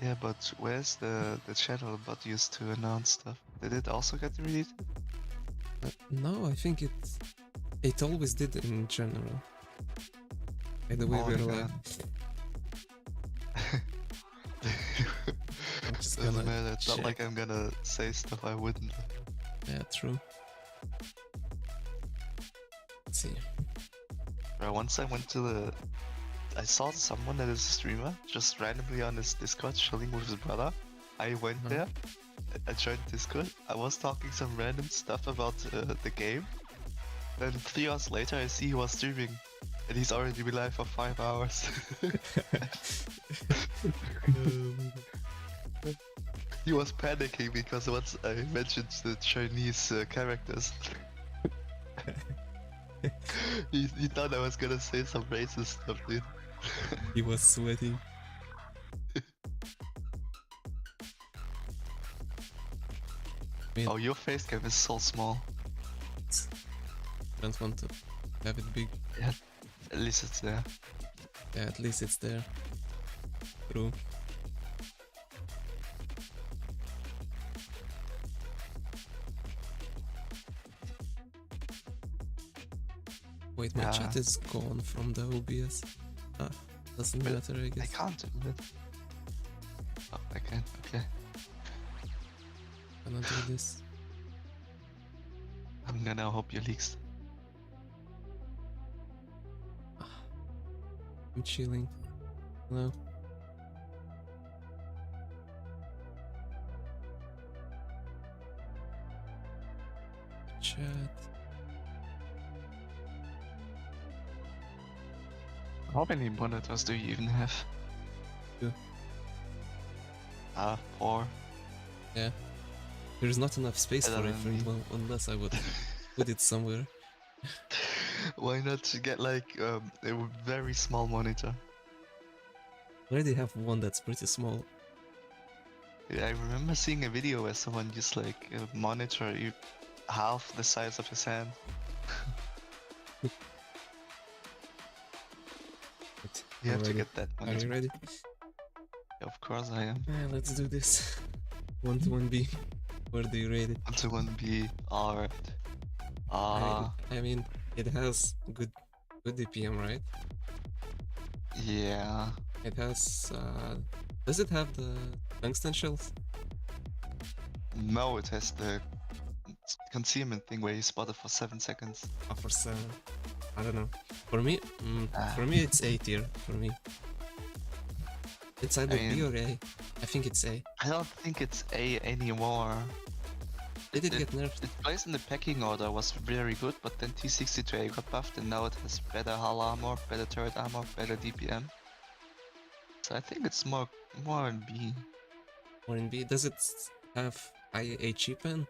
Yeah, but where's the channel bot used to announce stuff? Did it also get deleted? No, I think it always did in general. By the way, Oh we're my live. God. I'm just Doesn't gonna matter. It's not like check. I'm gonna say stuff I wouldn't. Yeah, true. Let's see. Once I went to I saw someone that is a streamer just randomly on his Discord chilling with his brother. I went there. I joined Discord. I was talking some random stuff about the game. Then 3 hours later, I see he was streaming, and he's already been live for 5 hours. He was panicking because once I mentioned the Chinese characters, he thought I was gonna say some racist stuff, dude. He was sweating. Oh, your face cam is so small. Don't want to have it big. Yeah, at least it's there. Yeah, at least it's there. True. Wait, my chat is gone from the OBS. Ah, doesn't matter, I guess. I can't do it. Oh, I can. Okay. I'm gonna do this. I'm gonna hope you leaks. I'm chilling. Hello. Chat. How many monitors do you even have? 2. 4. Yeah. There's not enough space for it, unless I would put it somewhere. Why not get like a very small monitor? I already have one that's pretty small. Yeah, I remember seeing a video where someone used like a monitor half the size of his hand. You have to get that monitor. Are you ready? Yeah, of course I am. Yeah, let's do this. 1 to 1B. Where do you rate it? 1 to 1B. Alright. I mean, it has good DPM, right? Yeah. It has. Does it have the tungsten shells? No, it has the concealment thing where you spot it for 7 seconds. Oh, for 7. I don't know. For me, it's A tier. For me, it's either B or A. I think it's A. I don't think it's A anymore. Did it get nerfed? Its place in the pecking order was very good, but then T62A got buffed and now it has better hull armor, better turret armor, better DPM. So I think it's more in B. More in B. Does it have HE pen?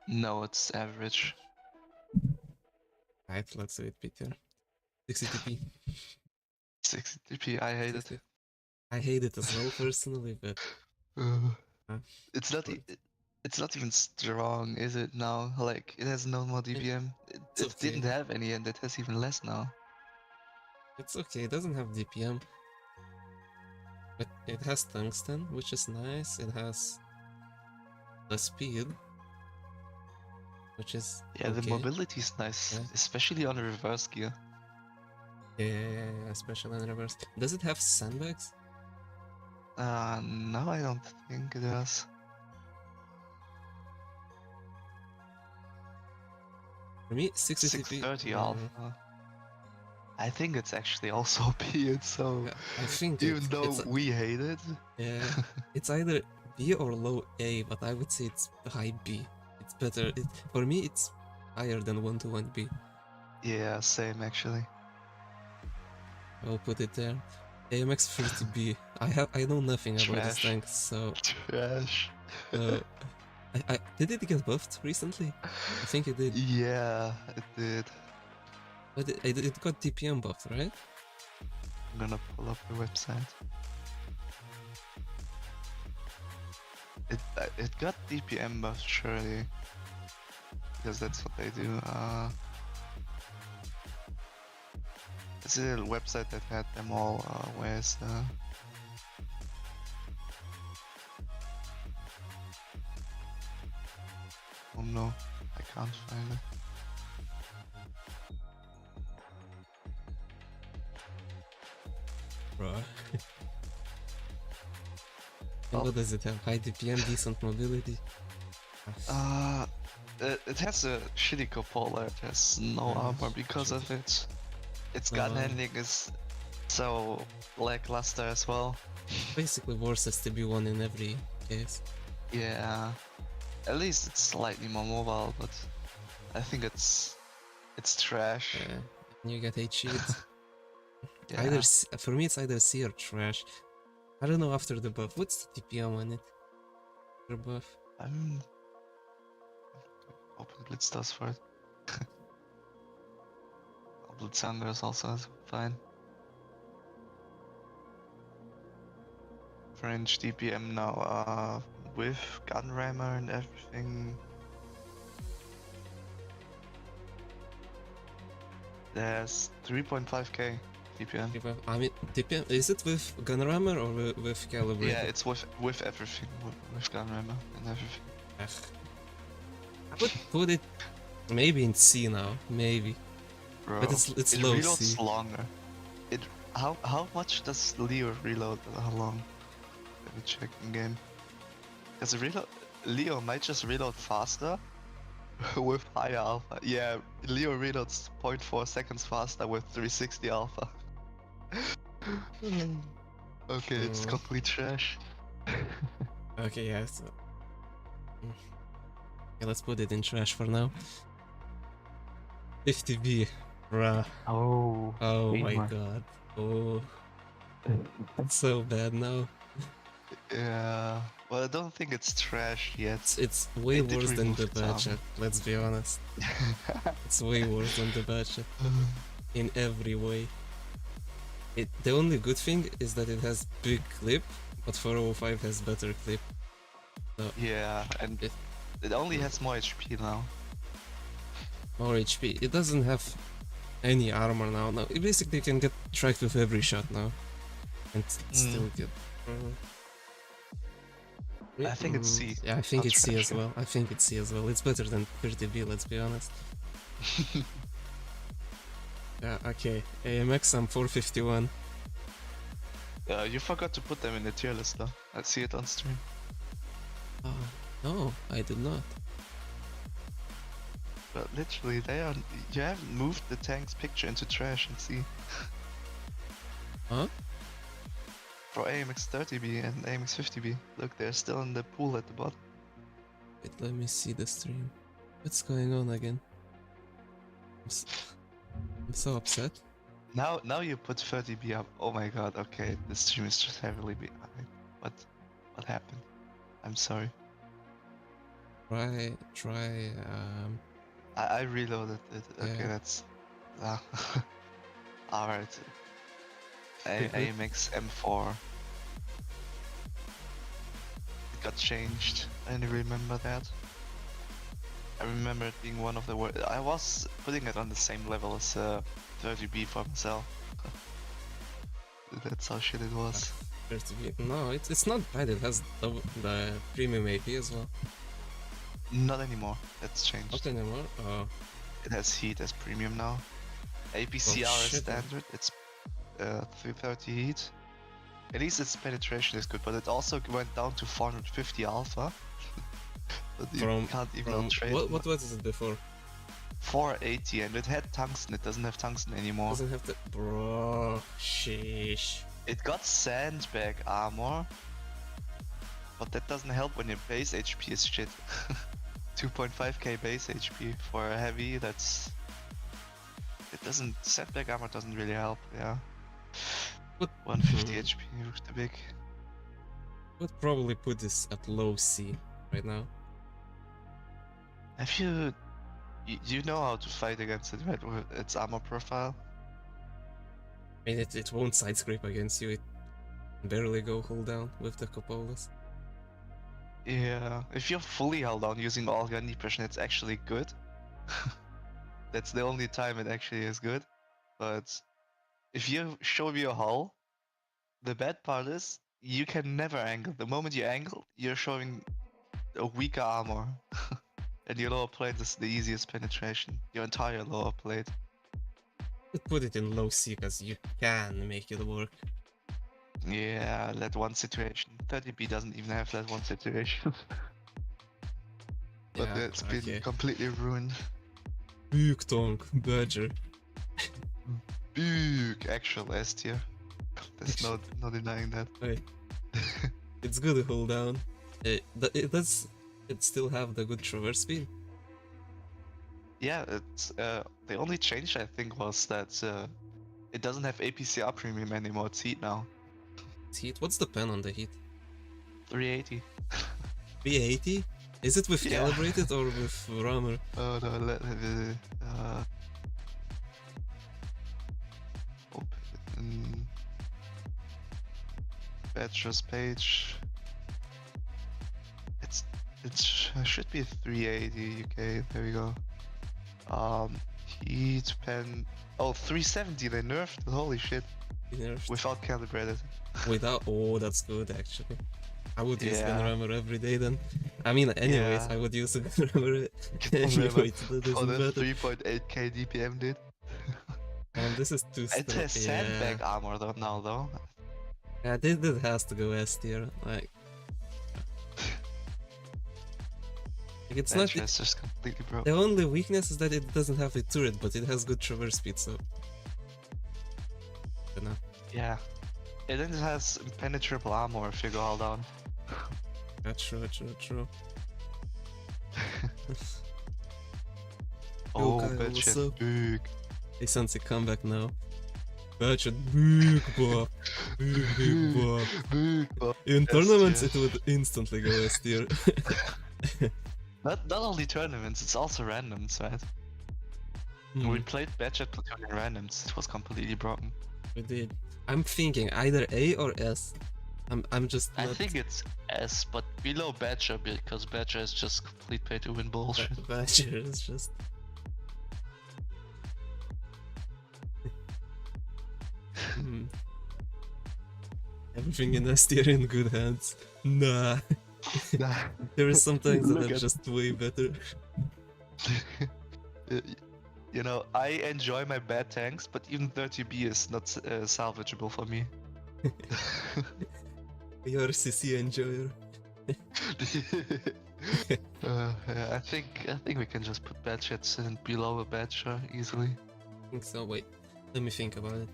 No, it's average. Right, let's do it, Peter. 60 TP. 60 TP, I hate it. I hate it as well personally, but it's not even strong, is it now? Like, it has no more DPM. It okay. Didn't have any and it has even less now. It's okay, it doesn't have DPM. But it has tungsten, which is nice. It has the speed, which is yeah, okay. The mobility is nice, especially on the reverse gear. Yeah, especially on reverse. Does it have sandbags? No, I don't think it does. For me, 630 alpha. I think it's actually also B, so I think even though we hate it. Yeah, it's either B or low A, but I would say it's high B. It's better. For me, it's higher than 1 to 1B. Yeah, same actually. I'll put it there. AMX 30B. I know nothing about this tank, so trash. Did it get buffed recently? I think it did. Yeah, it did. But it got DPM buffed, right? I'm gonna pull up the website. It got DPM buffed, surely. Because that's what they do. It's a website that had them all. Where's the... Oh no, I can't find it. Bro. And Oh. what does it have? High DPM, decent mobility? It has a shitty cupola. It has no armor because of it. Its gun handling is so lackluster as well. Basically worse as TB1 in every case. Yeah, at least it's slightly more mobile, but I think it's trash. Yeah, and you get 8 shields. Yeah. Either for me it's either C or trash. I don't know after the buff. What's the DPM on it? The buff. I'm open Blitz does for it. Blitz is also fine. French DPM now, with gun rammer and everything. There's 3.5k DPM. I mean, DPM, is it with gun rammer or with calibrated? Yeah, it's with everything, with gun rammer and everything. I would put it maybe in C now, maybe. Bro, But it's it low reloads C. longer. How much does Leo reload? How long? Let me check in game. Because Leo might just reload faster with higher alpha. Yeah, Leo reloads 0.4 seconds faster with 360 alpha. Okay, it's complete trash. Okay, yeah. So... Okay, let's put it in trash for now. 50B. Bruh. Oh. Oh my god. Oh. It's so bad now. Yeah. Well, I don't think it's trash yet. It's way worse than the budget, let's be honest. It's way worse than the budget. In every way. The only good thing is that it has big clip, but 405 has better clip. So yeah, and it only has more HP now. More HP. It doesn't have any armor now. Now it basically can get tracked with every shot now. And still get... I think it's C. Yeah, I think it's C as well. I think it's C as well. It's better than 30B, let's be honest. Yeah, okay. AMX, I'm 451. You forgot to put them in the tier list though. I see it on stream. No, I did not. But literally, you haven't moved the tank's picture into trash and see. Huh? For AMX 30B and AMX 50B. Look, they're still in the pool at the bottom. Wait, let me see the stream. What's going on again? I'm so upset. Now you put 30B up. Oh my god, okay. The stream is just heavily behind. What happened? I'm sorry. Try, I reloaded it. Okay, yeah. that's... Alright. AMX M4. It got changed. I didn't remember that. I remember it being one of the worst. I was putting it on the same level as 30B for myself. That's how shit it was. 30B. No, it's not bad. It has the premium AP as well. Not anymore. That's changed. Not anymore? Oh. It has heat as premium now. APCR is standard. It's 330 heat. At least its penetration is good, but it also went down to 450 alpha. But you can't even trade. What was it before? 480, and it had tungsten. It doesn't have tungsten anymore. Doesn't have the... Bro, sheesh. It got sandbag armor, but that doesn't help when your base HP is shit. 2.5k base HP for a heavy, that's... It doesn't... Sandbag armor doesn't really help, yeah. What? 150 HP with the big... Would probably put this at low C right now. Have you... You know how to fight against it, right? With its armor profile? I mean, it won't side scrape against you. It can barely go hold down with the cupolas. Yeah, if you're fully held down using all gun depression, it's actually good. That's the only time it actually is good. But if you show your hull, the bad part is you can never angle. The moment you angle, you're showing a weaker armor. And your lower plate is the easiest penetration. Your entire lower plate. Put it in low C because you can make it work. Yeah, that one situation. 30B doesn't even have that one situation. But Yeah, it's been okay. completely ruined. Big tongue, Badger. Big actual S tier. There's no denying that. Wait. It's good to hold down. It still have the good traverse speed? Yeah, it's the only change I think was that it doesn't have APCR premium anymore. It's heat now. It's heat? What's the pen on the heat? 380. 380? Is it with Yeah. calibrated or with rammer? Oh no, open Badger's page. It should be 380 UK. There we go. Heat pen. Oh, 370. They nerfed it. Holy shit! Nerfed. Without calibrated. Without? Oh, that's good actually. I would use Yeah. gun rammer every day then. I mean, anyways, Yeah. I would use a gun rammer Remember, anyway. That oh, doesn't that's matter. 3.8k DPM, dude. This is too It has sandbag armor though now though. Yeah, this has to go S tier. Like it's not. It's just completely broke. The only weakness is that it doesn't have a turret, but it has good traverse speed, so. But no. Yeah. It then has impenetrable armor if you go all down. True. Oh, Kyle, that what's shit up? big. Hey, Sansi, come back now. Badger, big buff. Big buff. Big buff. In S tournaments, tier. it would instantly go S tier. Not only tournaments, it's also randoms, right? We played Badger Platoon in randoms. It was completely broken. We did. I'm thinking either A or S. I'm just I not... think it's S, but below Badger because Badger is just complete pay to win bullshit. Badger is just... Everything in S tier in good hands. Nah. Nah. There are some things that Look are at- just way better. You know, I enjoy my bad tanks, but even 30B is not salvageable for me. You're a CC enjoyer. Yeah, I think we can just put bad shits in below a Badger easily. I think so. Wait, let me think about it.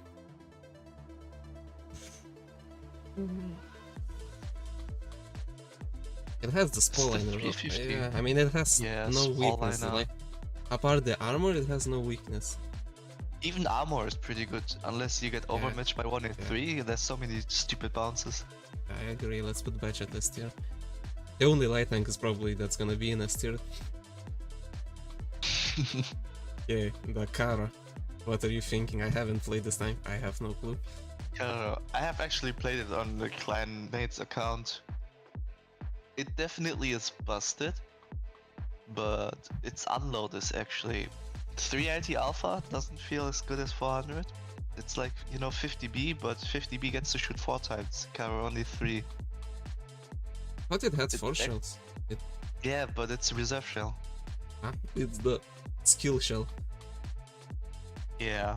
It has the spall the liner. 350. Yeah, I mean it has Yeah, no spall weakness. liner. Like, apart the armor, it has no weakness. Even armor is pretty good, unless you get overmatched by 1 in 3. There's so many stupid bounces. I agree. Let's put Badge at S tier. The only light tank is probably that's gonna be in S tier. Yeah, the Kara. What are you thinking? I haven't played this tank. I have no clue. I have actually played it on the clan mate's account. It definitely is busted, but its unload is actually 380 alpha doesn't feel as good as 400. It's like, you know, 50B, but 50B gets to shoot 4 times. Kara only 3. But it had It 4 act- shells. Yeah, but it's a reserve shell. Huh? It's the skill shell. Yeah.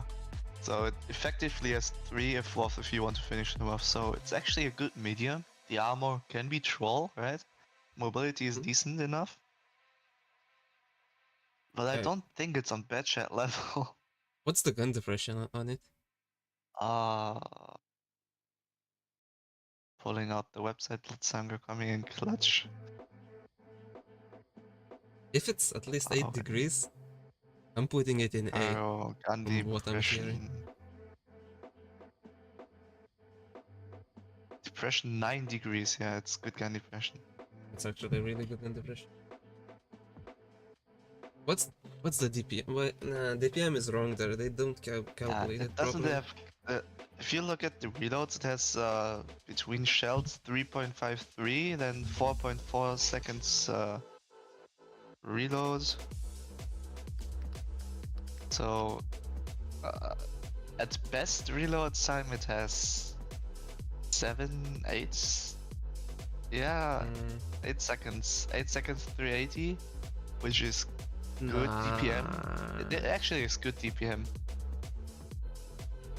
So it effectively has 3 if you want to finish them off. So it's actually a good medium. The armor can be troll, right? Mobility is decent enough. But I Okay. don't think it's on bad chat level. What's the gun depression on it? Pulling out the website, Blitzhanger coming in clutch. If it's at least 8 Okay. degrees, I'm putting it in A. Oh, gun from what I'm depression. hearing. Depression 9 degrees, yeah, it's good gun depression. It's actually a really good gun depression. What's the DPM? Well, nah, DPM is wrong there. They don't calculate It it doesn't properly. have. If you look at the reloads, it has between shells 3.53, then 4.4 seconds reload. So at best reload time it has 7, 8. Yeah, 8 seconds. 8 seconds 380. which is good DPM. It actually is good DPM.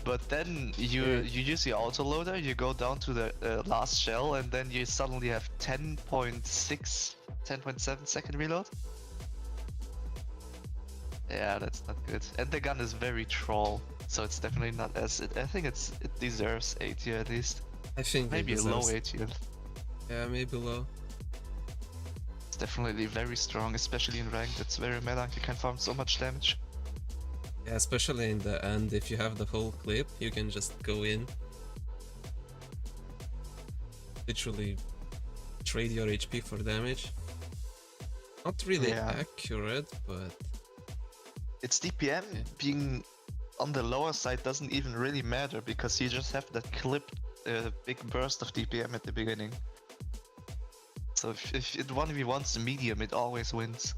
But then you use your autoloader, you go down to the last shell, and then you suddenly have 10.6, 10.7 second reload. Yeah, that's not good. And the gun is very troll, so it's definitely not as. I think it deserves A tier at least. I think maybe a low A tier. Yeah, maybe low. It's definitely very strong, especially in ranked. It's very meta. You can farm so much damage. Yeah, especially in the end, if you have the whole clip, you can just go in. Literally trade your HP for damage. Not really accurate, but... Its DPM being on the lower side doesn't even really matter, because you just have that clipped big burst of DPM at the beginning. So if it 1v1s the medium, it always wins.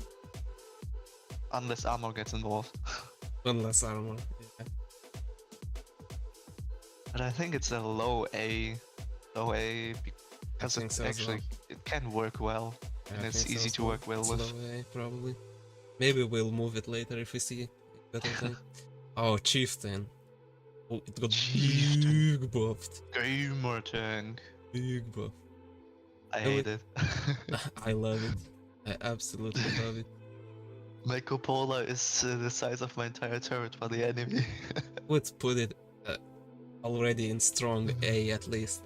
Unless armor gets involved. Unless armor, yeah. But I think it's a low A because it actually it can work well, and it's easy to work well with. Low A, probably. Maybe we'll move it later if we see better thing. Oh, Chieftain. Oh, it got big buffed. Gamer tank. Big buff. I hate it. I love it. I absolutely love it. My cupola is the size of my entire turret for the enemy. Would put it already in strong A at least.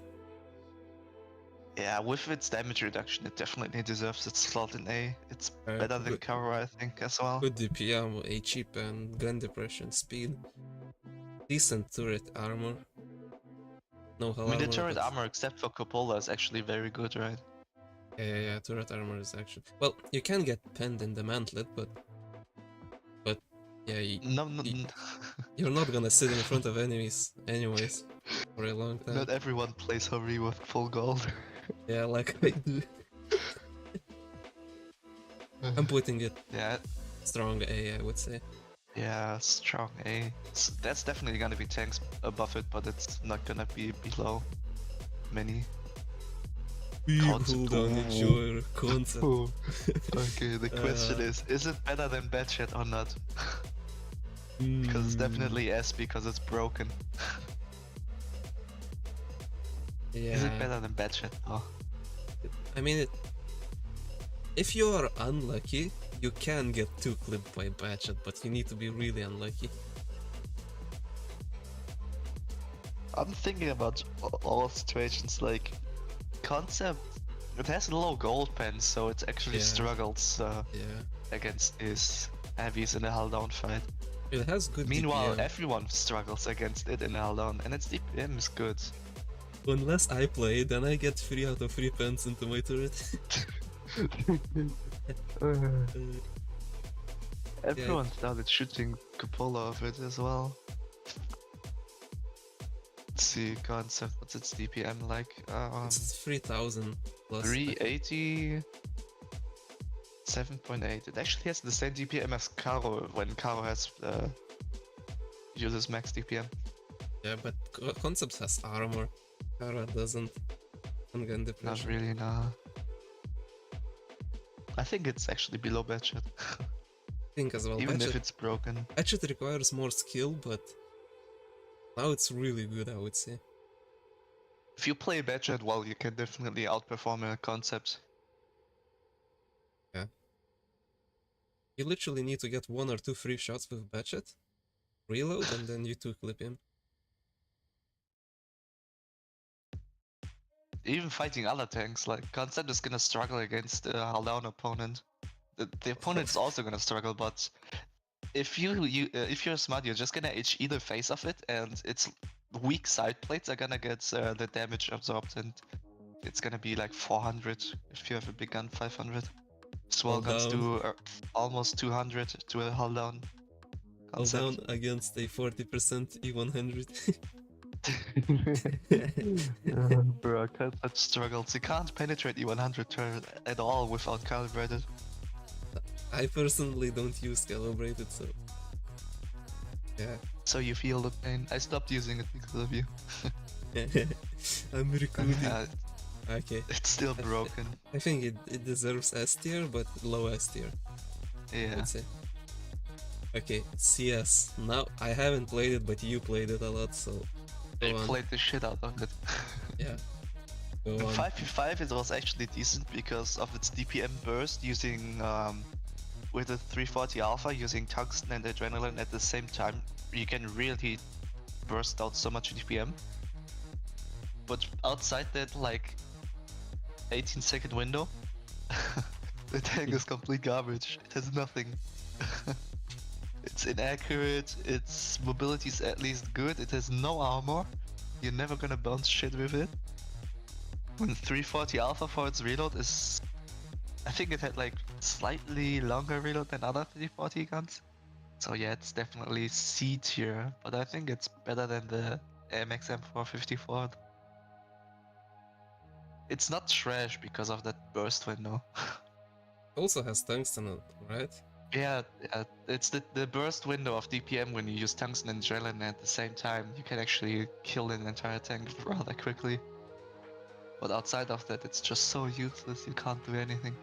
Yeah, with its damage reduction, it definitely deserves its slot in A. It's better than cover, I think, as well. Good DPM, A chip, and gun depression speed. Decent turret armor. No hull armor. The turret armor, except for cupola, is actually very good, right? Yeah, turret armor is actually... Well, you can get penned in the mantlet, but yeah, you're not gonna sit in front of enemies anyways for a long time. Not everyone plays Hurry with full gold. Yeah, like I do. I'm putting it strong A, I would say. Yeah, strong A. That's definitely gonna be tanks above it, but it's not gonna be below many. Hold on, enjoy concept. Okay, the question is it better than Batchat or not? Because it's definitely S because it's broken. Yeah. Is it better than Batchat? Oh. I mean, if you are unlucky, you can get 2 clipped by Batchat, but you need to be really unlucky. I'm thinking about all situations, like concept. It has low gold pen, so it actually struggles against his heavies in a hull down fight. It has good Meanwhile, DPM. everyone struggles against it in a hull down, and its DPM is good. Unless I play, then I get 3 out of 3 pens into my turret. Everyone started shooting cupola of it as well. Let's see, concept, what's its DPM like? It's 3000 plus. 380... 7.8. It actually has the same DPM as Caro when Caro has uses max DPM. Yeah, but Concept has armor. Kara doesn't. And gun depression. Not really, nah. I think it's actually below Batchat. I think as well. Even if it's broken. Batchat requires more skill, but now it's really good, I would say. If you play Batchat well, you can definitely outperform a concept. Yeah. You literally need to get 1 or 2 free shots with Batchat, reload, and then you 2-clip him. Even fighting other tanks, like Concept is gonna struggle against a hull down opponent. The opponent's also gonna struggle, but if you're smart, you're just gonna HE the face of it, and its weak side plates are gonna get the damage absorbed, and it's gonna be like 400 if you have a big gun, 500. Small guns do almost 200 to a hull down. Hull down against a 40% E100. Bro, Concept struggles. You can't penetrate E100 turret at all without calibrated. I personally don't use calibrated, so yeah. So you feel the pain. I stopped using it because of you. I'm recruiting. Okay. It's still broken. I think it deserves S tier, but low S tier. I Yeah. would say. Okay, CS. Now I haven't played it, but you played it a lot, so I go on. played the shit out of it. Yeah. Go In on. 5v5 it was actually decent because of its DPM burst using with the 340 alpha using tungsten and adrenaline at the same time. You can really burst out so much DPM. But outside that like 18-second window, the tank is complete garbage. It has nothing. It's inaccurate, its mobility is at least good, it has no armor. You're never gonna bounce shit with it. When 340 alpha for its reload is... I think it had like slightly longer reload than other 340 guns. So yeah, it's definitely C tier, but I think it's better than the MXM 454. It's not trash because of that burst window. Also has tungsten, right? Yeah, it's the burst window of DPM when you use tungsten and adrenaline at the same time. You can actually kill an entire tank rather quickly. But outside of that, it's just so useless, you can't do anything.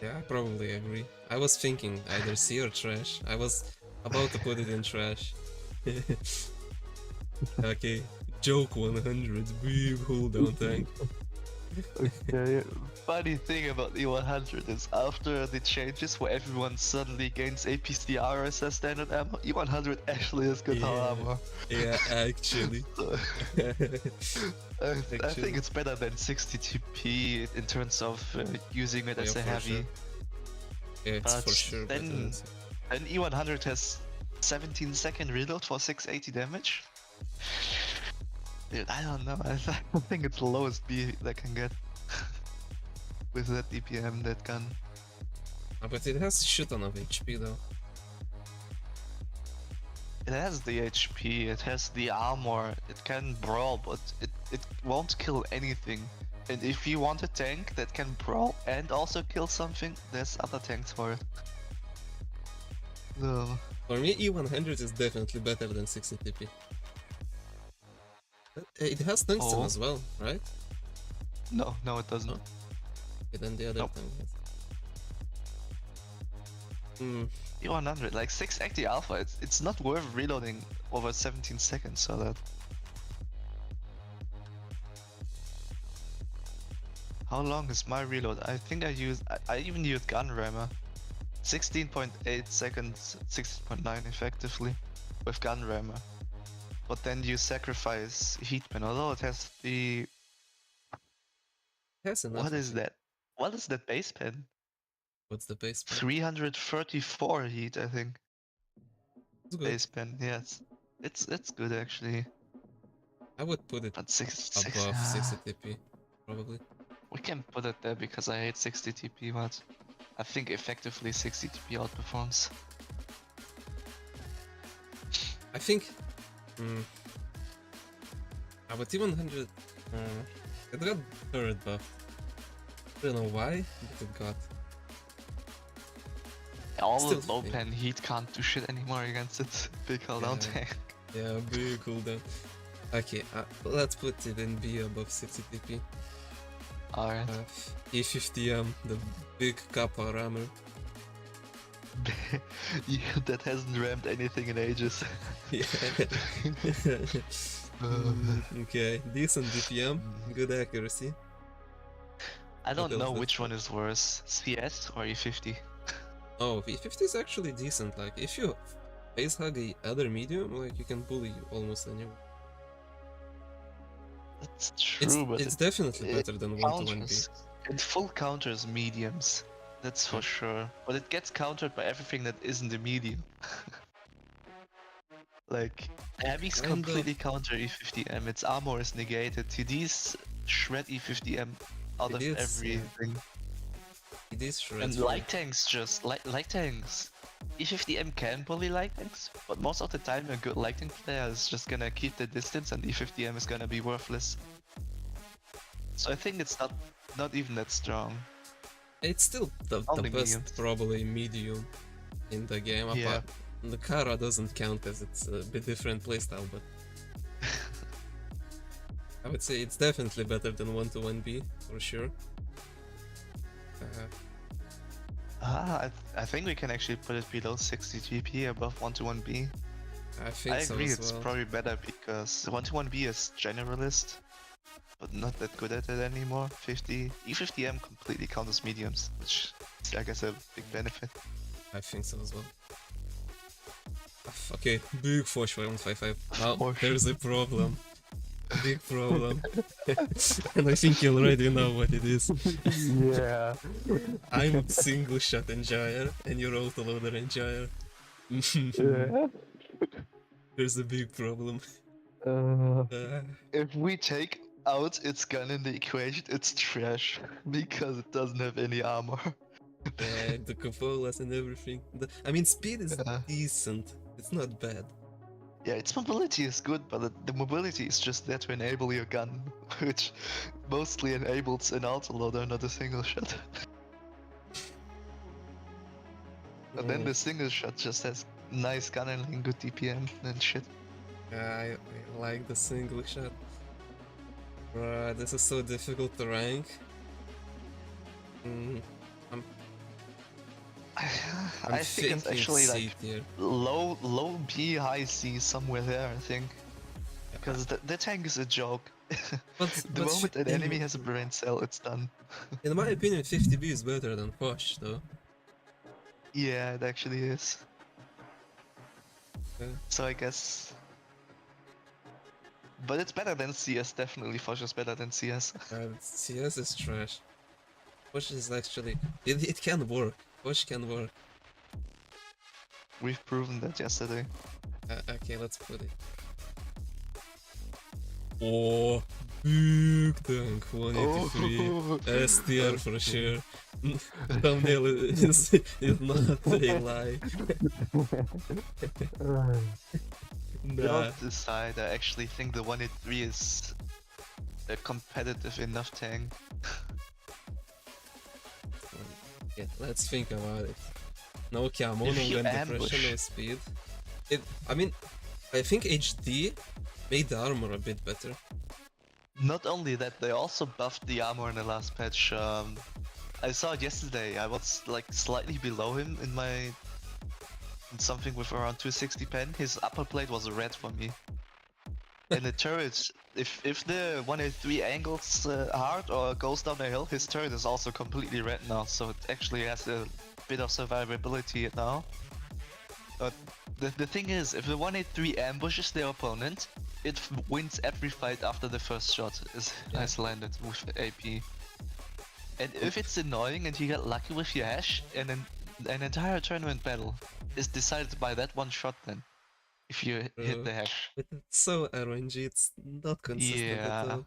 Yeah, I probably agree. I was thinking either C or trash. I was about to put it in trash. Okay, joke 100, big cooldown tank. Okay, funny thing about the 100 is after the changes where everyone suddenly gains APCR as a standard ammo, E100 actually has good hull armor. Yeah, actually. I think it's better than 60 TP in terms of using it as a heavy. Sure. Yeah, it's But for sure better then than E100 has 17-second reload for 680 damage. Dude, I don't know. I think it's the lowest B that can get with that DPM, that gun. But it has shit ton of HP though. It has the HP, it has the armor, it can brawl, but it won't kill anything. And if you want a tank that can brawl and also kill something, there's other tanks for it. So, For me, E100 is definitely better than 60 TP. It has tungsten as well, right? no, it doesn't. Oh. Okay, then the other thing has. E100, like 680 alpha, it's not worth reloading over 17 seconds, so that... How long is my reload? I think I even used gun rammer. 16.8 seconds, 16.9 effectively, with gun rammer. But then you sacrifice heat pen, although it has the... What is that? What is that base pen? What's the base pen? 334 heat, I think. It's good. Base pen, yes. It's good actually. I would put it But above 60 TP, probably. We can put it there because I hate 60 TP, but I think effectively 60 TP outperforms. I think... but E100... it got third buff. I don't know why, but it got. All Still the low pen heat can't do shit anymore against it. Big cooldown tank. Yeah, big cooldown. Okay, let's put it in B above 60 TP. Alright. E50M, the big kappa rammer. Yeah, that hasn't rammed anything in ages. Yeah. Okay, decent DPM, good accuracy. I don't know which one is worse, CS or E50. Oh, E50 is actually decent. Like, if you face hug the other medium, like, you can bully almost anyone. That's true, but it's definitely better than 1-to-1B. It full counters mediums, that's for sure. But it gets countered by everything that isn't a medium. Like, heavies completely counter E50M, its armor is negated. TDs shred E50M out of everything. It is shred. And light tanks just, light tanks. E50M can bully light tanks, but most of the time a good light tank player is just gonna keep the distance and E50M is gonna be worthless. So I think it's not even that strong. It's still the best probably medium in the game. Yeah. The Kara doesn't count as it's a bit different playstyle, but I would say it's definitely better than 1-to-1B for sure. I think we can actually put it below 60 GP, above 121B. I think I so agree, as it's well. probably better because 121B is generalist, but not that good at it anymore. E50M completely counters mediums, which is, I guess, a big benefit. I think so as well. Okay, big Fosh for 155. Now Fosh. there's a problem. Big problem. And I think you already know what it is. Yeah. I'm single shot enjoyer and you're autoloader enjoyer. Yeah. There's a big problem. If we take out its gun in the equation, it's trash because it doesn't have any armor. Yeah, the cupolas and everything. I mean, speed is Yeah. decent. It's not bad. Yeah, its mobility is good, but the mobility is just there to enable your gun, which mostly enables an autoloader, not a single shot. And then the single shot just has nice gun handling, good DPM and shit. I like the single shot. Bruh, this is so difficult to rank. I think it's actually C like tier. low B, high C, somewhere there, I think. Because the tank is a joke. But, The moment an enemy has a brain cell, it's done. In my opinion, 50B is better than Posh, though. Yeah, it actually is. Yeah. So I guess... But it's better than CS, definitely. Fosh is better than CS. CS is trash. Posh is actually... It can work. Posh can work. We've proven that yesterday. Okay, let's put it. Oh, big tank, 183. S tier for sure. Thumbnail is not a lie. Nah. This side, I actually think the 183 is a competitive enough tank. Yeah, let's think about it. No camo, no If you gun ambush- depression, no speed. I mean, I think HD made the armor a bit better. Not only that, they also buffed the armor in the last patch. I saw it yesterday. I was like slightly below him in something with around 260 pen. His upper plate was red for me. And the turret, if the 183 angles hard or goes down a hill, his turret is also completely red now. So it actually has a bit of survivability now. But the thing is, if the 183 ambushes their opponent, it wins every fight after the first shot has landed with AP. And if it's annoying and you get lucky with your hash, and then an entire tournament battle is decided by that one shot then, if you hit the hash. But it's so RNG, it's not consistent at all.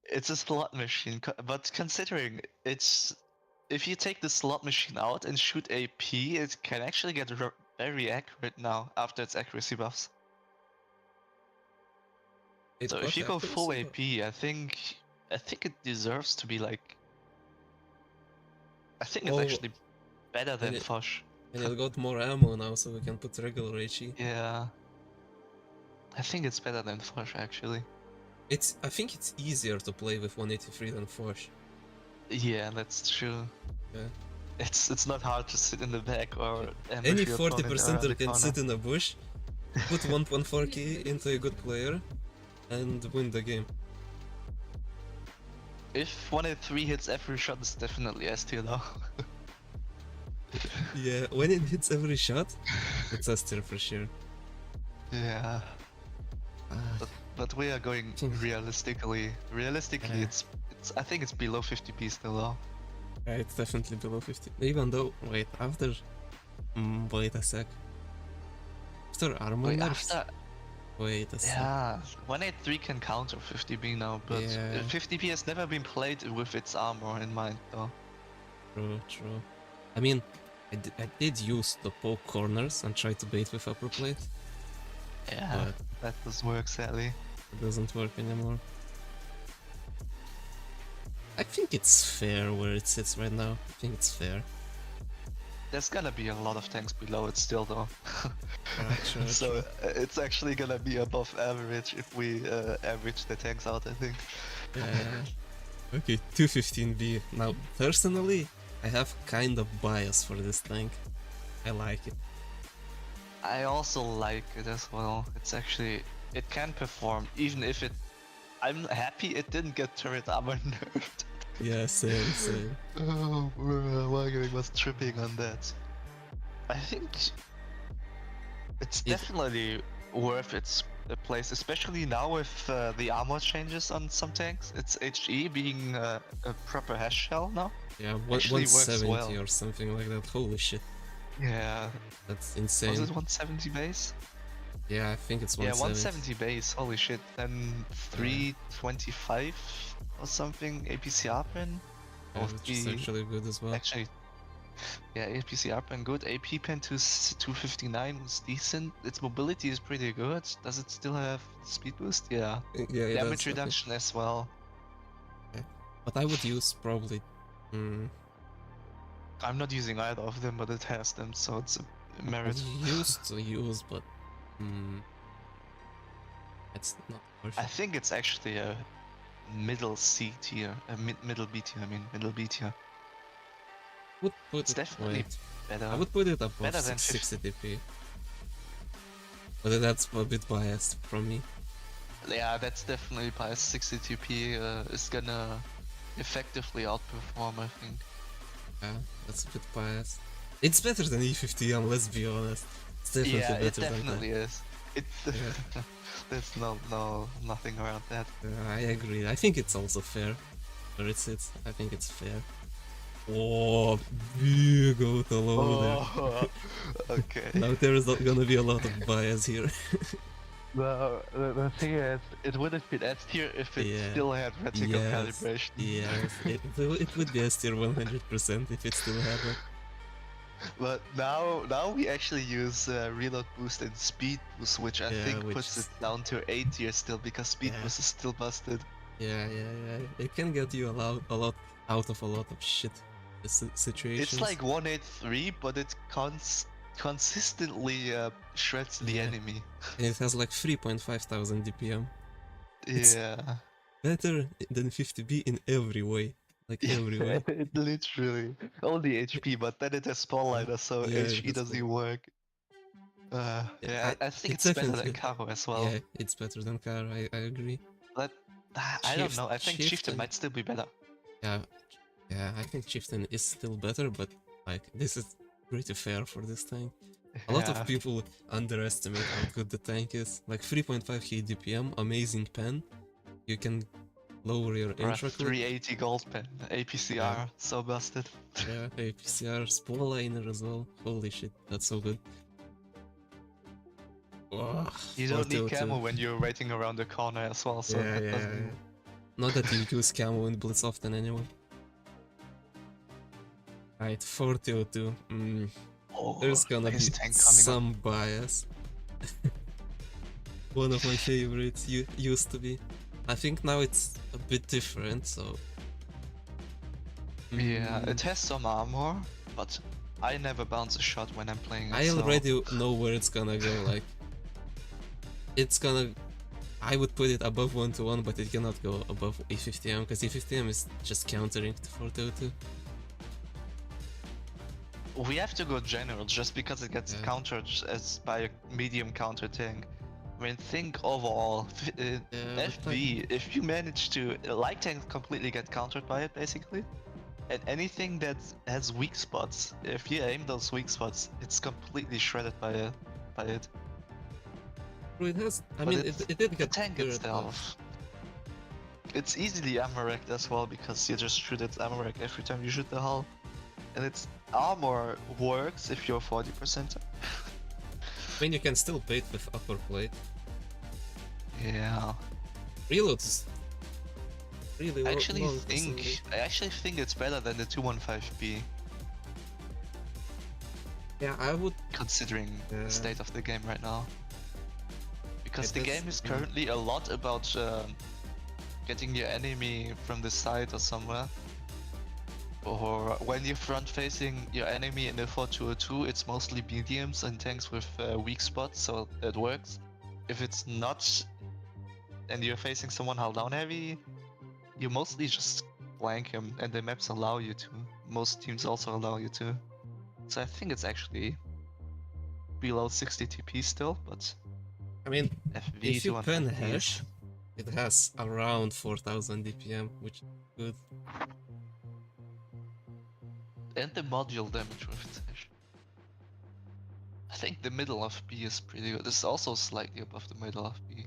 It's a slot machine, but considering if you take the slot machine out and shoot AP, it can actually get very accurate now after its accuracy buffs. So if you go full AP, I think it deserves to be like... I think it's actually better than Fosh. And it got more ammo now, so we can put regular HE. Yeah. I think it's better than Fosh actually. I think it's easier to play with 183 than Fosh. Yeah, that's true. Yeah. It's not hard to sit in the back or any 40%er can sit in a bush, put 1.4 key into a good player, and win the game. If 183 hits every shot, it's definitely S tier though. Yeah, when it hits every shot, it's S tier for sure. Yeah. But we are going realistically. Realistically, it's I think it's below 50p still though. Yeah, it's definitely below 50. Even though, wait, after... wait a sec. After armor nerfs? Wait a sec. Yeah, 183 can counter 50p now, but 50p has never been played with its armor in mind though. True. I mean, I did use the poke corners and try to bait with upper plate. Yeah, but that doesn't work sadly. It doesn't work anymore. I think it's fair where it sits right now. I think it's fair. There's gonna be a lot of tanks below it still though. True. So it's actually gonna be above average if we average the tanks out, I think. Okay, 215B. Now, personally, I have kind of bias for this tank. I like it. I also like it as well. It's actually, it can perform, even if it... I'm happy it didn't get turret armor nerfed. Yeah, same. Oh, bro, Wargaming was tripping on that. I think it's definitely worth its place, especially now with the armor changes on some tanks. It's HE being a proper hash shell now. Yeah, Actually works 170 well. or something like that. Holy shit, Yeah. that's insane. Was it 170 base? Yeah, I think it's Yeah, 170. 170 base. Holy shit. Then 325 or something APCR pen. Yeah, which is actually good as well. Actually, yeah, APCR pen good. AP pen to 259 was decent. Its mobility is pretty good. Does it still have speed boost? Yeah. Yeah, Damage does, reduction as well. okay. But I would use probably. I'm not using either of them, but it has them, so it's a I merit. used to use, but it's not worth I it. think it's actually a middle C tier, middle B tier. I mean, middle B tier. Would put It's it, definitely wait, better. I would put it above better than 60 TP. But that's a bit biased from me. Yeah, that's definitely by 60 TP is gonna effectively outperform, I think. Yeah, that's a bit biased. It's better than E50M, let's be honest. It's definitely Yeah, better it definitely is. It Yeah. there's nothing around that. I agree. I think it's also fair. Where it sits, I think it's fair. Oh, big auto loader. Oh, okay. Now there is not gonna be a lot of bias here. The thing is, it would have been S tier if it Yeah. still had vertical Yes, calibration. yes, it would be S tier 100% if it still had it. But now we actually use reload boost and speed boost, which I think which puts is- it down to A tier still, because speed Yeah. boost is still busted. Yeah. It can get you a lot out of a lot of shit situations. It's like 183, but it consistently shreds the Yeah. enemy. And it has like 3,500 DPM. It's- Yeah. Better than 50B in every way. Like every way. It literally only HP, but then it has Spotlighter, so Yeah, it HE has doesn't work. Yeah, I think it's better than Karo as well. Yeah, it's better than Karo, I agree. But I don't know. I think Chieftain might still be better. Yeah, I think Chieftain is still better, but like this is pretty fair for this tank. A lot of people underestimate how good the tank is. Like 3.5k DPM, amazing pen. You can lower your Or a intro clip. 380 gold pen, APCR, Yeah. so busted. Yeah, APCR, Spotlighter as well. Holy shit, that's so good. Oh, You don't need 402. camo when you're waiting around the corner as well, so Yeah, that yeah, doesn't... yeah. Not that you use camo in Blitz often anyway. Right, 402. Oh, There's gonna be nice tank coming up. some bias. One of my favorites used to be. I think now it's a bit different, so... Yeah, it has some armor, but I never bounce a shot when I'm playing it, I so... already know where it's gonna go, like... It's gonna... I would put it above 1-1, but it cannot go above E50M, because E50M is just countering to 402. We have to go general, just because it gets Yeah. countered as by a medium counter tank. I mean, think overall, FB, if you manage to... Light tanks completely get countered by it, basically. And anything that has weak spots, if you aim those weak spots, it's completely shredded by it. It has... I But mean, it's it did the get tank turret itself. It's easily ammo-wrecked as well, because you just shoot its ammo-wreck every time you shoot the hull. And its armor works if you're 40%. I mean, you can still bait with upper plate. Yeah. Reload is really I actually long think it's better than the 215B, Yeah, I would... considering the state of the game right now. Because the that's- game is currently a lot about getting your enemy from the side or somewhere. Or when you're front facing your enemy in the 4202, it's mostly mediums and tanks with weak spots, so that works. If it's not, and you're facing someone hull down heavy, you mostly just blank him, and the maps allow you to. Most teams also allow you to. So I think it's actually below 60 TP still, but I mean, FV if you to 1 pen FP hash, it has around 4000 DPM, which is good. and the module damage with its hash. I think the middle of B is pretty good. It's also slightly above the middle of B.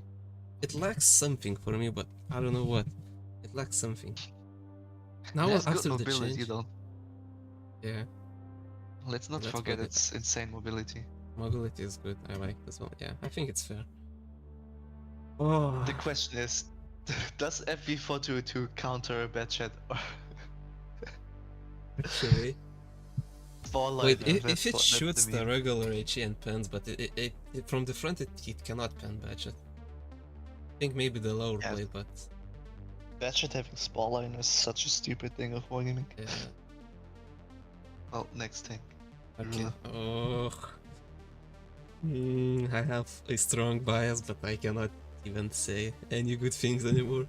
It lacks something for me, but I don't know what. It lacks something. Now It has good after the mobility change, though. yeah, Let's not that's forget what its insane mobility. mobility is good. I like this one. Yeah, I think it's fair. Oh, The question is, does FV422 counter a bad chat or actually, fall wait, liner? if it That's shoots the the meme. regular HE and pens, but it from the front it cannot pen Batchet. I think maybe the lower Yeah. blade, but Bad chat having spall liner is such a stupid thing of wargaming. yeah. Well, next thing. Okay. Ugh. Oh. I have a strong bias, but I cannot even say any good things anymore.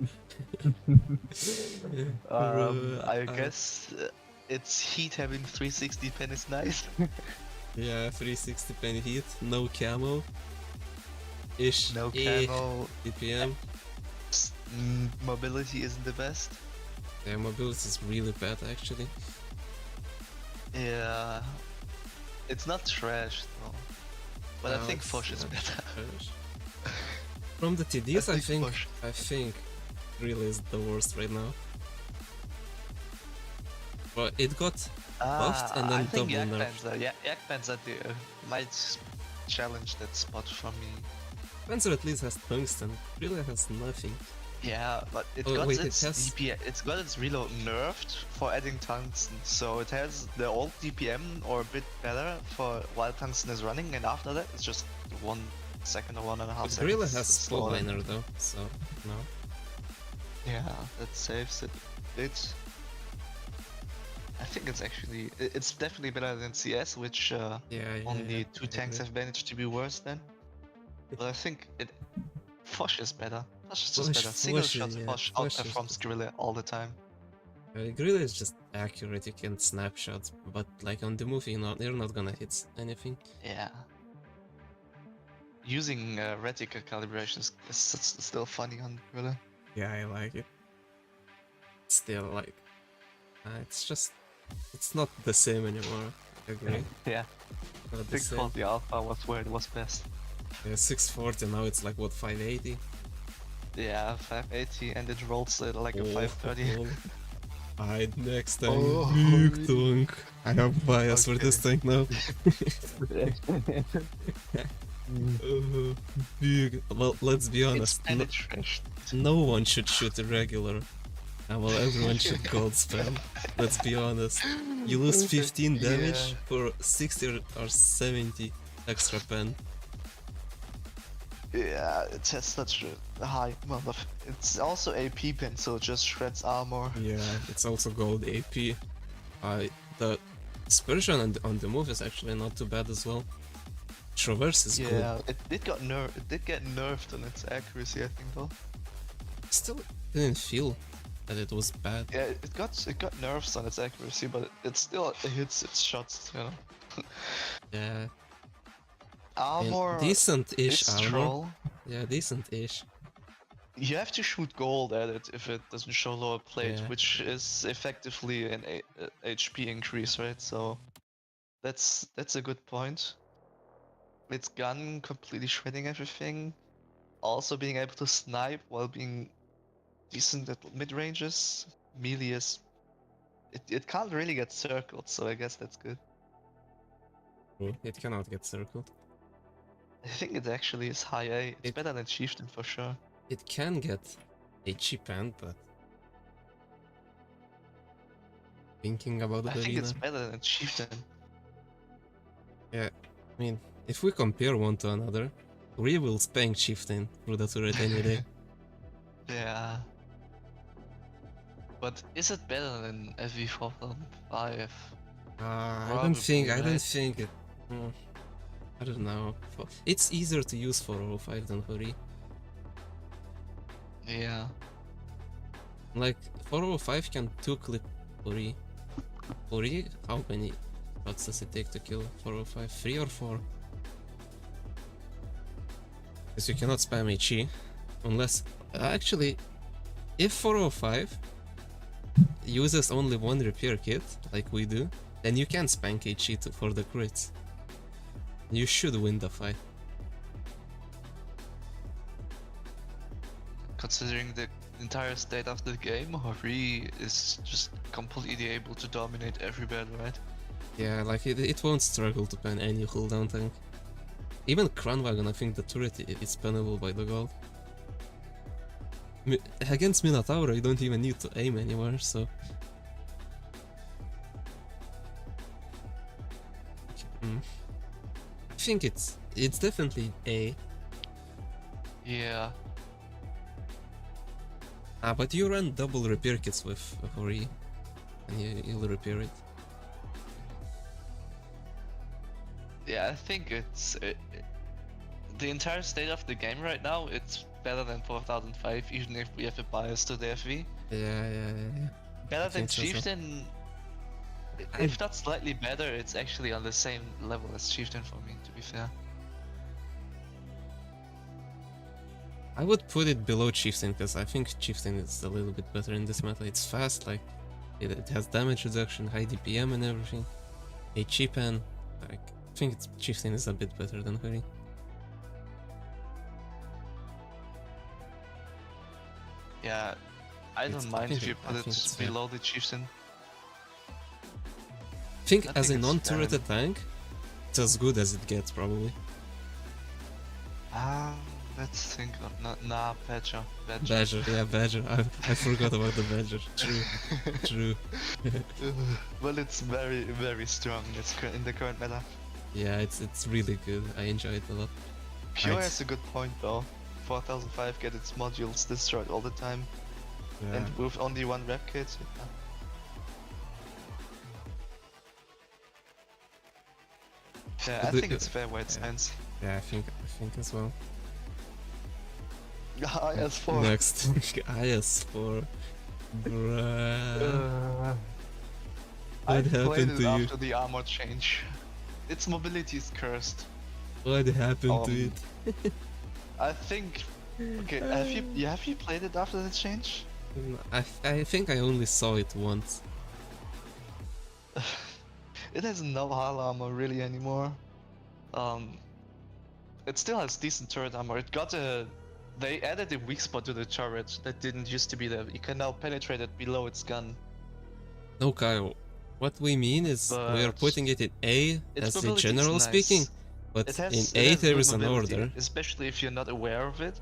I guess it's heat having 360 pen is nice. Yeah, 360 pen heat, no camo. Ish. No eh, camo. DPM. Mobility isn't the best. Yeah, mobility is really bad actually. Yeah. It's not trash though. But I No, think it's Fosh is not better. trash. From the TDs, Fosh. I think really is the worst right now. But it got buffed and then I think double nerfed. Yak Panzer might challenge that spot for me. Panzer at least has tungsten, really has nothing. Yeah, but it Oh, got wait, it its has- DPM, it's got its reload nerfed for adding tungsten, so it has the old DPM or a bit better for while tungsten is running, and after that it's just 1 second or 1.5 It seconds. really has slower. Spotliner though, so no. Yeah, that saves it a bit. I think it's actually, it's definitely better than CS, which only 2 tanks have managed to be worse than. But I think Fosh is better. Fosh is just Fosh- better. Single Fosh shot is- yeah, Fosh Fosh is outperforms just- Gorilla all the time. Gorilla is just accurate, you can snapshots, but like on the move you're not gonna hit anything. Yeah. Using reticle calibration is still funny on Gorilla. Yeah, I like it. Still, like, it's not the same anymore. I agree. Yeah. Not the same. 640 Alpha was where it was best. Yeah, 640 now it's like what 580. Yeah, 580 and it rolls like a 530. Alright, next time, Oh, big tank. I have bias for Okay. this tank now. Big. Well, let's be It's honest. kinda trash. No one should shoot a regular. Well, everyone should gold spam. Let's be honest. You lose 15 damage Yeah. for 60 or 70 extra pen. Yeah, it has such a high amount of. It's also AP pen, so it just shreds armor. Yeah, it's also gold AP. The dispersion on the move is actually not too bad as well. Traverse is good. Yeah, it did get nerfed on its accuracy, I think though. Still didn't feel that it was bad. Yeah, it got nerfs on its accuracy, but it still hits its shots, you know. Yeah. Armor. Decent-ish It's armor. troll. Yeah, decent-ish. You have to shoot gold at it if it doesn't show lower plate, Yeah. which is effectively an HP increase, right? So that's a good point. Its gun completely shredding everything, also being able to snipe while being decent at mid ranges. Melee is it can't really get circled, so I guess that's good. It cannot get circled. I think it actually is high A. It's It- better than Chieftain for sure. It can get a cheap hand, but thinking about I the think arena, it's better than Chieftain. I mean, if we compare one to another, we will spank Chieftain through the turret any day. Yeah. But is it better than FV4005? I don't Probably, think right? it. I don't know. It's easier to use for 05 than for E. Yeah. Like 405 can 2-clip Ori. Ori? How many shots does it take to kill 405? 3 or 4? Because you cannot spam HE unless actually if 405 uses only one repair kit like we do, then you can spank HE for the crits. You should win the fight. Considering the entire state of the game, Hori is just completely able to dominate every battle, right? Yeah, like it won't struggle to pan any cooldown tank. Even Kranwagon, I think the turret is pannable by the gold. Against Minotaur, you don't even need to aim anywhere, so... I think it's definitely A. Yeah. But you run double repair kits with Hori, and you'll repair it. Yeah, I think it's... the entire state of the game right now, it's better than 4005, even if we have a bias to the FV. Yeah. Better than so. Chieftain. If not slightly better, it's actually on the same level as Chieftain for me, to be fair. I would put it below Chieftain because I think Chieftain is a little bit better in this meta. It's fast, like it has damage reduction, high DPM and everything. A cheap pan, like I think Chieftain is a bit better than Hori. Yeah, I don't mind if you put it below the Chieftain. I think as a non-turreted tank, it's as good as it gets probably. Let's think of nah, Badger. Yeah, Badger. I forgot about the Badger. True. Well, it's very, very strong in the current meta. Yeah, it's really good. I enjoy it a lot. Pure has a good point though. 4005 get its modules destroyed all the time, and with only one rep kit. Yeah, I think it's fair where it stands. Yeah, I think as well. IS4. Next, IS4. Bruh. What happened to you? After the armor change. Its mobility is cursed. What happened to it? I think. Okay, have you played it after the change? I think I only saw it once. It has no hull armor really anymore. It still has decent turret armor. It got a. They added a weak spot to the turret that didn't used to be there. You can now penetrate it below its gun. No, Kyle. What we mean is we are putting it in A as the general speaking, but in A there is an order. Especially if you're not aware of it,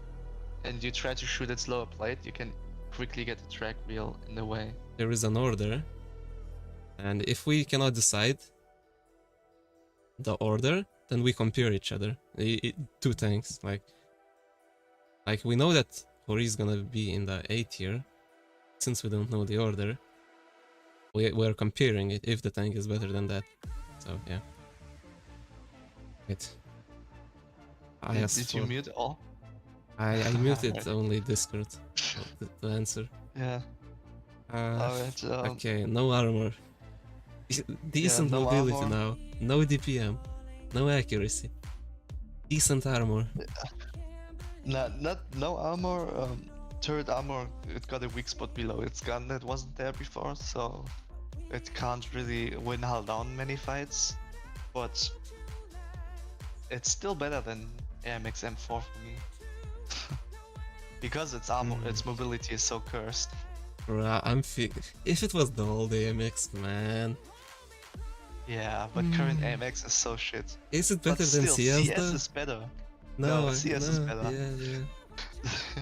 and you try to shoot its lower plate, you can quickly get the track wheel in the way. There is an order, and if we cannot decide the order, then we compare each other. Two tanks, like we know that Hori is gonna be in the A tier, since we don't know the order. We're comparing it if the tank is better than that. So yeah. Wait. Did you mute all? I muted only Discord to answer. Yeah. Alright, okay, no armor. Decent no mobility armor. now. No DPM. No accuracy. Decent armor. No armor. Turret armor, it got a weak spot below its gun that wasn't there before, so it can't really win hull down many fights, but it's still better than AMX M4 for me. Because its armor, its mobility is so cursed. Bruh, if it was the old AMX, man. Yeah, but current AMX is so shit. Is it better than CS CS though? is better. No, CS is better. Yeah.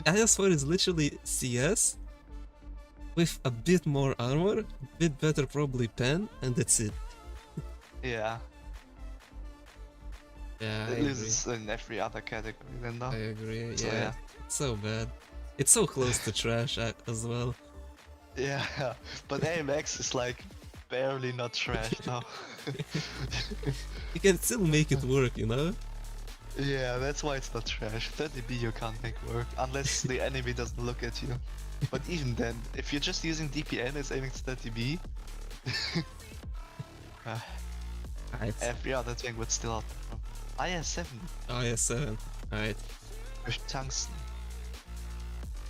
IS4 is literally CS with a bit more armor, bit better probably pen, and that's it. Yeah. Yeah, it is in every other category then though. I agree, So, yeah. It's so bad. It's so close to trash as well. Yeah, but AMX is like barely not trash now. You can still make it work, you know? Yeah, that's why it's not trash. 30B you can't make work, unless the enemy doesn't look at you. But even then, if you're just using DPN as aiming to 30B, every other tank would still outperform. IS-7 IS-7, alright. with tungsten.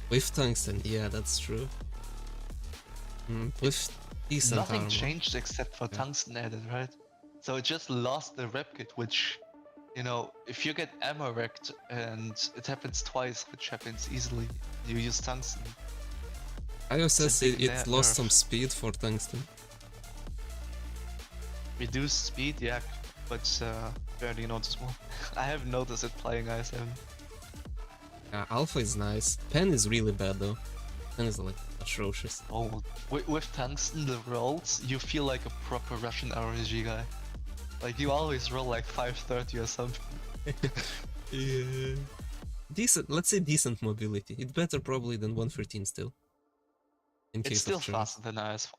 With tungsten, yeah, that's true. With decent Nothing armor. changed except for tungsten added, right? So it just lost the rep kit, which, you know, if you get ammo wrecked and it happens twice, which happens easily, you use tungsten. iOS says a big it lost nerf. some speed for tungsten. Reduce speed, yeah, but barely noticeable. I haven't noticed it playing IS-7. Alpha is nice. Pen is really bad though. Pen is like atrocious. Oh, with tungsten, the rolls, you feel like a proper Russian RNG guy. Like, you always roll like 530 or something. Yeah. Decent, let's say decent mobility. It's better probably than 113 still. In It's case still of turns. faster than IS-4.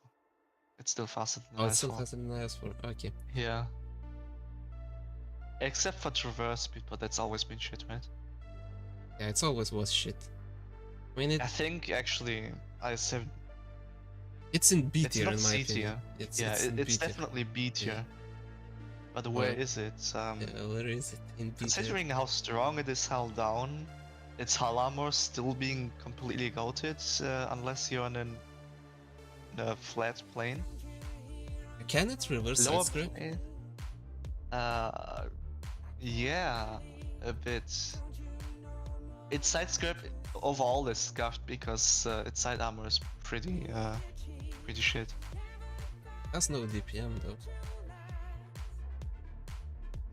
It's still faster than Oh, IS-4. it's still faster than IS-4. Okay. Yeah. Except for traverse speed, but that's always been shit, right? Yeah, it's always was shit. I mean, I think actually IS-7. it's in B It's tier not in my C opinion. tier. It's Yeah, in B it's tier. definitely B tier. Yeah. But where Well, is it? Yeah, where is it? In B tier. Considering how strong it is held down, its hull armor still being completely goated, unless you're on a flat plane. Can it reverse Lower side scrape? plane? Yeah, a bit. Its side scrape overall is scuffed because its side armor is pretty shit. Has no DPM though.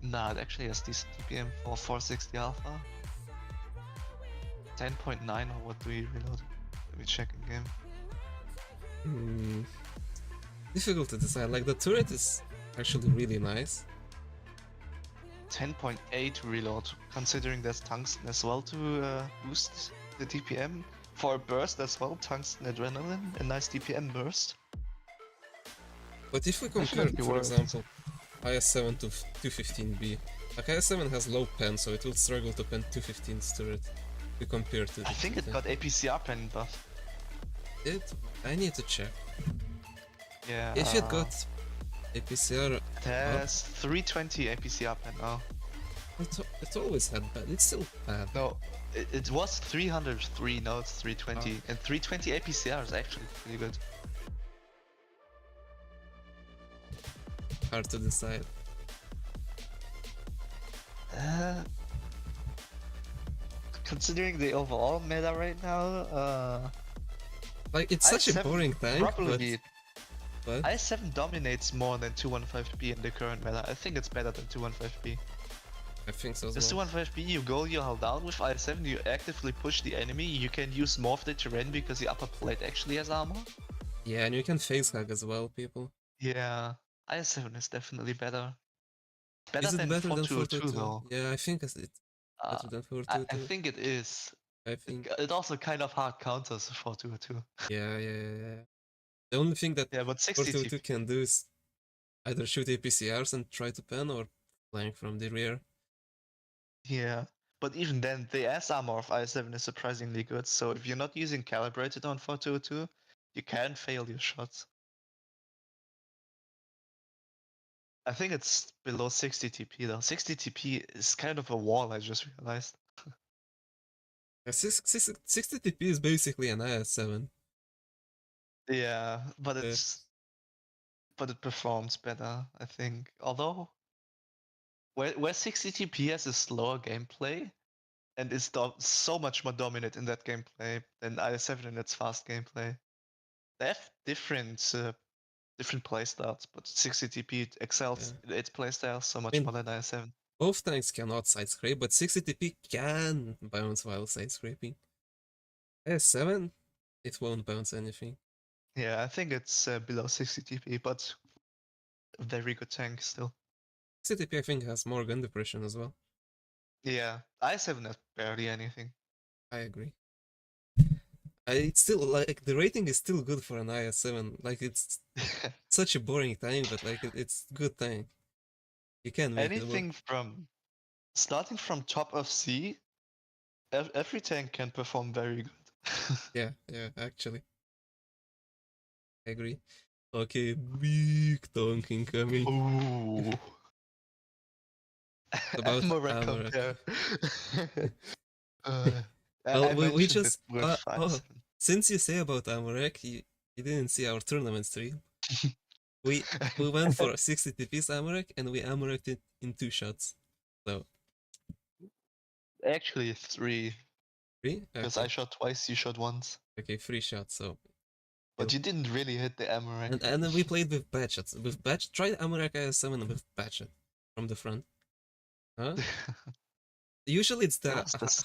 Nah, it actually has decent DPM for 460 alpha. 10.9 or what do we reload? Let me check in game. Difficult to decide. Like the turret is actually really nice. 10.8 reload, considering there's tungsten as well to boost the DPM. For a burst as well, tungsten adrenaline, a nice DPM burst. But if we compare, Definitely for worth it. example, IS-7 to 215B, like IS-7 has low pen, so it will struggle to pen 215's turret. If we compare to the I think it got APCR pen buff. I need to check. Yeah. If it got APCR, It has 320 APCR pen now. it always had bad. It's still bad. No, it was 303, now it's 320. And 320 APCR is actually pretty good. Hard to decide. Considering the overall meta right now, Like it's such a IS-7 boring tank, probably but IS-7 dominates more than 215B in the current meta. I think it's better than 215B. I think so as With well. 215B, you go, you hold down. With IS-7, you actively push the enemy. You can use more of the terrain because the upper plate actually has armor. Yeah, and you can face hug as well, people. Yeah, IS-7 is definitely better. Better Is it than better than 422 422? though. Yeah, I think it's better than I 422. think it is. I think. It also kind of hard counters 422. Yeah. The only thing that Yeah, but 60 422 TP. can do is either shoot APCRs and try to pen or flank from the rear. Yeah, but even then, the S armor of IS-7 is surprisingly good. So if you're not using calibrated on 422, you can fail your shots. I think it's below 60 TP though. 60 TP is kind of a wall, I just realized. Yeah, 60 TP is basically an IS-7. Yeah, but it performs better, I think. Although where 60 TP has a slower gameplay and is so much more dominant in that gameplay than IS-7 in its fast gameplay. They have different playstyles, but 60 TP excels in its playstyle so much more than IS-7. Both tanks cannot side scrape, but 60 TP can bounce while side scraping. IS-7, it won't bounce anything. Yeah, I think it's below 60 TP, but a very good tank still. 60 TP I think has more gun depression as well. Yeah, IS-7 has barely anything. I agree. It's still like the rating is still good for an IS-7. Like it's such a boring tank, but like it's good tank. You can make anything it work. starting from top of C, every tank can perform very good. Yeah, actually. I agree. Okay, big tank incoming. Ooh. About Amarok Amarok. compare. uh, Well, I we mentioned just it with since you say about Amarok, you didn't see our tournament stream. We went for 60 TP's Amarok and we Amaroked it in 2 shots. So Actually 3. 3? Because Okay. I shot twice, you shot once. Okay, 3 shots, so But you didn't really hit the Amarok. and then we played with bad shots. With bad try Amarok IS7 with bad shot from the front. Huh? Usually it's the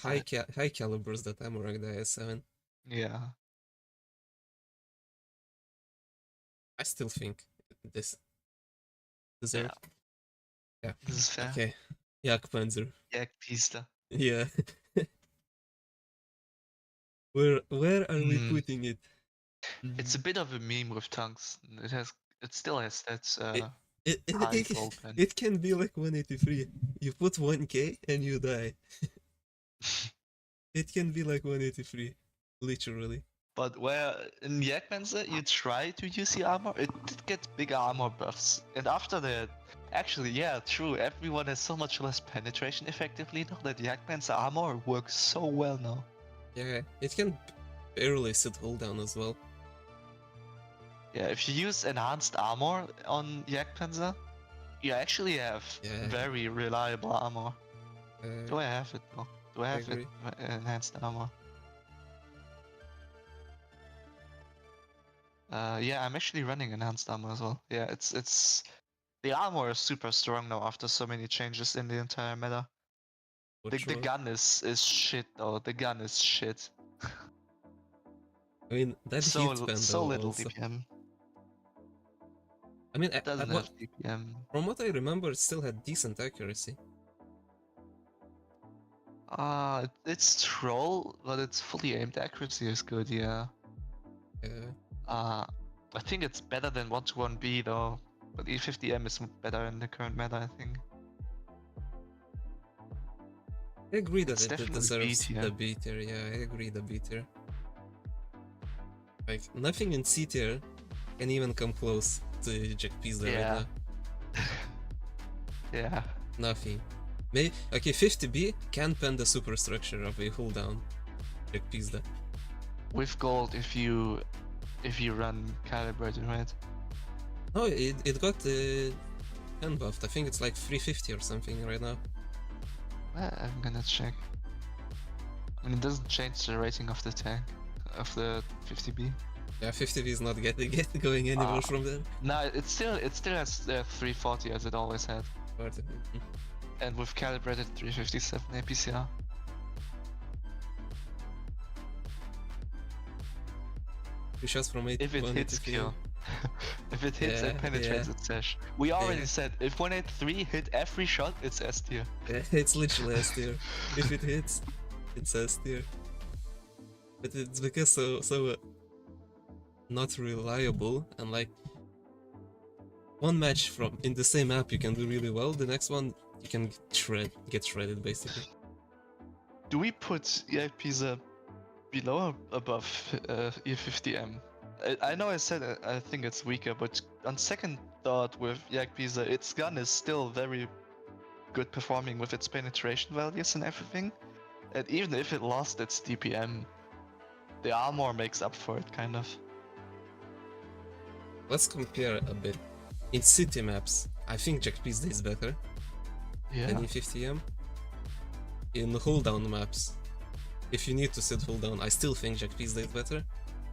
high calibers that Amarok the IS7. Yeah. I still think this deserved. Yeah. This is fair. Okay. Jak Panzer. Jak Pista. Yeah. Where are we putting it? It's a bit of a meme with tanks. It still has that high gold pen. It can be like 183. You put 1k and you die. It can be like 183, literally. But where in Jagdpanzer you try to use the armor, it did get bigger armor buffs. And after that, actually, yeah, true, everyone has so much less penetration effectively now that Jagdpanzer armor works so well now. Yeah, it can barely sit hold down as well. Yeah, if you use enhanced armor on Jagdpanzer, you actually have very reliable armor. Do I have it though? Do I have it enhanced armor? Yeah, I'm actually running enhanced armor as well. Yeah, it's the armor is super strong now after so many changes in the entire meta. The gun is shit though. The gun is shit. I mean that so also. little DPM. I mean, it doesn't have DPM. From what I remember, it still had decent accuracy. It's troll, but its fully aimed accuracy is good. Yeah. I think it's better than 121B though, but E50M is better in the current meta, I think. I agree that it deserves the B tier, yeah, I agree the B tier. Like, nothing in C tier can even come close to Jack Pizda right now. Yeah. Nothing. Maybe, okay, 50B can pen the superstructure of a hold down Jack Pizda. With gold if you run calibrated, right? No, it got pen buffed. I think it's like 350 or something right now. I'm gonna check. I mean, it doesn't change the rating of the tank, of the 50B. Yeah, 50B is not going anywhere from there. No, it still has 340 as it always had. And with calibrated 357 APCR. Two shots from 8. If it hits kill. If it hits and penetrates, it's Sesh. We already said if 183 hit every shot, it's S tier. Yeah, it's literally S tier. If it hits, it's S tier. But it's because so not reliable, and like one match from in the same map you can do really well, the next one you can get shredded basically. Do we put Pisa below or above E50M? I know I said I think it's weaker, but on second thought with Pisa, its gun is still very good performing with its penetration values and everything. And even if it lost its DPM, the armor makes up for it, kind of. Let's compare a bit. In city maps, I think Jack Pizda is better than E50M. In hold down maps, if you need to sit hold down, I still think Jack Pizda is better.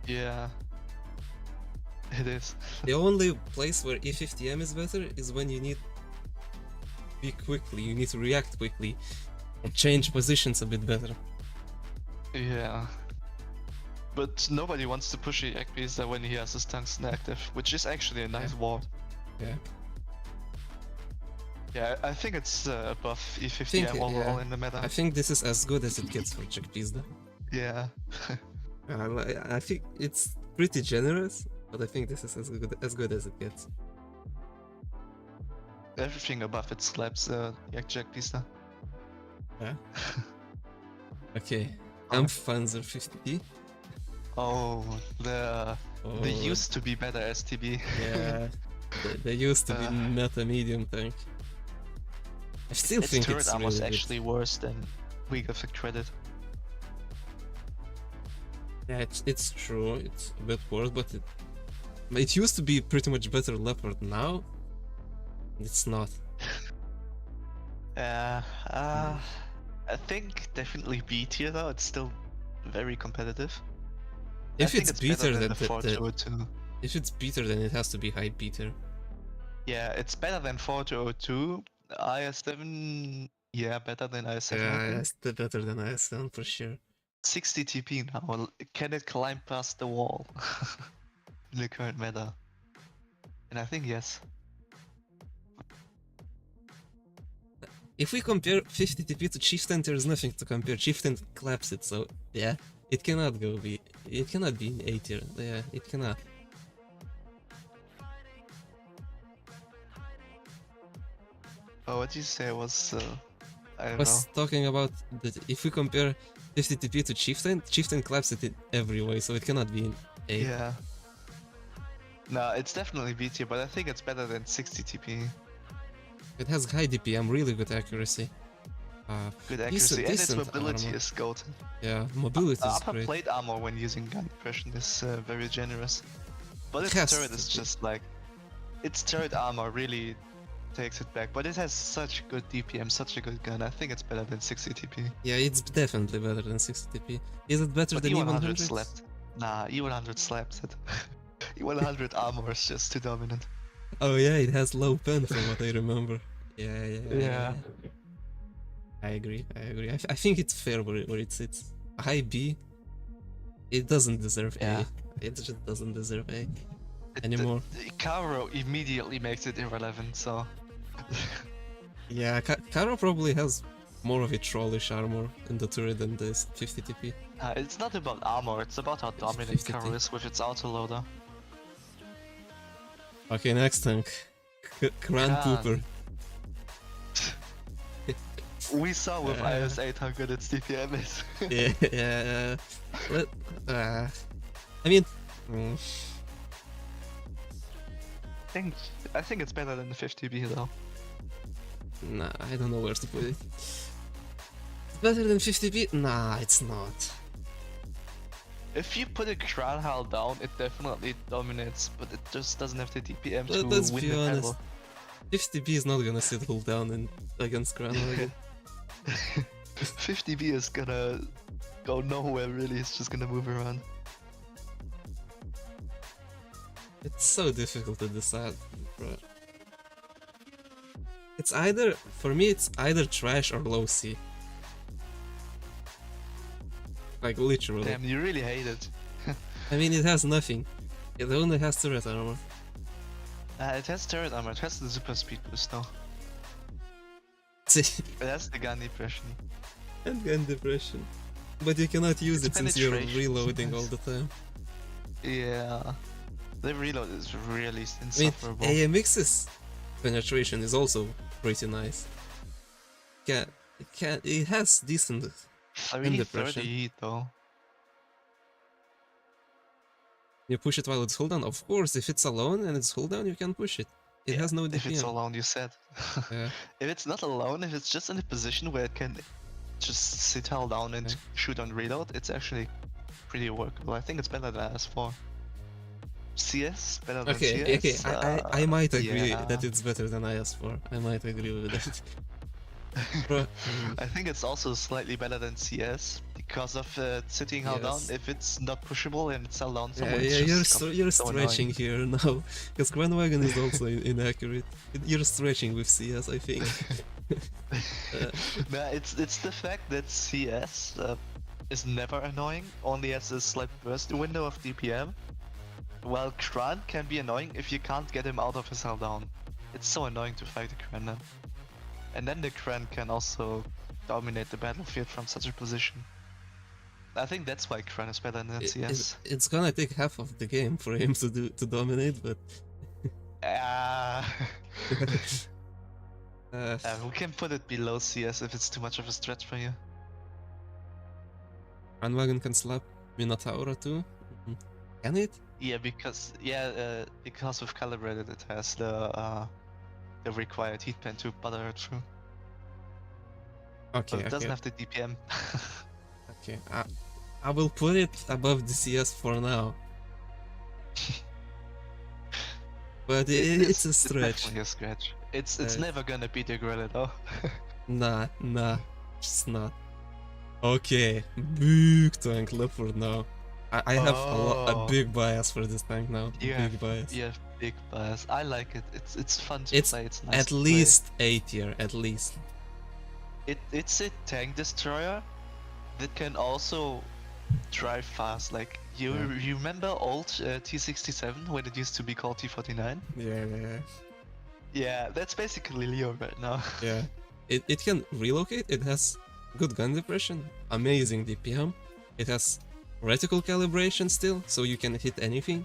Yeah. It is. The only place where E50M is better is when you need to be quickly, you need to react quickly, or change positions a bit better. Yeah. But nobody wants to push Pizda when he has his tungsten active, which is actually a nice ward. Yeah. Yeah, I think it's above E50M overall in the meta. I think this is as good as it gets for Jack Pizda. Yeah. I think it's pretty generous, but I think this is as good as it gets. Everything above it slaps Jack Pizda. Yeah. Okay. Oh. Panzer 50. Oh, they used to be better STB. Yeah. They used to be meta medium tank. I still think turret it's armor's really actually worse than we give it credit. Yeah, it's true. It's a bit worse, but it used to be pretty much better Leopard. Now it's not. I think definitely B tier though. It's still very competitive. If it's better than the 4202. If it's better, then it has to be high beater. Yeah, it's better than 4202. IS7, yeah, better than IS7. Yeah, it's better than IS7 for sure. 60 TP now. Can it climb past the wall in the current meta? And I think yes. If we compare 50 TP to Chieftain, there is nothing to compare. Chieftain claps it, so yeah, it cannot go B. It cannot be in A tier. Yeah, it cannot. Oh, what did you say was? I was know. Talking about that if we compare 50 TP to Chieftain, Chieftain claps it in every way, so it cannot be in A. Yeah. No, it's definitely B tier, but I think it's better than 60 TP. It has high DPM, really good accuracy. Good accuracy, and its decent mobility armor. is golden. Yeah, mobility is upper great. plate armor when using gun depression is very generous. But its turret is just like... Its turret armor really takes it back, but it has such good DPM, such a good gun. I think it's better than 60 TP. Yeah, it's definitely better than 60 TP. Is it better than E100 slapped? Nah, E100 slaps it. E100 armor is just too dominant. Oh yeah, it has low pen from what I remember. Yeah. I agree. I think it's fair where it sits. High B, it doesn't deserve A. It just doesn't deserve A anymore. Caro immediately makes it irrelevant, so... Yeah, Caro probably has more of a trollish armor in the turret than this 50 TP. It's not about armor, it's about how dominant Caro is with its autoloader. Okay, next tank. Kran Pooper. We saw with IS8 how good its DPM is. yeah. I mean... I think it's better than the 50B though. Nah, I don't know where to put it. It's better than 50B? Nah, it's not. If you put a Kran Hal down, it definitely dominates, but it just doesn't have the DPM to Let's win be the honest. battle. 50B is not gonna sit hold down against Kran again. 50B is gonna go nowhere really, it's just gonna move around. It's so difficult to decide, bro. It's either, for me, it's either trash or low C. Like, literally. Damn, you really hate it. I mean, it has nothing. It only has turret armor. It has turret armor, it has the super speed boost though. It has the gun depression. And gun depression. But you cannot use it since you're reloading all the time. Yeah. The reload is really insufferable. I mean, AMX's penetration is also pretty nice. It has decent gun depression. 30 heat though. You push it while it's hold down? Of course, if it's alone and it's hold down, you can push it. It has no DPM. If it's alone, you said. Yeah. If it's not alone, if it's just in a position where it can just sit held down and shoot on reload, it's actually pretty workable. I think it's better than IS4. CS? Better than CS? Okay, I might agree that it's better than IS4. I might agree with that. Bro, I think it's also slightly better than CS because of sitting held down. If it's not pushable and it's held down somewhere, you're stretching here now, because Grandwagon is also inaccurate. You're stretching with CS, I think. Nah, it's the fact that CS is never annoying, only has a slight burst window of DPM, while Kran can be annoying if you can't get him out of his held down. It's so annoying to fight the Kran then. And then the Kran can also dominate the battlefield from such a position. I think that's why Kran is better than CS. It's gonna take half of the game for him to dominate, but... We can put it below CS if it's too much of a stretch for you. Bandwagon can slap Minotaur too. Can it? Yeah, because with calibrated it has the required heat pen to butter it through. Okay, But it doesn't have the DPM. Okay, I will put it above the CS for now. But it's a stretch. It's definitely a stretch. It's never gonna beat the Gorilla though. Nah, just not. Okay, big tank Leopard now. I have a big bias for this tank now. Big bias. You have big bias. I like it. It's fun to play. It's nice. At least A tier, at least. It's a tank destroyer that can also drive fast. Like you remember old T67 when it used to be called T49? Yeah. Yeah, that's basically Leo right now. Yeah. It can relocate. It has good gun depression, amazing DPM. It has reticle calibration still, so you can hit anything.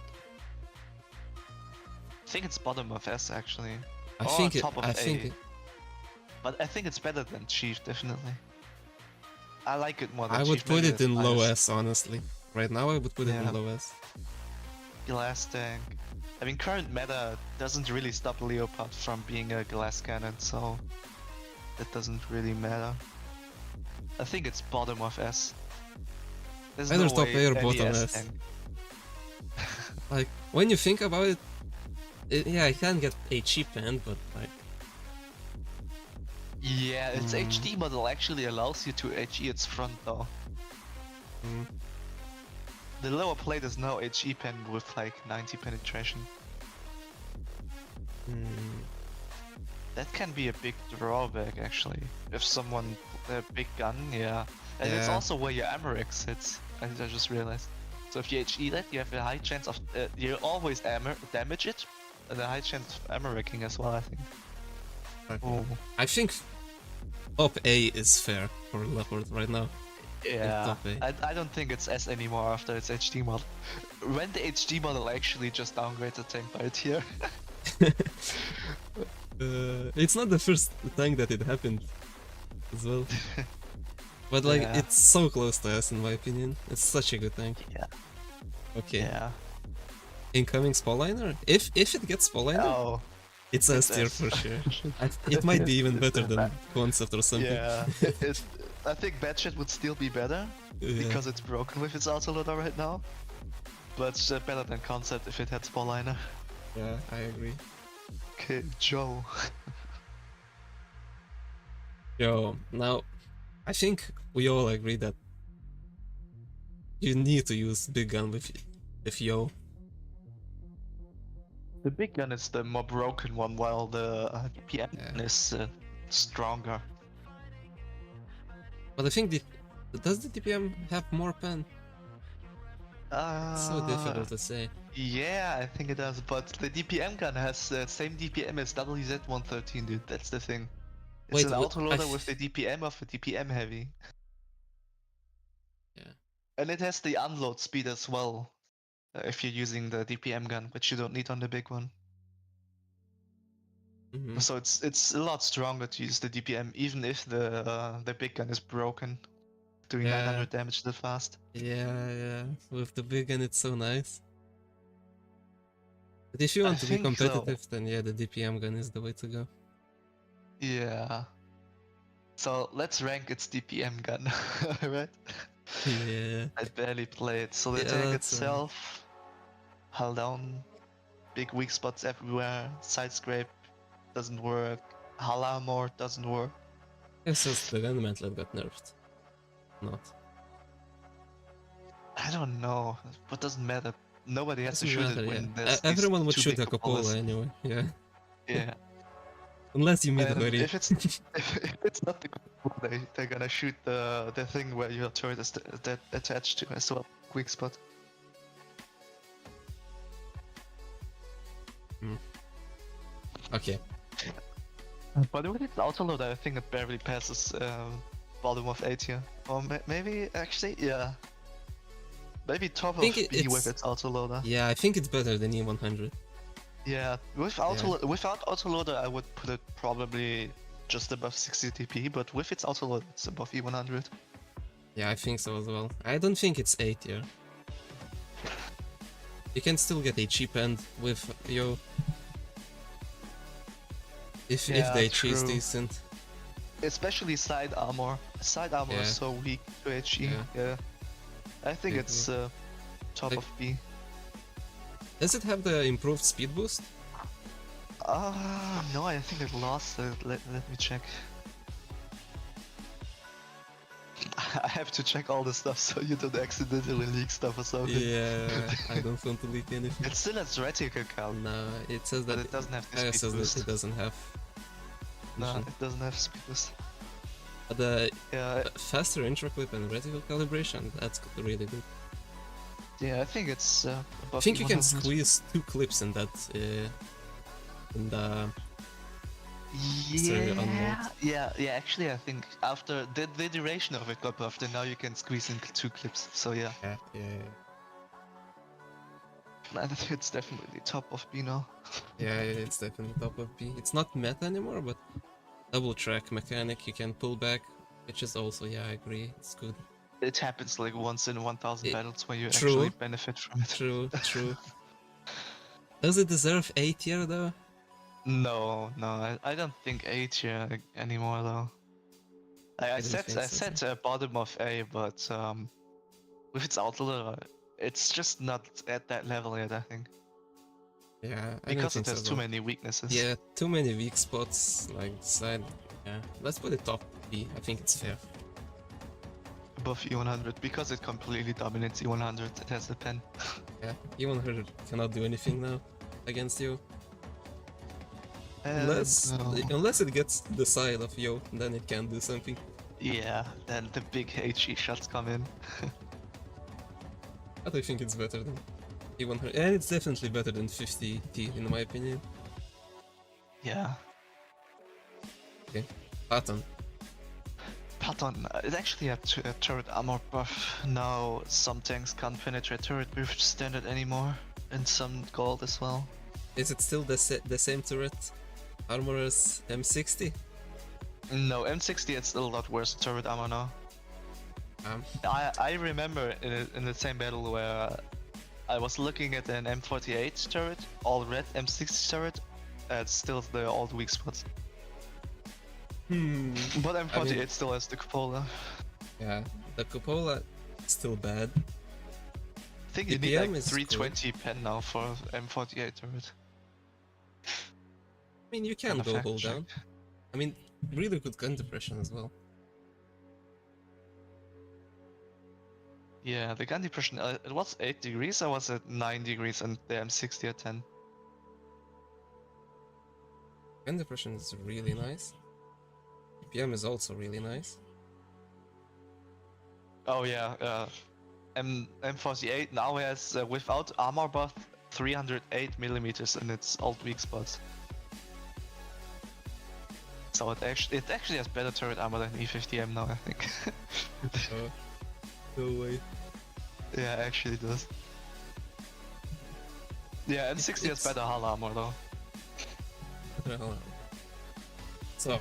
I think it's bottom of S actually. I think it. But I think it's better than Chief, definitely. I like it more than I Chief. would put it in low S, honestly. Right now I would put it in low S. Glass tank. I mean, current meta doesn't really stop Leopard from being a glass cannon, so that doesn't really matter. I think it's bottom of S. There's Either no top way A or any bottom S. tank. Like, when you think about it, yeah, I can get a cheap end, but like... Yeah, its HD model actually allows you to HE its front though. The lower plate is now HE pen with like 90 penetration. That can be a big drawback actually. If someone a big gun, yeah. And it's also where your Americ sits. I just realized. So if you HE that, you have a high chance of you always damage it, and a high chance of Americing as well. I think. Okay. I think top A is fair for Leopard right now. Yeah, I don't think it's S anymore after its HD model. When the HD model actually just downgrades the tank by a tier. It's not the first tank that it happened as well. But like, it's so close to S in my opinion. It's such a good tank. Yeah. Okay. Yeah. Incoming Spalliner? If it gets Spalliner, it's S tier for sure. It might be even better than Concept or something. Yeah. I think Batshit would still be better because it's broken with its autoloader right now. But better than Concept if it had Spalliner. Yeah, I agree. Okay, Joe. Yo, now I think we all agree that you need to use big gun with Yo. The big gun is the more broken one, while the DPM is stronger. But I think does the DPM have more pen? It's so difficult to say. Yeah, I think it does, but the DPM gun has the same DPM as WZ-113, dude. That's the thing. It's an autoloader with the DPM of a DPM heavy. Yeah. And it has the unload speed as well, if you're using the DPM gun, which you don't need on the big one. So it's a lot stronger to use the DPM, even if the big gun is broken, doing 900 damage that fast. Yeah. With the big gun, it's so nice. But if you want to be competitive, then yeah, the DPM gun is the way to go. Yeah. So let's rank its DPM gun, right? Yeah. I barely play it. So the tank itself, hull down, big weak spots everywhere, side scrape doesn't work, hull armor doesn't work. It's just the gun mantlet got nerfed. Not. I don't know, but doesn't matter. Nobody has to shoot it when there's everyone would shoot a cupola anyway, yeah. Yeah. Unless you meet a hoodie. If it's not the cupola, they're gonna shoot the thing where your turret is attached to as well. Weak spot. Okay. But with its autoloader, I think it barely passes bottom of A tier. Or maybe, actually, yeah. Maybe top of B with its autoloader. Yeah, I think it's better than E100. Yeah, without autoloader, I would put it probably just above 60 TP, but with its autoload, it's above E100. Yeah, I think so as well. I don't think it's A tier. You can still get a cheap end with Yo. If they choose decent. Especially side armor. Side armor is so weak to HE. Yeah. I think it's top of B. Does it have the improved speed boost? No, I think it lost it. Let me check. I have to check all the stuff so you don't accidentally leak stuff or something. Yeah, I don't want to leak anything. It still has reticle count. No, it says that it doesn't have the it speed says boost. that it doesn't have. No, it doesn't have speed boost. But faster intra-clip and reticle calibration, that's really good. Yeah, I think it's above I think you can 100. squeeze 2 clips in that in the yeah, actually I think after the duration of it got buffed and now you can squeeze in 2 clips, so yeah. I think it's definitely top of B now. Yeah, it's definitely top of B. It's not meta anymore, but double track mechanic you can pull back, which is also, yeah, I agree, it's good. It happens like once in 1000 battles where you True. actually benefit from it. True. Does it deserve A tier though? No, I don't think A tier anymore though. I said bottom of A, but with its outlaw, it's just not at that level yet, I think. Yeah, because it has too many weaknesses. Yeah, too many weak spots, like side. Yeah, let's put it top B. I think it's fair. Above E100 because it completely dominates E100. It has the pen. Yeah, E100 cannot do anything now against you. Unless it gets to the side of Yo, then it can do something. Yeah, then the big HE shots come in. But I think it's better than E100, and it's definitely better than 50T in my opinion. Yeah. Okay, Patton. Patton, it actually had a turret armor buff. Now some tanks can't penetrate turret with standard anymore, and some gold as well. Is it still the same turret armor as M60? No, M60 it's still a lot worse turret armor now. I remember in the same battle where I was looking at an M48 turret, all red M60 turret, it's still the old weak spots. But M48 still has the cupola. Yeah, the cupola is still bad. I think you need like 320 pen now for M48 turret. I mean, you can go hold down. I mean, really good gun depression as well. Yeah, the gun depression, it was 8 degrees, I was at 9 degrees and the M60 at 10. Gun depression is really nice. PPM is also really nice. Oh yeah, M48 now has, without armor buff, 308 millimeters in its old weak spots. So it actually has better turret armor than E50M now, I think. No way. Yeah, actually it does. Yeah, M60 has better hull armor though. So,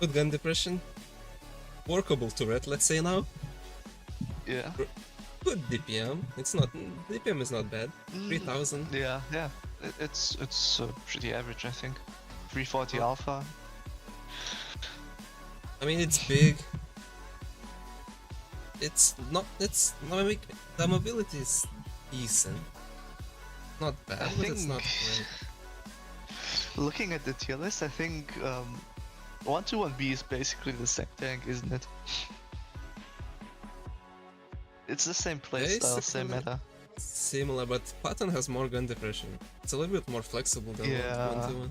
good gun depression. Workable turret, let's say now. Yeah. Good DPM. DPM is not bad. 3000. Yeah. It's pretty average, I think. 340 alpha. I mean, it's big. The mobility is decent. Not bad, but it's not great. Looking at the tier list, I think 121B is basically the same tank, isn't it? It's the same playstyle, same meta. Similar, but Patton has more gun depression. It's a little bit more flexible than 121.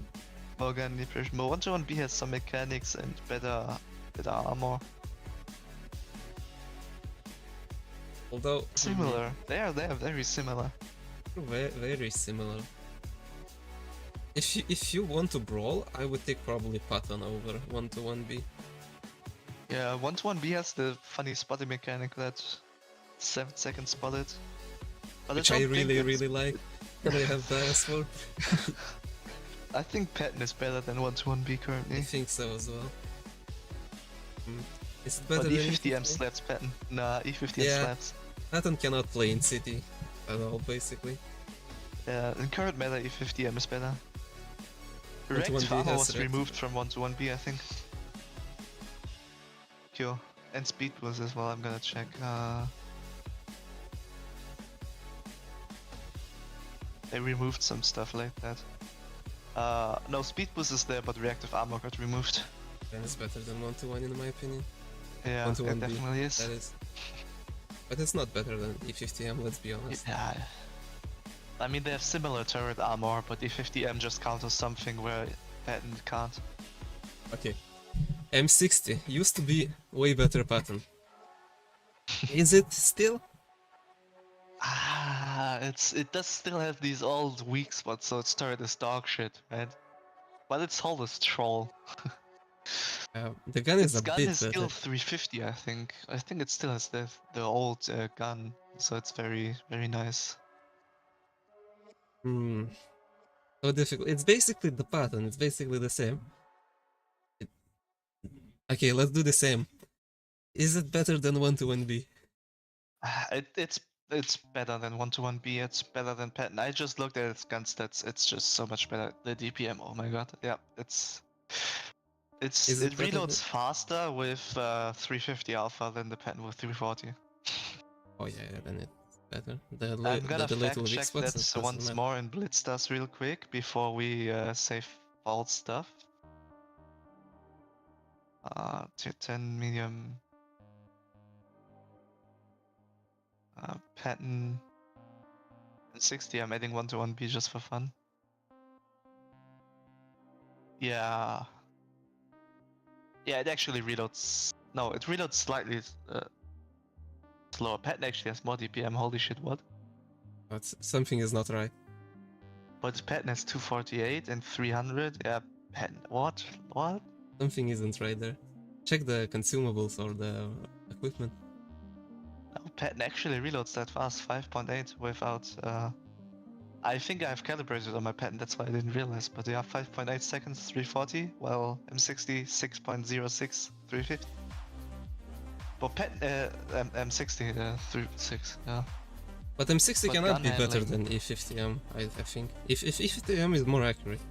More gun depression, but 121B has some mechanics and better armor. Although similar, they are very similar. Very similar. If you want to brawl, I would take probably Patton over 121B. Yeah, 121B has the funny spotting mechanic that 7 seconds spotted. But which I really like. And I have bias for. I think pattern is better than 1-1B I currently. think so as well. Is it But better than E50M E50M? slaps pattern. Nah, E50M Yeah. slaps. Pattern cannot play in City at all, basically. Yeah, in current meta, E50M is better. 1-1B Reactive armor has was reactive. removed from 1-1B, I think. Cool. And speed was as well, I'm gonna check. They removed some stuff like that. No, speed boost is there, but reactive armor got removed. Then it's better than 1-1 in my opinion. Yeah, 1-1B, it definitely is. that is. But it's not better than E50M, let's be honest. Yeah. I mean, they have similar turret armor, but E50M just counters something where pattern can't. Okay. M60 used to be way better pattern. Is it still? It does still have these old weak spots, so its turret is dog shit, right? But its hull is troll. The gun is Its a gun bit is better. still 350, I think. I think it still has the old gun, so it's very nice. So difficult. It's basically the pattern. It's basically the same. Okay, let's do the same. Is it better than 1-1B? It's better than 1-1B. It's better than pattern. I just looked at its gun stats. It's just so much better. The DPM. Oh my god. Yeah, Is it it better than... reloads faster with 350 alpha than the pattern with 340. Oh yeah, then it's better. The I'm gonna little fact weak check spots that once matter. more in Blitz does real quick before we say false stuff. Tier 10 medium. Pattern. 60, I'm adding 1-1B just for fun. Yeah. Yeah, it actually reloads. No, it reloads slightly slower. Pattern actually has more DPM. Holy shit, what? But something is not right. But pattern has 248 and 300. Yeah, pattern. What? What? Something isn't right there. Check the consumables or the equipment. No, pattern actually reloads that fast. 5.8 without. I think I've calibrated on my pattern, that's why I didn't realize. But yeah, 5.8 seconds, 340, while M60 6.06, 350. But M60 36, yeah. But M60 But cannot gun be better handling- than E50M, I think. If E50M is more accurate.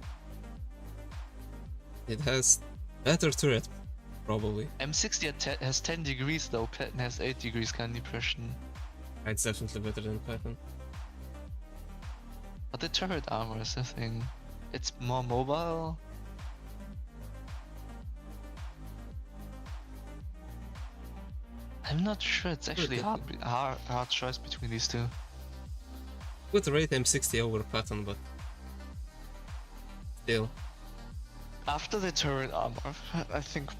It has better turret, probably. M60 has 10 degrees though, pattern has 8 degrees gun depression. It's definitely better than pattern. But the turret armor is the thing. It's more mobile. I'm not sure, it's actually hard choice between these two. Would rate M60 over pattern, but still. After the turret armor, I think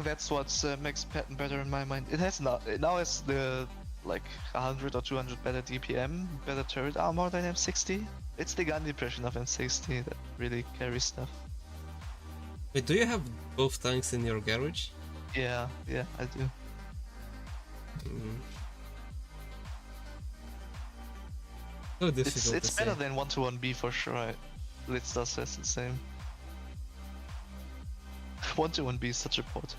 that's what makes pattern better in my mind. It has now has the like 100 or 200 better DPM, better turret armor than M60. It's the gun depression of M60 that really carries stuff. Wait, do you have both tanks in your garage? Yeah, I do. So difficult It's to better say. than 1-1B for sure. Blitz does says the same. 1-1B is such a pot.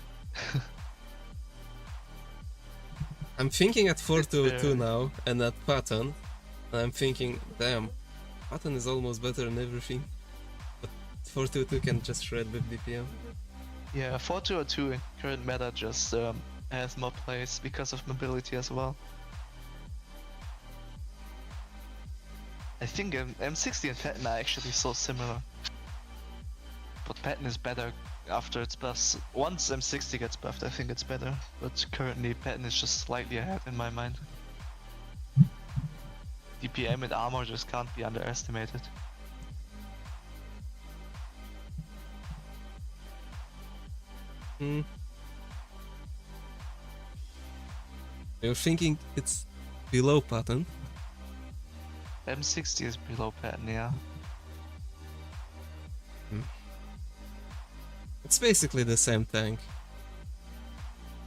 I'm thinking at 4-2-2 now, and at pattern, and I'm thinking, damn, pattern is almost better than everything. But 4-2-2 can just shred with DPM. Yeah, 4-2-2 in current meta just has more plays because of mobility as well. I think M60 and pattern are actually so similar. But pattern is better after its buffs. Once M60 gets buffed, I think it's better. But currently pattern is just slightly ahead in my mind. DPM and armor just can't be underestimated. You're thinking it's below pattern? M60 is below pattern, yeah. It's basically the same tank.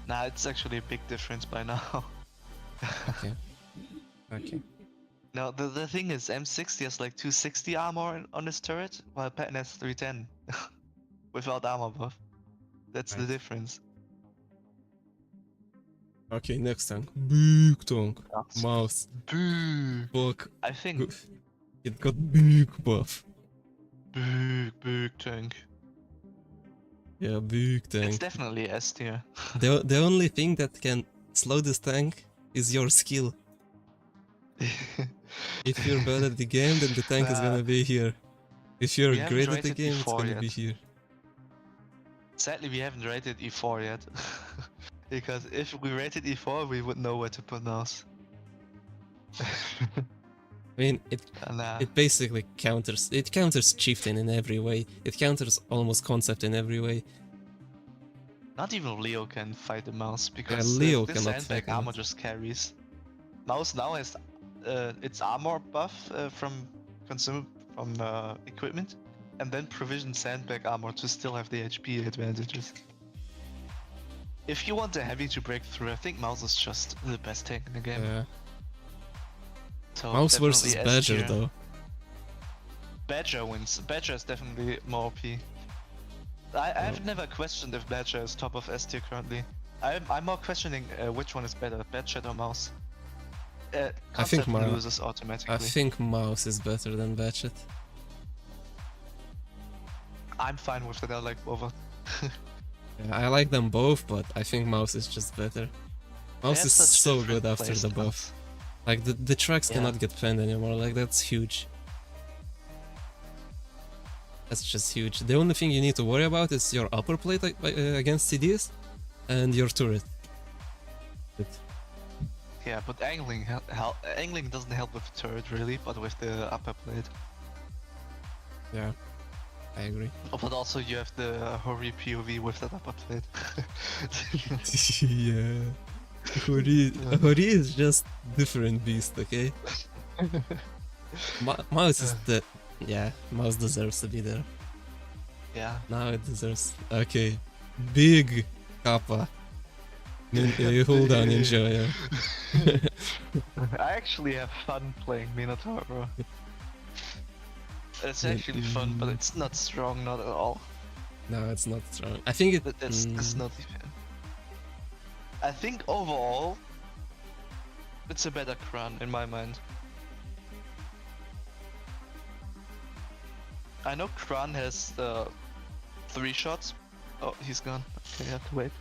Nah, it's actually a big difference by now. Okay. No, the thing is, M60 has like 260 armor on his turret, while Patton has 310 without armor buff. That's the Right. difference. Okay, next tank. Big tank. Yes. Mouse. Boo. Fuck. I think It got big buff. big tank. Yeah, big It's tank. definitely S tier. The only thing that can slow this tank is your skill. If you're bad at the game, then the tank is gonna be here. If you're We haven't great at the rated game, it's E4 gonna yet. be here. Sadly, we haven't rated E4 yet. Because if we rated E4, we would know where to put mouse. I mean, it basically counters. It counters chieftain in every way. It counters almost concept in every way. Not even Leo can fight the mouse because Leo this cannot sandbag fight the armor mouse. just carries. Mouse now has its armor buff from equipment, and then provision sandbag armor to still have the HP advantages. If you want a heavy to break through, I think mouse is just the best tank in the game. Yeah. So Mouse versus definitely S Badger tier. though. Badger wins. Badger is definitely more OP. I've never questioned if Badger is top of S tier currently. I'm more questioning which one is better, Badger or Mouse. I think Concept loses automatically. I think Mouse is better than Batchet. I'm fine with it. I like both. Yeah, I like them both, but I think Mouse is just better. Mouse is so good after the buff. Like the tracks cannot get penned anymore. Like that's huge. That's just huge. The only thing you need to worry about is your upper plate against CDs and your turret. Yeah, but angling doesn't help with the turret really, but with the upper plate. Yeah, I agree. But also you have the Hori POV with that upper plate. Yeah. Hori is just different beast, okay? Mouse is the... Yeah, Mouse deserves to be there. Yeah. Now it deserves... Okay. Big Kappa. Hold on, enjoy. I actually have fun playing Minotaur, bro. It's actually fun, but it's not strong, not at all. No, it's not strong. I think it... That's not even... I think overall, it's a better Kran in my mind. I know Kran has 3 shots. Oh, he's gone. Okay, I have to wait.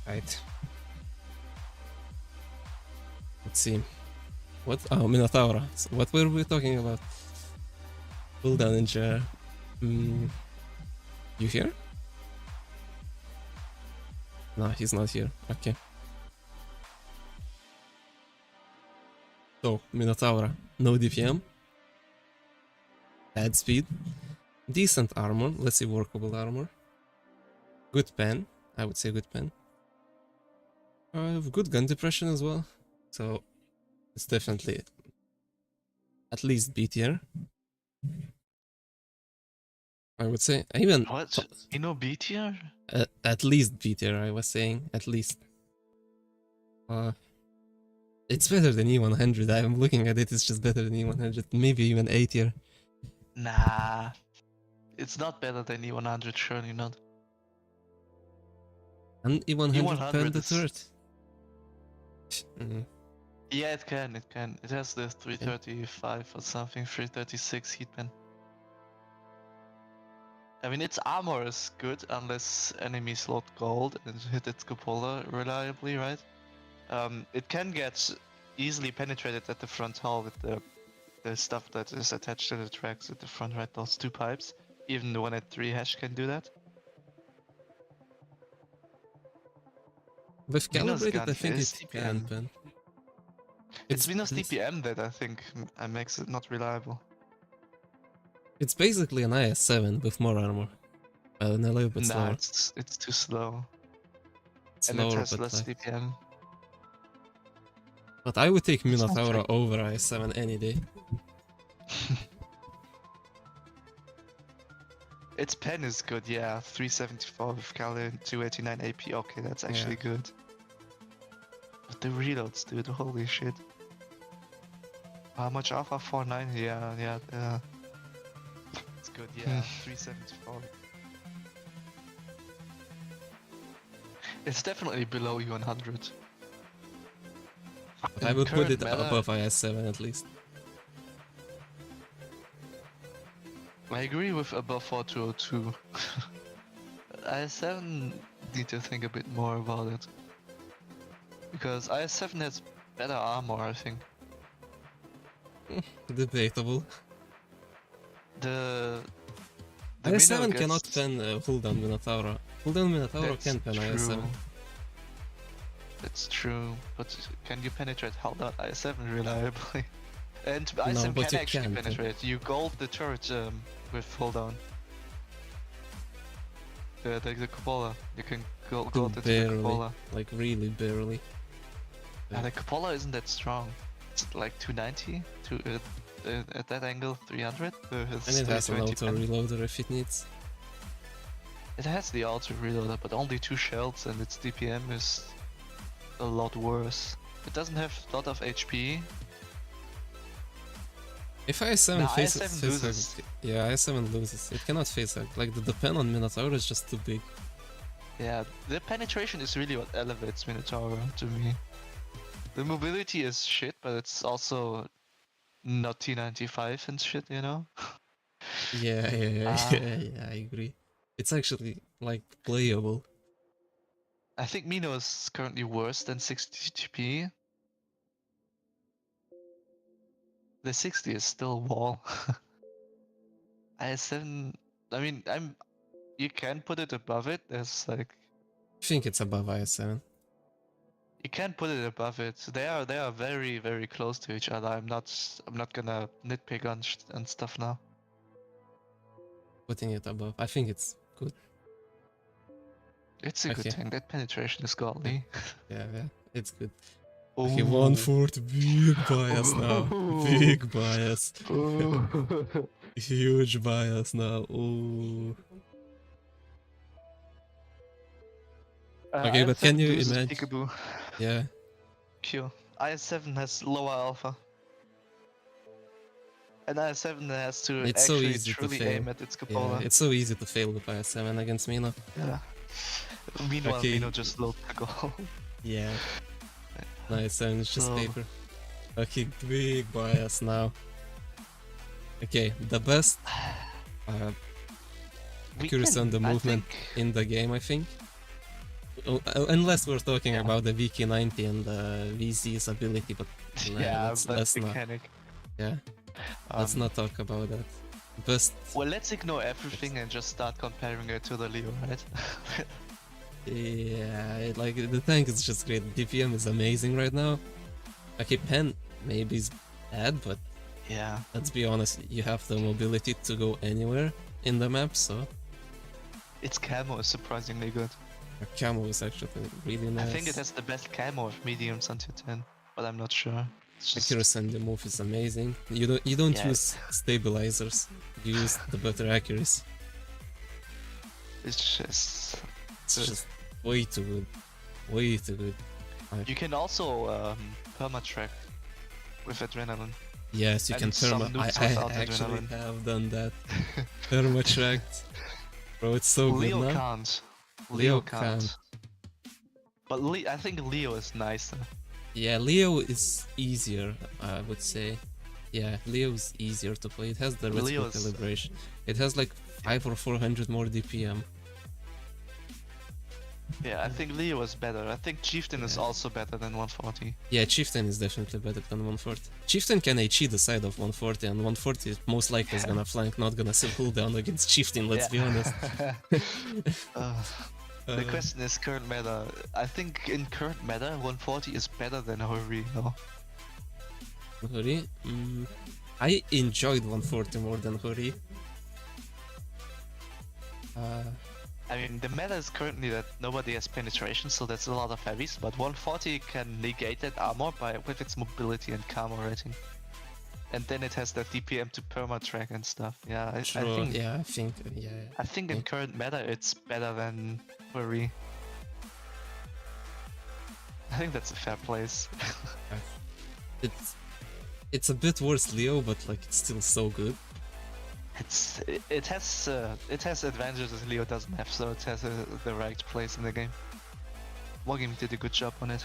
Right. Let's see. What? Oh, Minotaur. So what were we talking about? Pull down ninja. You here? No, he's not here. Okay. So, Minotaur. No DPM. Bad speed. Decent armor. Let's see, workable armor. Good pen. I would say good pen. Good gun depression as well. So, it's definitely at least B tier. I would say. Even what? You know B tier? At least B tier, I was saying. At least. It's better than E100. I'm looking at it, it's just better than E100. Maybe even A tier. Nah. It's not better than E100, surely not. And E100 E100 pen the is- turret. Yeah, it can. It has the 335 or something, 336 heat pen. I mean, its armor is good unless enemies load gold and hit its cupola reliably, right? It can get easily penetrated at the front hull with the stuff that is attached to the tracks at the front, right? Those 2 pipes. Even the one at 3 hash can do that. With Venus calibrated, gun I think is it can DPM. pen. It's Venus DPM that I think makes it not reliable. It's basically an IS-7 with more armor. And a little bit Nah, slower. it's too slow. It's And it slower, has but less like, DPM. But I would take It's not Minotaur fair. over i7 any day. Its pen is good, yeah. 374 with Kali and 289 AP. Okay, that's actually good. But the reloads, dude, holy shit. How much alpha? 49? Yeah. It's good, yeah. 374. It's definitely below E100. But I would put it above IS7 at least. I agree with above 4202. IS7 need to think a bit more about it. Because IS7 has better armor, I think. Debatable. The IS7 Mino cannot gets- pen Huldan Minotauro. Huldan Minotauro That's can pen IS7. That's true, but can you penetrate Haldar I7 reliably? And No, I7 but can you actually can't. penetrate. You gold the turret with hold down. The cupola. You can gold it to the Barely. cupola. Like really barely. The cupola isn't that strong. It's like 290 at that angle 300. And it has an auto reloader if it needs. It has the auto reloader, but only 2 shells, and its DPM is a lot worse. It doesn't have a lot of HP. If IS7 No, faces, IS7 faces loses. yeah, IS7 loses. It cannot face hug. Like the pen on Minotaur is just too big. Yeah, the penetration is really what elevates Minotaur to me. The mobility is shit, but it's also not T95 and shit, you know? Yeah, I agree. It's actually like playable. I think Mino is currently worse than 60 GP. The 60 is still wall. IS7, I mean, you can put it above it. There's like, I think it's above IS7. you can put it above it. They are very very close to each other. I'm not gonna nitpick on and stuff now. Putting it above. I think it's good. It's a good thing. That penetration is godly. Yeah, it's good. Oh. Okay, 1/4, big bias now. Big bias. Huge bias now. Ooh. Okay, but can you imagine? Peekaboo. Yeah. Q. IS7 has lower alpha. And IS7 has to It's so actually easy to truly fail. aim at its cupola. Yeah, it's so easy to fail with IS7 against Mino. Yeah. Meanwhile, Okay. Mino just loads the goal. Yeah. No, IS7 is just So- paper. Okay, big bias now. Okay, the best We accuracy on the I movement think- in the game, I think. Unless we're talking about the VK90 and the VZ's ability, but nah, Yeah, let's that's not. mechanic. Yeah, let's not talk about that. Best, Well, let's ignore everything and just start comparing it to the Leo, right? yeah, like the tank is just great. DPM is amazing right now. Okay, pen maybe is bad, but Yeah. let's be honest, you have the mobility to go anywhere in the map, so Its camo is surprisingly good. camo is actually really nice. I think it has the best camo of mediums until 10, but I'm not sure. It's just- Accuracy on the move is amazing. You don't Yeah. use stabilizers. You use the better accuracy. It's just... It's Good. just way too good. Way too good. You can also perma-track with adrenaline. Yes, you And can some perma. nukes I without actually adrenaline. have done that. Perma tracked. Bro, it's so Leo good now. can't. Leo Leo can't. But I think Leo is nicer. Yeah, Leo is easier, I would say. Yeah, Leo is easier to play. It has the red Leo's- calibration. It has like 500 or 400 more DPM. Yeah, I think Leo is better. I think Chieftain is Yeah. also better than 140. Yeah, Chieftain is definitely better than 140. Chieftain can HE the side of 140, and 140 is most likely is gonna flank, not gonna sit cooldown against Chieftain, let's be honest. The question is current meta. I think in current meta, 140 is better than Hori, no? Hori? I enjoyed 140 more than Hori. I mean, the meta is currently that nobody has penetration, so that's a lot of heavies, but 140 can negate that armor with its mobility and karma rating. And then it has that DPM to perma track and stuff. Yeah, I Sure, think. yeah, I think, yeah. I think in current meta it's better than Worry. I think that's a fair place. It's a bit worse Leo, but like it's still so good. It has advantages Leo doesn't have, so it has the right place in the game. Wargame did a good job on it.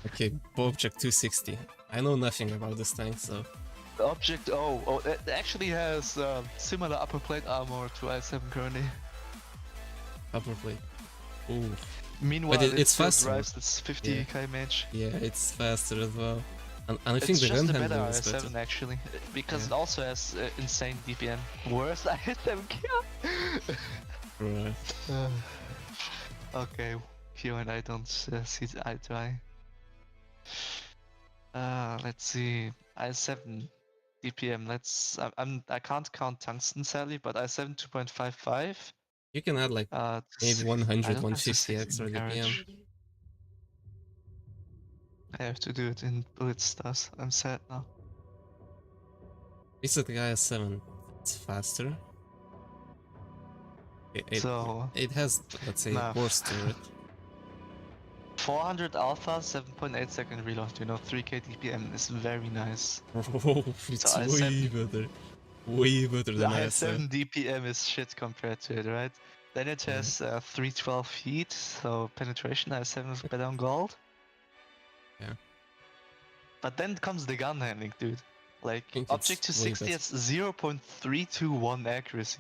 Okay, Bobjack 260. I know nothing about this tank, so. The object, it actually has similar upper plate armor to i7 currently. Upper plate. Ooh. Meanwhile, but it's faster. Drives its 50k match. Yeah, it's faster as well. And I think it's the gun just handling better is better. i7 actually, because it also has insane DPM. Worse i7 kill. Right. Okay, Q and I don't see eye to eye. Let's see, i7 DPM. I can't count tungsten sadly, but i7 2.55. You can add like maybe 100, 150 extra DPM. I have to do it in Blitz stars. I'm sad now. Is it the i7? It's faster. It has, let's say, worse to it. 400 alpha, 7.8 second reload, 3k DPM is very nice. Oh, it's way better. Way better than i7 DPM is shit compared to it, right? Then it has 312 feet, so penetration i7 is better on gold. Yeah. But then comes the gun handling, dude. Like, Object 260 has 0.321 accuracy.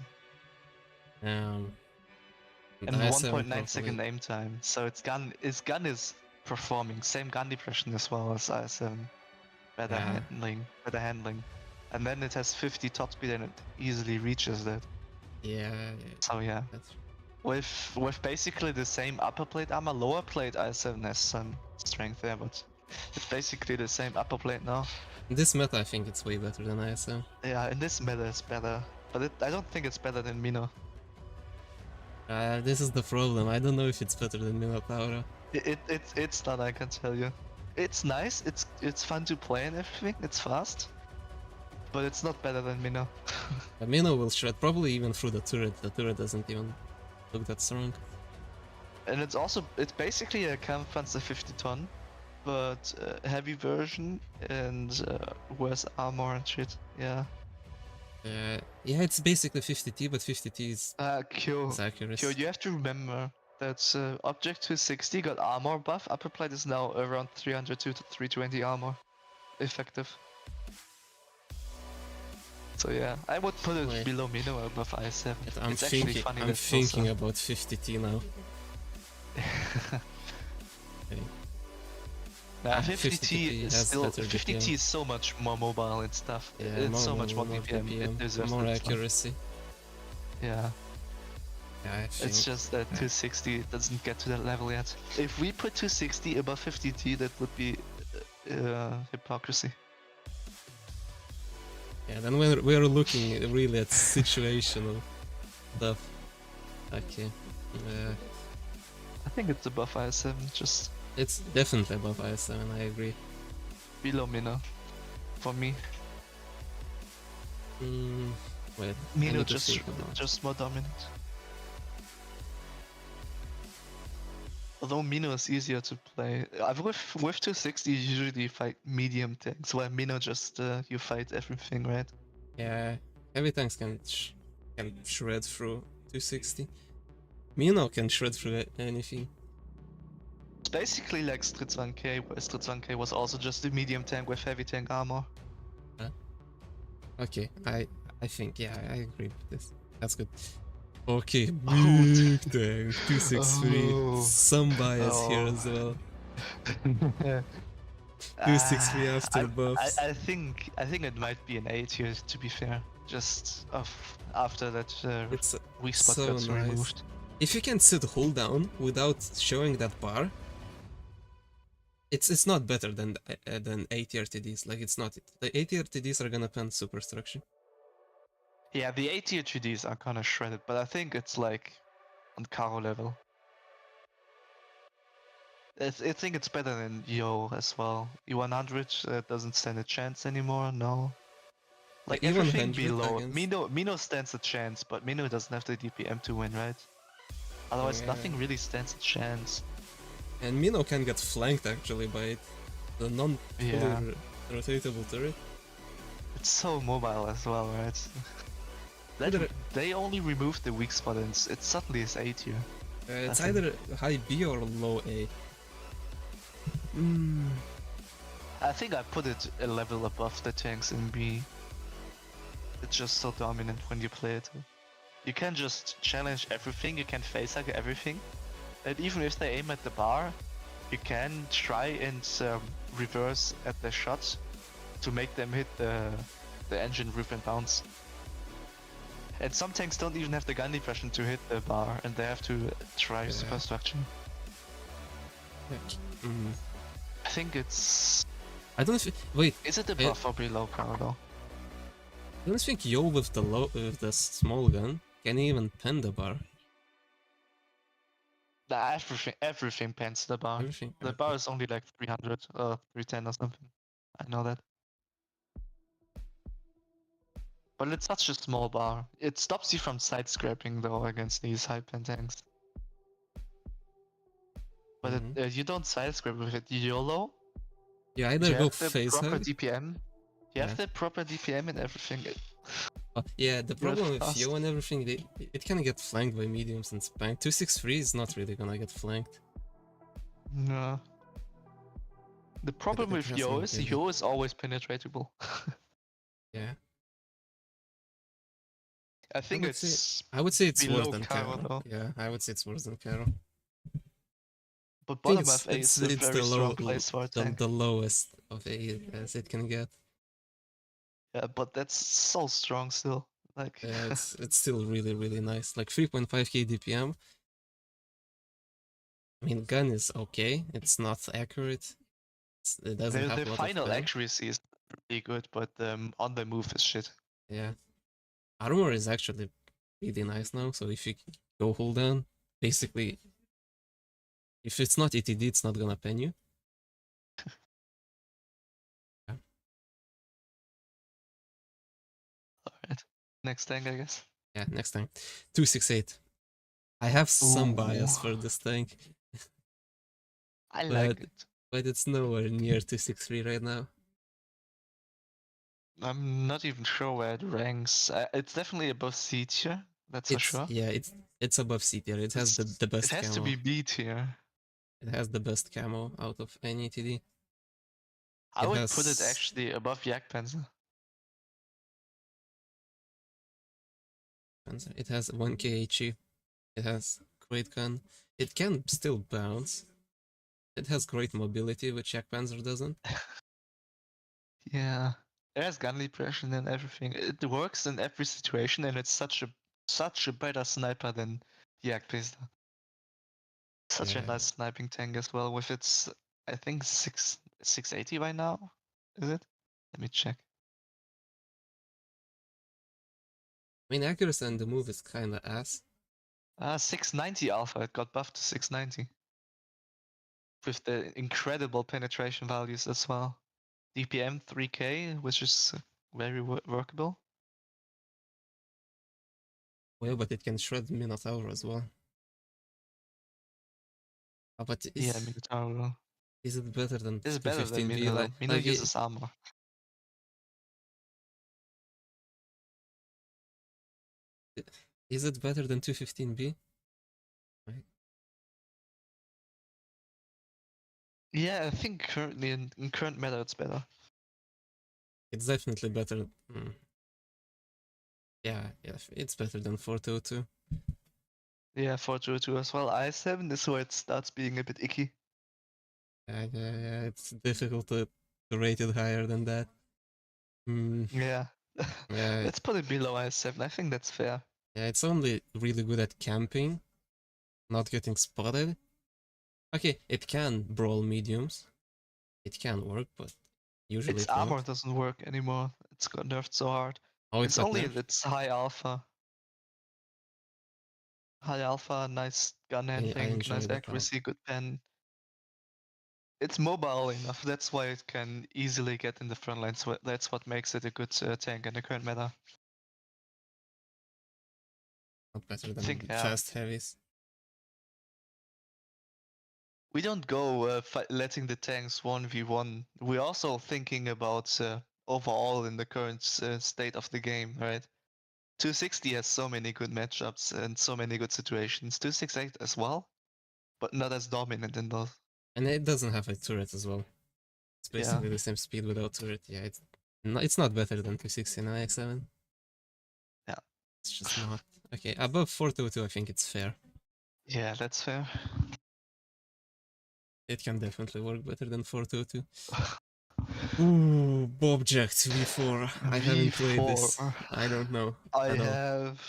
And 1.9 second aim time. So its gun is performing. Same gun depression as well as i7. Better handling. And then it has 50 top speed and it easily reaches that. Yeah. So yeah. With basically the same upper plate armor, lower plate i7 has some strength there, but it's basically the same upper plate now. In this meta I think it's way better than i7. Yeah, in this meta it's better. But I don't think it's better than Mino. This is the problem. I don't know if it's better than Minotauro. It's not, I can tell you. It's nice, it's fun to play and everything, it's fast. But it's not better than Mino. Mino will shred probably even through the turret. The turret doesn't even look that strong. And it's basically a Kampfpanzer 50 ton, but heavy version and worse armor and shit, yeah. Yeah, it's basically 50T, but 50T is accurate. Kyo, you have to remember that Object 260 got armor buff. Upper plate is now around 302 to 320 armor effective. So yeah, I would put it below Mino above i7. I'm thinking about 50T now. 50T is still 50T is so much more mobile and stuff. Yeah, it's so much more DPM. It deserves more accuracy. Yeah. Yeah, it's just that 260 doesn't get to that level yet. If we put 260 above 50T, that would be hypocrisy. Yeah, then we're looking really at situational stuff. Okay. I think it's above i7, just... It's definitely above i7, I agree. Below Mino, for me. Wait, Mino just more dominant. Although Mino is easier to play. With 260 you usually fight medium tanks, while Mino just you fight everything, right? Yeah, heavy tanks can shred through 260. Mino can shred through anything. It's basically like Stritz 1K, where Stritz 1K was also just a medium tank with heavy tank armor. Okay, I think, yeah, I agree with this. That's good. Okay, big tank, 263. Some bias here as well. 263 after buffs. I think it might be an A tier, to be fair. Just after that weak spot got removed. If you can sit hold down without showing that bar, it's not better than A tier TDs. Like, it's not. The A tier TDs are gonna pen superstructure. Yeah, the A tier 2Ds are kind of shredded, but I think it's like on Karo level. I think it's better than Yo as well. E100 doesn't stand a chance anymore, no. Like everything E100 below, against. Mino stands a chance, but Mino doesn't have the DPM to win, right? Otherwise, Yeah. nothing really stands a chance. And Mino can get flanked actually by the Yeah. rotatable turret. It's so mobile as well, right? They only removed the weak spot and it suddenly is A tier. It's either high B or low A. I think I put it a level above the tanks in B. It's just so dominant when you play it. You can just challenge everything, you can facehug everything. And even if they aim at the bar, you can try and reverse at their shots to make them hit the engine roof and bounce. And some tanks don't even have the gun depression to hit the bar, and they have to try superstructure. I think it's... I don't wait. Is it above or below Karo though? I don't think Yo with the small gun can even pen the bar. Nah, everything pens the bar. Everything. The bar is only like 300 or 310 or something. I know that. But it's such a small bar. It stops you from side scraping though against these high pen tanks. But you don't side scrape with it. YOLO. You either go proper facehug. DPM. You have the proper DPM and everything. Yeah, the problem with Yo and everything, it can get flanked by mediums and spank. 263 is not really gonna get flanked. No. The problem with Yo is always penetratable. Yeah. I think I would say it's worse than Karo. Karo. Yeah, I would say it's worse than Karo. But bottom of A is a very strong place for a tank. The lowest of A as it can get. Yeah, but that's so strong still. Like yeah, it's still really, really nice. Like 3.5k DPM. I mean, gun is okay. It's not accurate. It doesn't have a lot of final accuracy is pretty good, but on the move is shit. Yeah. Armor is actually really nice now, so if you go hold down, basically, if it's not ETD, it's not gonna pen you. Yeah. Alright, next tank, I guess. Yeah, next tank. 268. I have some bias for this tank. I like it. But it's nowhere near 263 right now. I'm not even sure where it ranks. It's definitely above C tier, that's for sure. Yeah, it's above C tier. It has the best camo. It has to be B tier. It has the best camo out of any TD. I would put it actually above Yak Panzer. It has 1k HE. It has great gun. It can still bounce. It has great mobility, which Yak Panzer doesn't. Yeah. It has gun depression and everything. It works in every situation, and it's such a better sniper than Yak Panzer. Such a nice sniping tank as well, with its, I think, 680 by now, is it? Let me check. I mean, accuracy and the move is kinda ass. 690 alpha, it got buffed to 690. With the incredible penetration values as well. DPM 3k, which is very workable. Well, but it can shred Minotaur as well. But yeah, Minotaur. Is it better than 215B? It's better than Mino. Mino uses armor. Is it better than 215B? Right. Yeah, I think currently in current meta it's better. It's definitely better. Yeah, it's better than 402. Yeah, 402 as well. I7 is where it starts being a bit icky. Yeah, it's difficult to rate it higher than that. Yeah. Let's put it below I7. I think that's fair. Yeah, it's only really good at camping, not getting spotted. Okay, it can brawl mediums. It can work, but usually its armor doesn't work anymore. It's got nerfed so hard. Oh, it It's got only nerfed? it's high alpha. High alpha, nice gun I handling, enjoy nice that part. accuracy, good pen. It's mobile enough. That's why it can easily get in the front line. So that's what makes it a good tank in the current meta. Not better I than think fast heavies. we don't go letting the tanks 1v1. We're also thinking about overall in the current state of the game, right? 260 has so many good matchups and so many good situations. 268 as well, but not as dominant in those. And it doesn't have a turret as well. It's Yeah. basically the same speed without turret. Yeah, it's not better than 260 and IX7. Yeah. It's just not. Okay, above 422 I think it's fair. Yeah, that's fair. It can definitely work better than 422. Ooh, Bobjack 2v4. I haven't played this. V4. I don't know I at all. have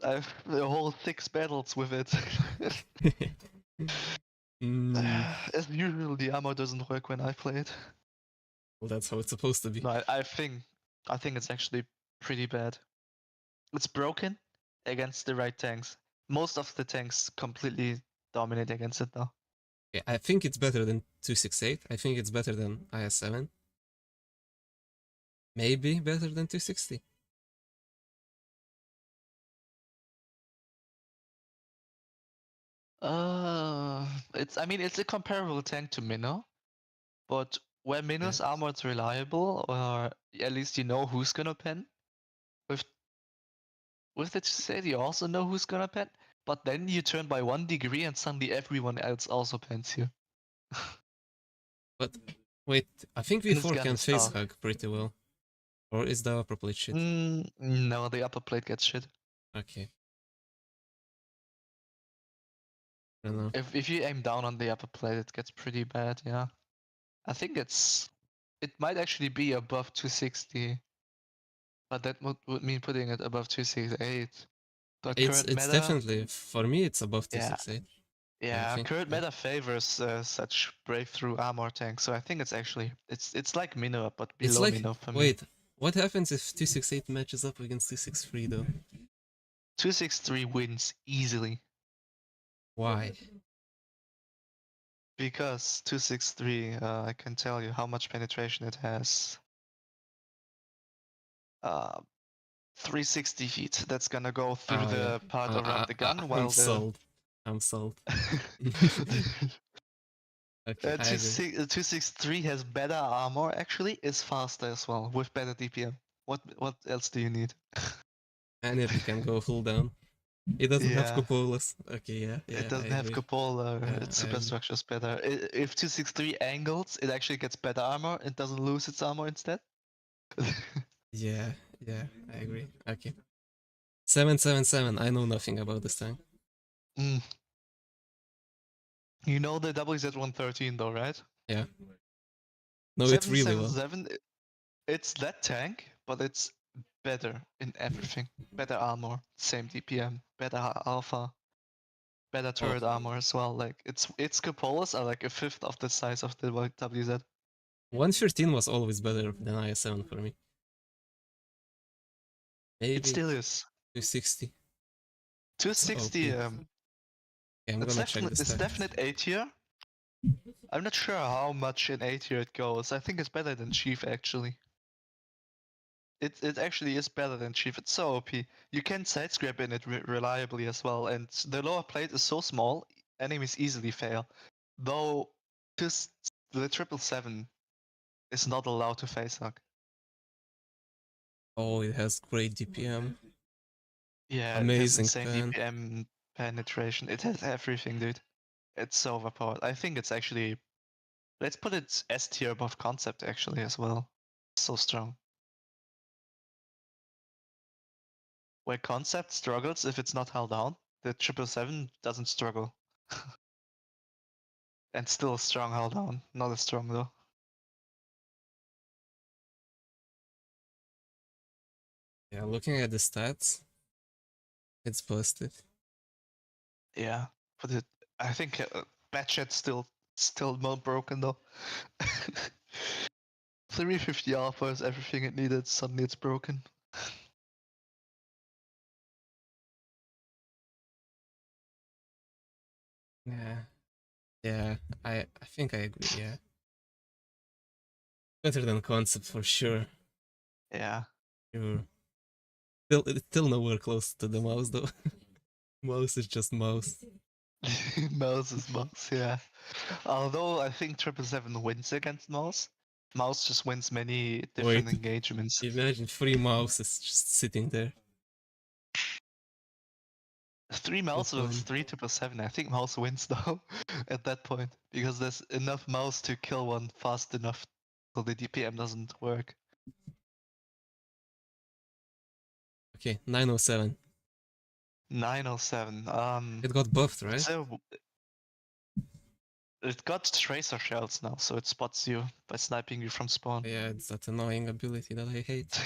I've the whole 6 battles with it. As usual, the ammo doesn't work when I play it. Well, that's how it's supposed to be. No, I think it's actually pretty bad. It's broken against the right tanks. Most of the tanks completely dominate against it though. Yeah, I think it's better than 268. I think it's better than IS7. Maybe better than 260. It's a comparable tank to Minnow, but where Minnow's Yeah. armor is reliable, or at least you know who's gonna pen. With the set, you also know who's gonna pen, but then you turn by 1 degree and suddenly everyone else also pens you. But wait, I think And it's V4 kinda can face stuff. hug pretty well. Or is the upper plate shit? No, the upper plate gets shit. Okay. I don't know. If you aim down on the upper plate, it gets pretty bad, yeah. I think it might actually be above 260, but that would mean putting it above 268. But current It's meta, definitely, for me, it's above yeah, 268. I yeah, think. current Yeah. meta favors such breakthrough armor tanks, so I think it's actually it's like Minnow, but It's below like, Minnow for me. wait, what happens if 268 matches up against 263 though? 263 wins easily Why? because 263, I can tell you how much penetration it has. 360 feet. That's gonna go through Oh yeah. the part around the gun, I'm while the sold. I'm sold. Okay, I agree. 263 has better armor. Actually, is faster as well with better DPM. What else do you need? And if it can go full down. It doesn't have Yeah, cupolas. Okay, yeah, it I doesn't have agree. cupola. Yeah, Its I agree. superstructure is better. If 263 angles, it actually gets better armor. It doesn't lose its armor instead. Yeah, I agree. Okay. 777. I know nothing about this tank. Mm. You know the WZ-113 though, right? Yeah. No, it really well. 777, it's that tank, but it's better in everything. Better armor, same DPM, better alpha, better Oh, turret armor as well. Like its cupolas are like a fifth of the size of the WZ. 113 was always better than IS7 for me. It Maybe still is. 260. It's 260. OP. Okay, I'm It's gonna check the definitely stats. A tier. I'm not sure how much in A tier it goes. I think it's better than Chief actually. It actually is better than Chief. It's so OP. You can side scrap in it reliably as well, and the lower plate is so small, enemies easily fail. Though just the 777 is not allowed to face hug. Oh, it has great DPM. Yeah, it has Amazing insane pen. DPM penetration. It has everything, dude. It's so overpowered. I think it's actually. Let's put it S tier above concept actually as well. So strong. Where concept struggles if it's not held down, the 777 doesn't struggle. And still strong held down. Not as strong though. Yeah, looking at the stats, it's busted. Yeah, but I think Batchet's still more broken though. 350 alpha is everything it needed, suddenly it's broken. Yeah, I think I agree, yeah. Better than concept for sure. Yeah. Sure. It's still nowhere close to the mouse though. Mouse is just mouse. Mouse is mouse, yeah. Although I think 777 wins against mouse. Mouse just wins many different Wait, engagements. imagine 3 mouses just sitting there. 3 So mouse versus fun. 3 777. I think mouse wins though at that point. Because there's enough mouse to kill one fast enough so the DPM doesn't work. Okay, 907. 907. It got buffed, right? So it got tracer shells now, so it spots you by sniping you from spawn. Yeah, it's that annoying ability that I hate.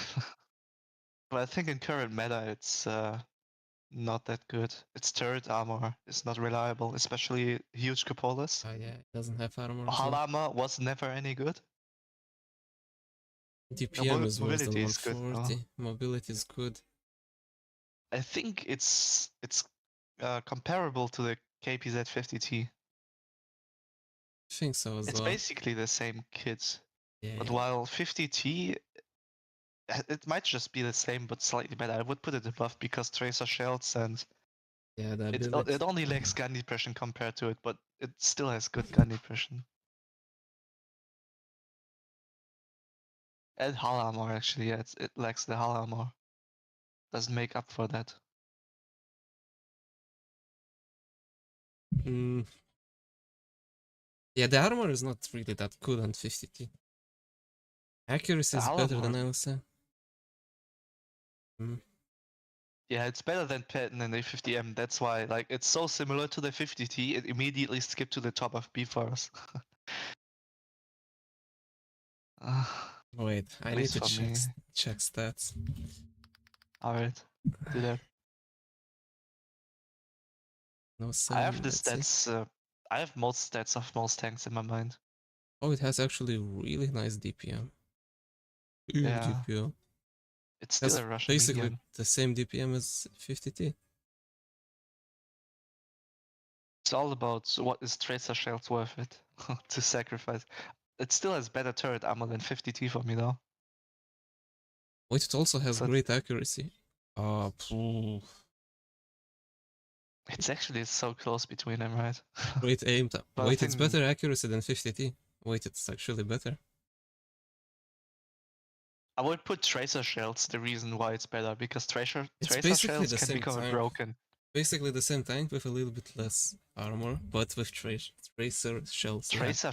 But I think in current meta it's not that good. Its turret armor is not reliable, especially huge cupolas. Oh yeah, it doesn't have armor as Hull well. armor was never any good. DPM is worse than Mobility is good though. 140. Mobility is good. I think it's comparable to the KPZ 50T. I think so as It's well. basically the same kit, Yeah, but yeah. while 50T, it might just be the same but slightly better. I would put it above because tracer shells and Yeah, the it ability. it only lacks gun depression compared to it, but it still has good gun depression. And hull armor actually, yeah, it lacks the hull armor. Doesn't make up for that. Mm. Yeah, the armor is not really that good on 50T. Accuracy The is hull better than armor, LSM. Mm. yeah, it's better than Patton and A50M. That's why, like, it's so similar to the 50T, it immediately skipped to the top of B for us. At Wait, I need least to for me. check stats. Alright, do that. No I seven. have the Let's see. stats, I have most stats of most tanks in my mind. Oh, it has actually really nice DPM. Good Yeah, DPM. it's still That's a Russian basically medium. the same DPM as 50T. It's all about what is tracer shells worth it to sacrifice. It still has better turret armor than 50T for me though. Wait, it also has So great accuracy. Phew. it's actually so close between them, right? Great aim time. But I Wait, it's think better accuracy than 50T. Wait, it's actually better. I would put tracer shells the reason why it's better because tracer It's tracer basically shells the can same become tank. broken. Basically the same tank with a little bit less armor, but with tracer shells. Yeah, Tracer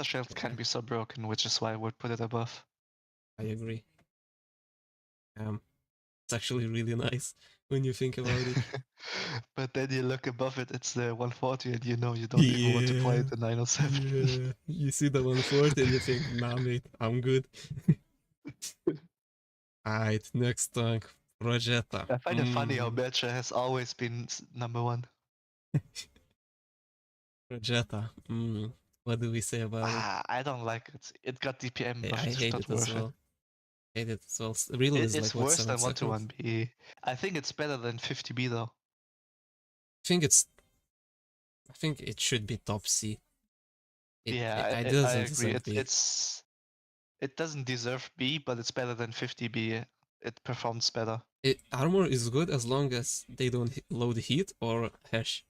shells yeah, can be so broken, which is why I would put it above. I agree. It's actually really nice when you think about it. But then you look above it, it's the 140, and you know you don't even want to play Yeah, it the 907. yeah. You see the 140 and you think, nah, mate, I'm good. Alright, next tank, Rogetta. I find it funny how Bercher has always been number one. Rogetta. What do we say about it? I don't like it. It got DPM I buff, it's hate not it as worth it. well. Hate it as well. Reload is like It's what, worse 7 than 1 to seconds? 1B. I think it's better than 50B though. I think it should be top C. Yeah, It I doesn't agree. deserve B. It doesn't deserve B, but it's better than 50B. It performs better. Armor is good as long as they don't load heat or hash.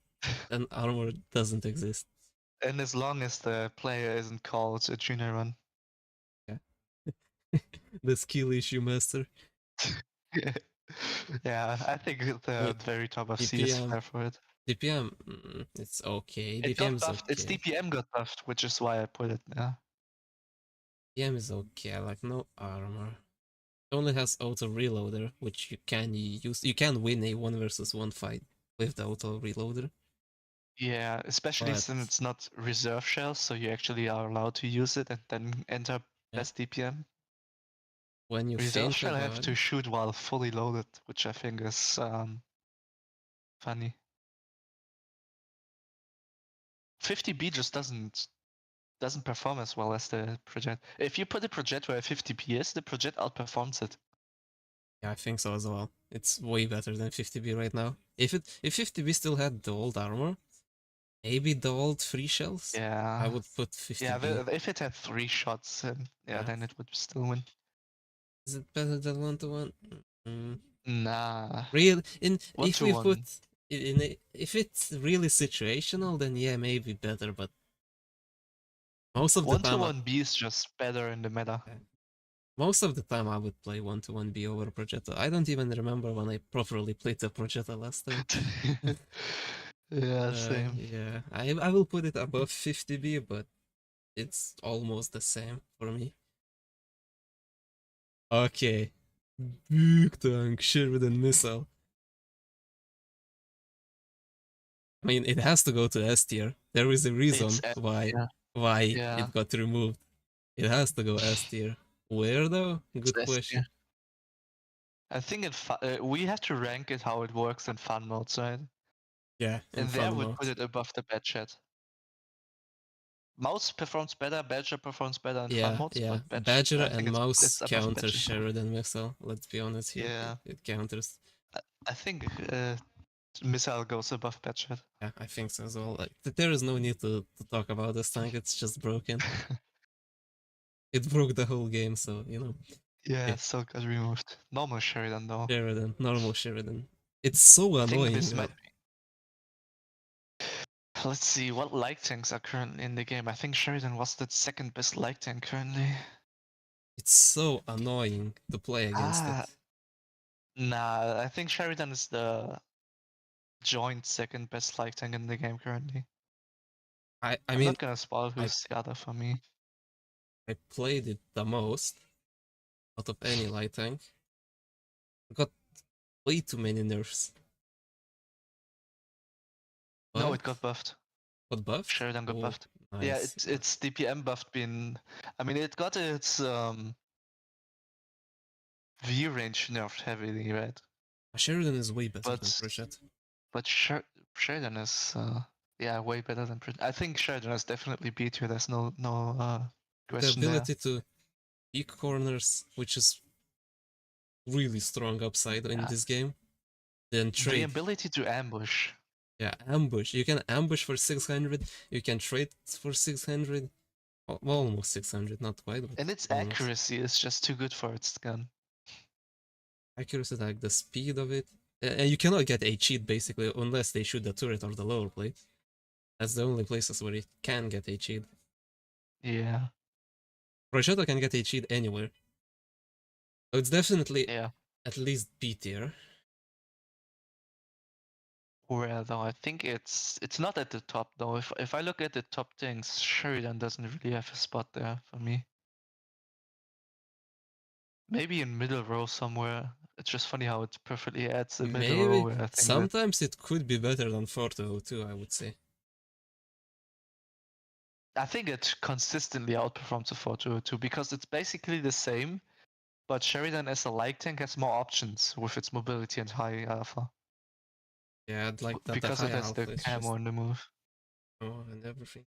Then armor doesn't exist. And as long as the player isn't called a Juniorrun. Yeah. The skill issue master. Yeah, I think the Wait, very top of C is DPM. fair for it. DPM, it's okay. It DPM got is buffed. Its okay. DPM got buffed, which is why I put it. Yeah. DPM is okay. Like no armor. It only has auto reloader, which you can use. You can win a 1 versus 1 fight with the auto reloader. Yeah, especially But since it's not reserve shells, so you actually are allowed to use it and then enter yeah, best DPM. when you Reserve think shell have about to it, shoot while fully loaded, which I think is funny. 50B just doesn't doesn't perform as well as the project. If you put a projector at 50 PS, the project outperforms it. Yeah, I think so as well. It's way better than 50B right now. If 50B still had the old armor, maybe the old 3 shells, Yeah. I would put 50B. If it had 3 shots, Yeah. then it would still win. Is it better than 1-to-1? Nah. Real One if to we one. put if it's really situational, then yeah, maybe better. But most of the time, 1-to-1 B is just better in the meta. most of the time I would play 1-to-1 B over Projetta. I don't even remember when I properly played the Projetta last time. Yeah, same. Yeah, I will put it above 50B, but it's almost the same for me. Okay. Big tank, Sheridan missile. I mean, it has to go to S tier. There is a reason why it got removed. It has to go S tier. Where though? Good question. I think we have to rank it how it works in fun modes, right? Yeah, and there would put it above the Badger. Mouse performs better, Badger performs better in fun modes. Yeah, but Badger and Mouse counter Badger. Sheridan missile. Let's be honest here. Yeah, it counters. I think missile goes above Badger. Yeah, I think so as well. Like, there is no need to talk about this tank. It's just broken. It broke the whole game, so you know. Yeah, so got removed. Normal Sheridan though. Sheridan, normal Sheridan. It's so annoying. Let's see what light tanks are currently in the game. I think Sheridan was the second best light tank currently. It's so annoying to play against it. Nah, I think Sheridan is the joint second best light tank in the game currently. I'm not gonna spoil who's the other for me. I played it the most out of any light tank. Got way too many nerfs. No, it got buffed. Got buffed? Sheridan got buffed. Nice. Yeah, it's DPM buffed been. I mean, it got its V range nerfed heavily, right? Sheridan is way better than Project. But Sheridan is way better than Project. I think Sheridan is definitely B tier. There's no question the ability there. to pick corners, which is really strong upside in this game. Then trade. The ability to ambush. Yeah, ambush. You can ambush for 600. You can trade for 600. Well, almost 600, not quite. But and its almost. Accuracy is just too good for its gun. Accuracy, like the speed of it. And you cannot get a cheat basically unless they shoot the turret or the lower plate. That's the only places where it can get a cheat. Yeah. Projecto can get a cheat anywhere. So it's definitely at least B tier. Well, though, I think it's not at the top though. If I look at the top things, Sheridan doesn't really have a spot there for me. Maybe in middle row somewhere. It's just funny how it perfectly adds the middle row. I think sometimes it could be better than 4-2, I would say. I think it consistently outperforms the 4-2 because it's basically the same, but Sheridan as a light tank has more options with its mobility and high alpha. Yeah, I'd like that. Because it has the camo in the move. Oh, and everything.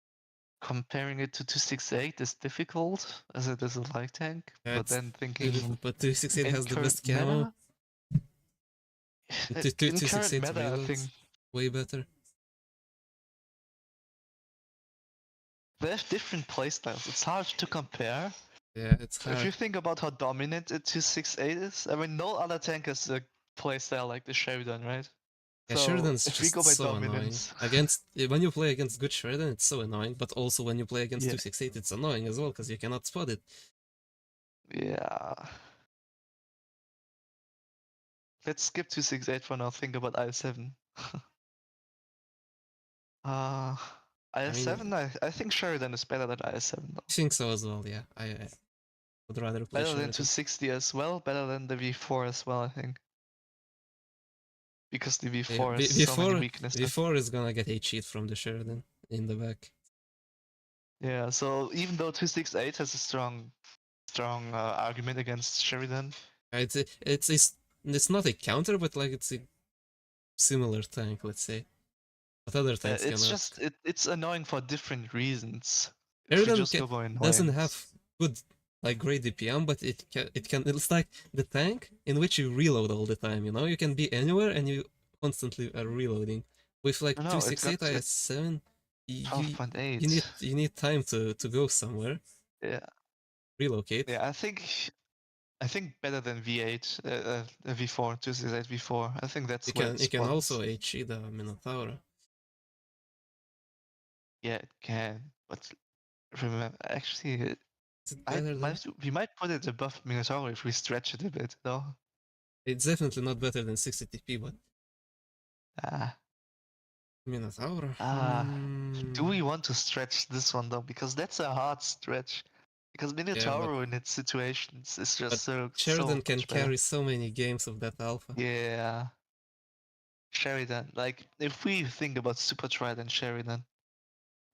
Comparing it to 268 is difficult as it is a light tank, yeah, but then thinking. But 268 has the best camo. 268 meta, I think way better. They have different playstyles. It's hard to compare. Yeah, it's hard. If you think about how dominant a 268 is, I mean, no other tank has a playstyle like the Sheridan, right? Yeah, so Sheridan's just so annoying. When you play against good Sheridan, it's so annoying. But also when you play against 268, it's annoying as well because you cannot spot it. Yeah. Let's skip 268 for now. Think about IS-7. IS-7, I think Sheridan is better than IS-7 though. I think so as well, yeah. I would rather play better Sheridan. Than 260 as well, better than the V4 as well, I think. Because the V4 has so many weaknesses. V4 is gonna get a cheat from the Sheridan in the back. Yeah, so even though 268 has a strong argument against Sheridan. It's not a counter, but like it's a similar tank, let's say. But other tanks it's annoying for different reasons. If we Sheridan just go for doesn't annoyance. have good, like, great DPM, but it's like the tank in which you reload all the time, you know? You can be anywhere and you constantly are reloading. With like No, it's 268 got IS7, you 12.8. need time to go somewhere, Yeah, relocate. yeah. I think better than V8, V4, 268 V4. I think that's where it You can spawns. also HE the Minotaur. Yeah, it can. But remember, actually, Is it better than? we might put it above Minotaur if we stretch it a bit, though. It's definitely not better than 60 TP, but Ah, Minotaur. do we want to stretch this one though? Because that's a hard stretch. Because Yeah, Minotaur in its situations is but just so Sheridan can much better. carry so many games of that alpha. Yeah, Sheridan. Like, if we think about Super Triad and Sheridan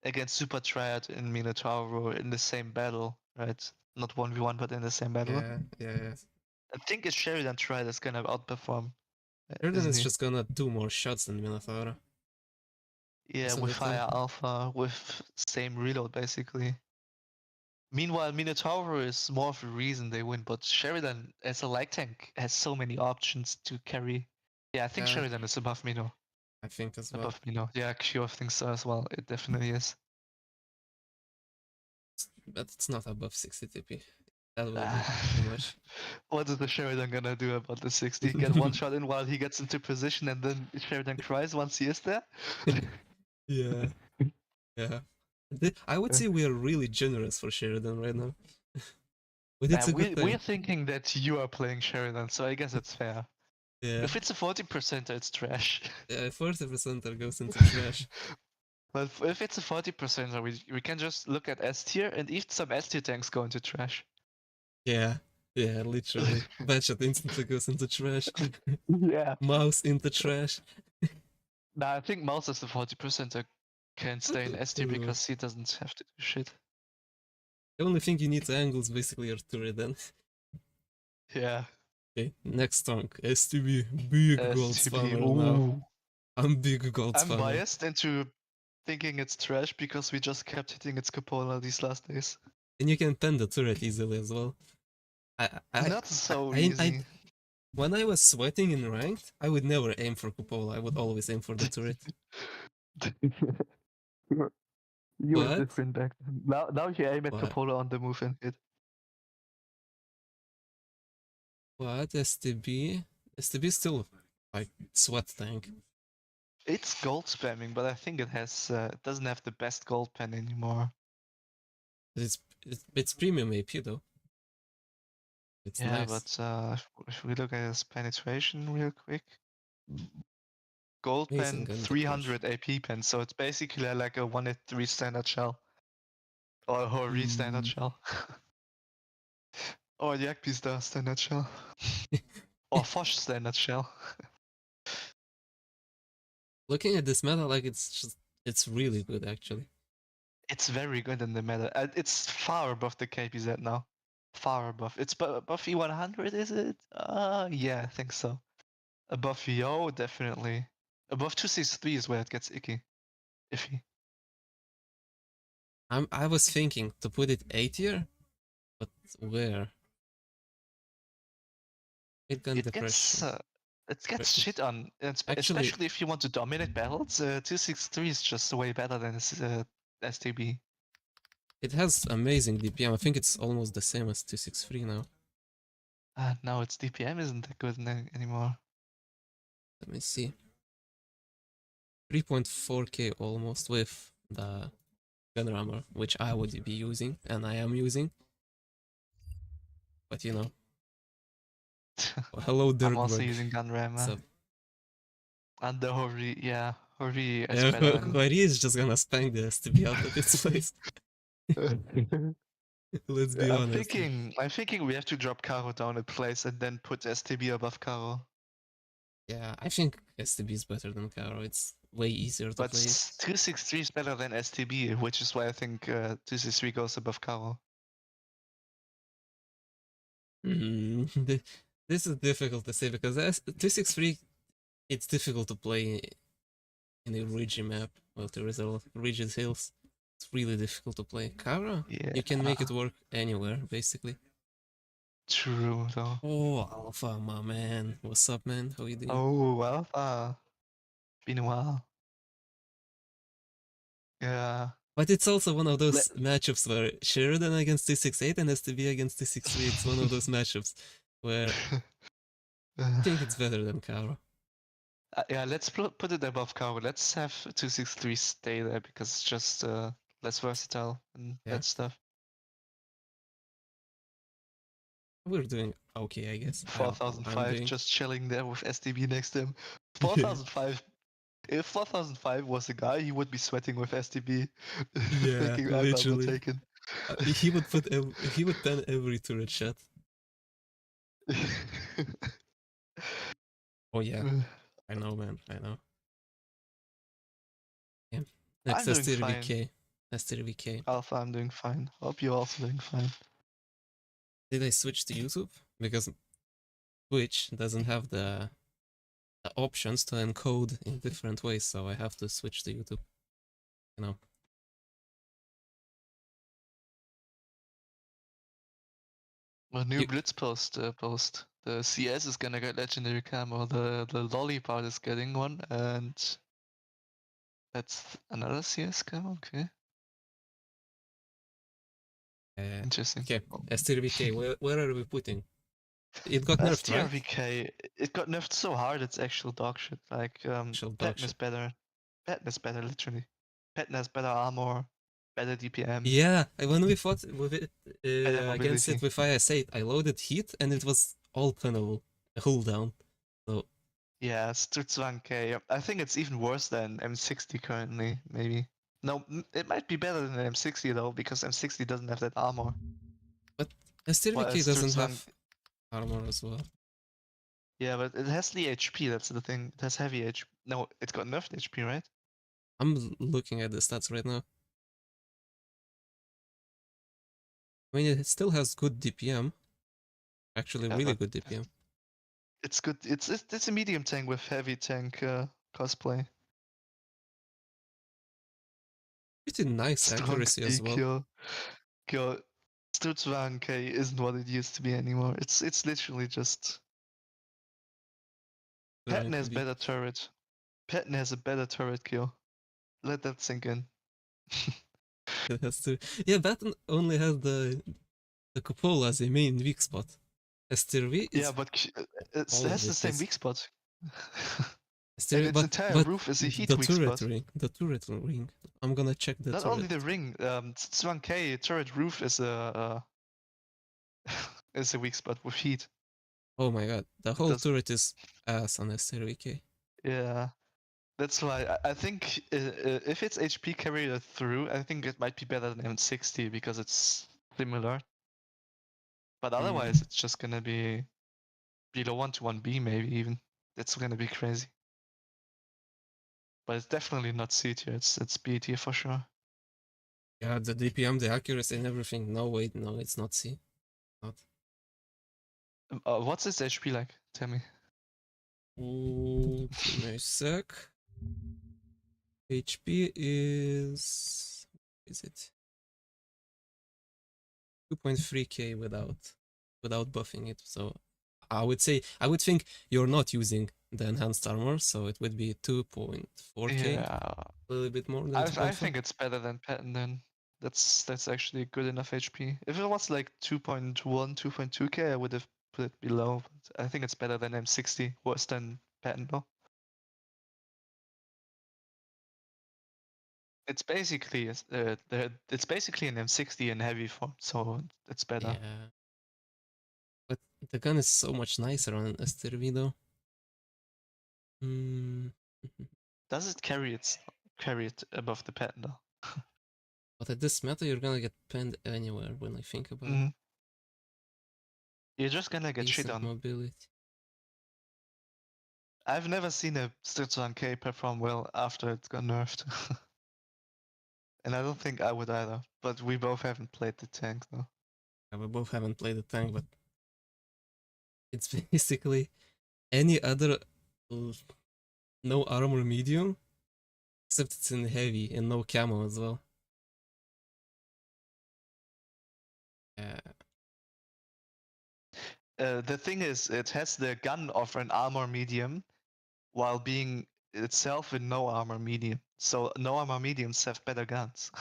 against Super Triad and Minotaur in the same battle, right? Not 1v1, but in the same battle. Yeah. I think it's Sheridan Triad that's gonna outperform, Sheridan isn't is he? just gonna do more shots than Minotaur. Yeah, Isn't with it though? higher alpha, with same reload basically. Meanwhile, Minotaur is more of a reason they win, but Sheridan as a light tank has so many options to carry. Yeah, I think Yeah, Sheridan is above Mino. I think as well. Above Mino. Yeah, Q thinks so as well. It definitely is. But it's not above 60 TP. That will be Ah. too much. What is the Sheridan gonna do about the 60? Get one shot in while he gets into position and then Sheridan cries once he is there? Yeah, yeah. I would say we are really generous for Sheridan right now. But it's a good We're tank. thinking that you are playing Sheridan, so I guess it's fair. Yeah, If it's a 40%, it's trash. yeah. 40% goes into trash. But if it's a 40%, we can just look at S tier, and even some S tier tanks go into trash. Yeah, yeah. Literally, Batshot instantly goes into trash. Yeah. Mouse into trash. Nah, I think Mouse is the 40% can stay in S tier because he doesn't have to do shit. The only thing you need to angle is basically your turret then. Yeah. Okay, next tank. STB, big gold STB. spammer now. Ooh. I'm big gold I'm spammer. biased into thinking it's trash because we just kept hitting its cupola these last days. And you can pen the turret easily as well. Not so I easy. when I was sweating in ranked, I would never aim for cupola. I would always aim for the turret. You were But different back then. Now you aim at cupola on the move and hit. STB is still like sweat tank. It's gold spamming, but I think it has it doesn't have the best gold pen anymore. It's premium AP though. It's Yeah, nice. but if we look at its penetration real quick, gold Amazing pen gun 300 AP pen, so it's basically like a 1-3 standard shell. Or a Hori standard shell. Or Yakpista standard shell. Or Fosh standard shell. Looking at this meta, like it's really good actually. It's very good in the meta. It's far above the KPZ now. Far above. It's above E100, is it? Yeah, I think so. Above VO, definitely. Above 263 is where it gets iffy. I was thinking to put it A tier, but where? It Gets shit on, Actually, especially if you want to dominate battles. 263 is just way better than STB. it has amazing DPM. I think it's almost the same as 263 now. No, its DPM isn't that good anymore. Let me see. 3.4k almost with the gun rammer, which I would be using, and I am using. But you know. Well, hello, I'm also Dirkberg. using gun rammer. And the Hori, yeah. Hori is better than... Hori is just gonna spank the STB out of its place. Let's be honest. I'm thinking we have to drop Karo down a place and then put STB above Karo. Yeah, I think STB is better than Karo. It's way easier to play. But 263 is better than STB, which is why I think 263 goes above Karo. This is difficult to say because 263, it's difficult to play in a ridgy map. Well, there is a lot of rigid hills. It's really difficult to play. Kara, Yeah. you can make it work anywhere, basically. True though. Oh, Alpha, my man. What's up, man? How you doing? Oh, well, been a while. Yeah. But it's also one of those matchups where Sheridan against T68 and STB against T63. It's one of those matchups where I think it's better than Kara. Yeah, let's put it above Karo. Let's have 263 stay there because it's just less versatile and that stuff. We're doing okay, I guess. 4005 just chilling there with STB next to him. 4005. If 4005 was a guy, he would be sweating with STB. Yeah, thinking literally. Taken. He would put he would pen every turret shot. Oh yeah, I know, man. I know. Yeah. Next, STRVK. STRVK. Alpha, I'm doing fine. Hope you're also doing fine. Did I switch to YouTube? Because Twitch doesn't have the options to encode in different ways, so I have to switch to YouTube. You know. A new Blitz post. The CS is gonna get legendary camo. The lolly part is getting one, and that's another CS camo. Okay. Interesting. Okay, STRVK. Where are we putting? It got nerfed, right? STRVK. It got nerfed so hard. It's actual dog shit. Like Patton is better. Patton is better, literally. Patton has better armor, better DPM. Yeah, when we fought with it against it with IS-8, I loaded heat and it was all punnable, cooldown. So yeah, Stutzwank. I think it's even worse than M60 currently. Maybe no, it might be better than M60 though because M60 doesn't have that armor. But STRVK doesn't have armor as well. Yeah, but it has the HP. That's the thing. It has heavy HP. No, it got nerfed HP, right? I'm looking at the stats right now. I mean, it still has good DPM. Actually, really good DPM. It's good. It's a medium tank with heavy tank cosplay. Pretty nice accuracy as well. Stutzwank isn't what it used to be anymore. It's literally just. Patton has better turret. Patton has a better turret kill. Let that sink in. It has to. Yeah, Patton only has the cupola as a main weak spot. STRV is. Yeah, but it has the same weak spot. STRV, and its entire roof is a heat weak spot. The turret ring. I'm gonna check the Not turret. only the ring. 1K turret roof is a is a weak spot with heat. Oh my god, the whole turret is ass on STRVK. Yeah. That's why I think if it's HP carried through, I think it might be better than M60 because it's similar. But otherwise, it's just gonna be below 1 to 1B maybe even. That's gonna be crazy. But it's definitely not C tier. It's B tier for sure. Yeah, the DPM, the accuracy, and everything. No, wait, no, it's not C. Not. What's its HP like? Tell me. Ooh, give me a sec. HP is it 2.3k without buffing it. So I would think you're not using the enhanced armor, so it would be 2.4k. Yeah, a little bit more than I think it's better than Patton then. That's actually good enough HP. If it was like 2.1, 2.2k, I would have put it below. But I think it's better than M60, worse than Patton though. It's basically an M60 in heavy form, so it's better. Yeah. But the gun is so much nicer on STRV though. Does it carry it above the Patton though? But at this meta, you're gonna get penned anywhere when I think about it. You're just gonna get shit on. Mobility. I've never seen a Stutzwank perform well after it got nerfed. And I don't think I would either, but we both haven't played the tank though. Yeah, we both haven't played the tank, but it's basically any other no armor medium, except it's in heavy and no camo as well. Yeah. The thing is, it has the gun of an armor medium, while being itself in no armor medium. So no armor mediums have better guns.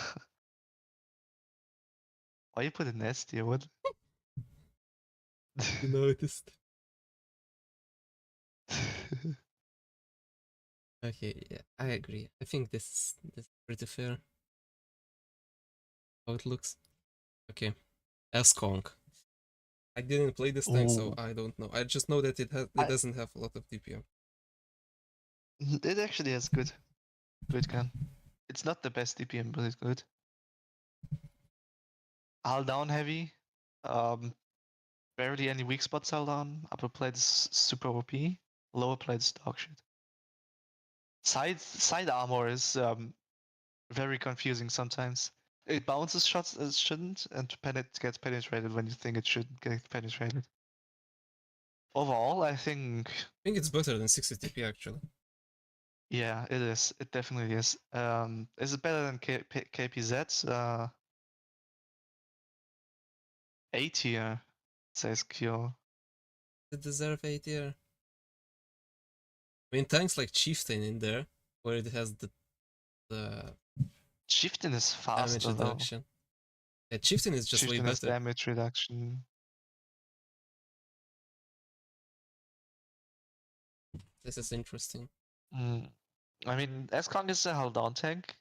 Why you put an S here? What? You noticed. Okay, yeah, I agree. I think this is pretty fair. How it looks. Okay. S-Kong. I didn't play this tank, so Ooh. I don't know. I just know that it doesn't have a lot of DPM. It actually has good gun. It's not the best DPM, but it's good. Hull down heavy. Barely any weak spots held down. Upper plate is super OP. Lower plate is dog shit. Side armor is very confusing sometimes. It bounces shots as it shouldn't, and gets penetrated when you think it shouldn't get penetrated. Overall, I think I think it's better than 60 TP actually. yeah, it is. It definitely is. Is it better than KPZ? A tier, says Q. It deserve A tier. I mean, tanks like Chieftain in there, where it has the Chieftain is damage faster though. reduction. Yeah, Chieftain is just Chieftain way has better. damage reduction. This is interesting. I mean, S-Kong is a held down tank.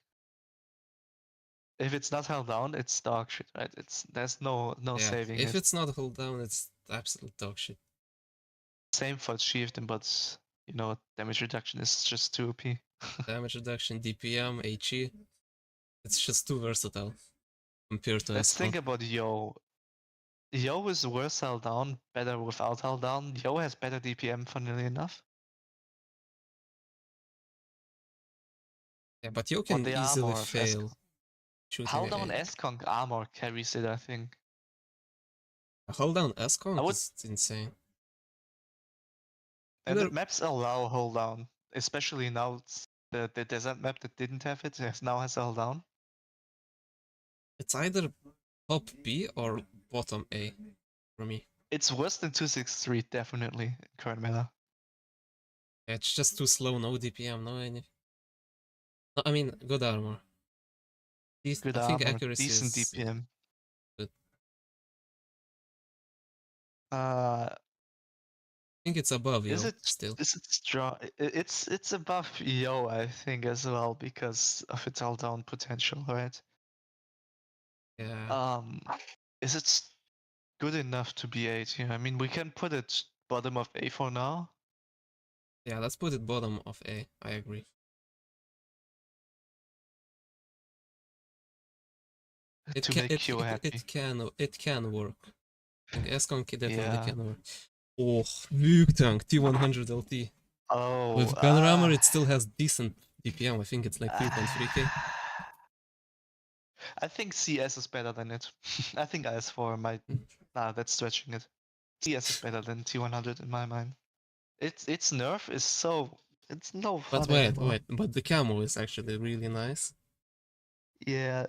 If it's not held down, it's dog shit, right? There's no Yeah, saving if it. it's not hold down, it's absolute dog shit. Same for Chieftain, but you know, damage reduction is just too OP. Damage reduction, DPM, HE. It's just too versatile compared to Let's S-Kong. think about Yo. Yo is worse held down, better without held down. Yo has better DPM, funnily enough. Yeah, but you Or can the easily armor of fail shooting Held down a S-Kong armor carries it, I think. hold down S-Kong I would, is insane. and the Either maps allow hold down, especially now the desert map that didn't have it now has hold down. it's either top B or bottom A for me. It's worse than 263, definitely, in current meta. Yeah, it's just too slow, no DPM, no anything. No, I mean, good armor. Good I think armor, accuracy decent is DPM. good. I I think it's above is you it still. is it strong? It's above Yo, I think, as well, because of its hold down potential, right? Yeah. Is it good enough to be A tier? I mean, we can put it bottom of A for now. Yeah, let's put it bottom of A. I agree. It To can make Q happy. it can work. I think S-Kong definitely Yeah. can work. Oh, Nuke Tank T100 LT. Oh. With gun armor, it still has decent DPM. I think it's like 3.3k. I think CS is better than it. I think IS4 might. Nah, that's stretching it. CS is better than T100 in my mind. Its nerf is so. It's no But fun wait, anymore. but the camo is actually really nice. Yeah,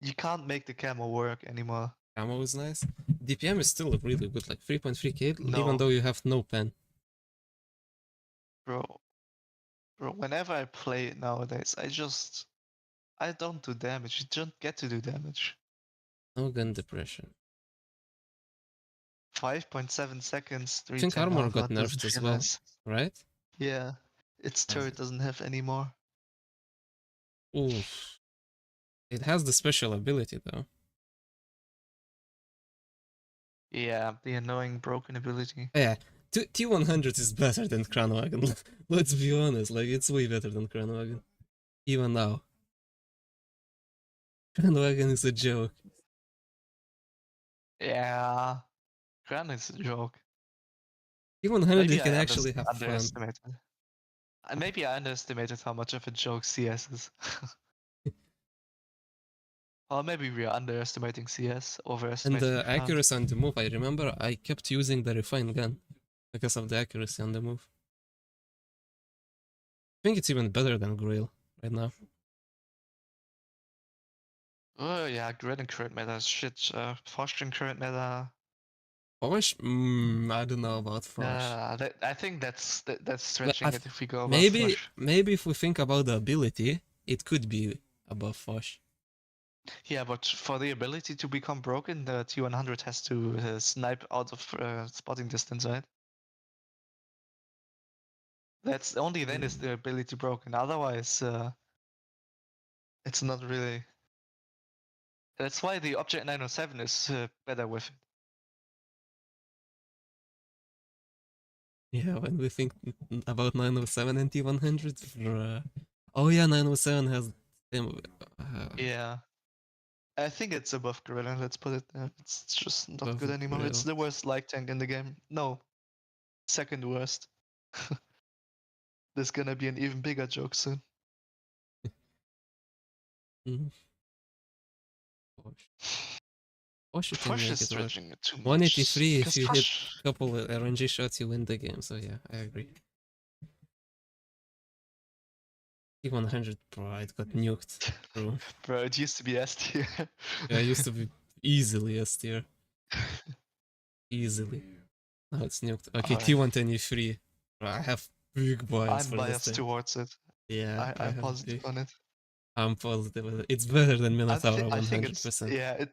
you can't make the camo work anymore. Camo is nice. DPM is still really good, like 3.3k, No. even though you have no pen. Bro, whenever I play it nowadays, I don't do damage. You don't get to do damage. No gun depression. 5.7 seconds, I think 310 armor alpha got doesn't nerfed as feel well, nice. right? Yeah, its turret doesn't have anymore. Oof. It has the special ability though. Yeah, the annoying broken ability. Yeah, T100 is better than Kranwagen. Let's be honest, like it's way better than Kranwagen. Even now. Kranwagen is a joke. Yeah, Gran is a joke. T100 Maybe you can I actually have fun. underestimated. Maybe I underestimated how much of a joke CS is. Or maybe we are underestimating CS, And overestimating the Gran. accuracy on the move, I remember I kept using the refined gun because of the accuracy on the move. I think it's even better than Grail right now. Oh yeah, Grid and current meta is shit. Fosh and current meta. Fosh? I don't know about Fosh. I think that's But stretching it if we go above maybe Fosh. if we think about the ability, it could be above Fosh. Yeah, but for the ability to become broken, the T100 has to snipe out of spotting distance, right? That's only then is the ability broken. Otherwise, it's not really. That's why the Object 907 is better with it. Yeah, when we think about 907 and T100, oh yeah, 907 has them. Yeah. I think it's above Gorilla, let's put it there. It's just not Above good anymore. It's Gorilla. the worst light tank in the game. No, second worst. There's gonna be an even bigger joke soon. Fosh. Fosh you can Fosh make is it work. stretching it too much. 183 if Because you hit Fosh, a couple of RNG shots, you win the game. So yeah, I agree. T100, bro, it got nuked. Bro, bro, it used to be S tier. yeah, I used to be easily S tier. Easily. Now it's nuked. Okay, Alright. T123. Bro, I have big bias I'm for this biased thing. towards it. Yeah, I I'm have positive big. on it. I'm positive with it. It's better than Minotaur I think it's 100%. yeah, it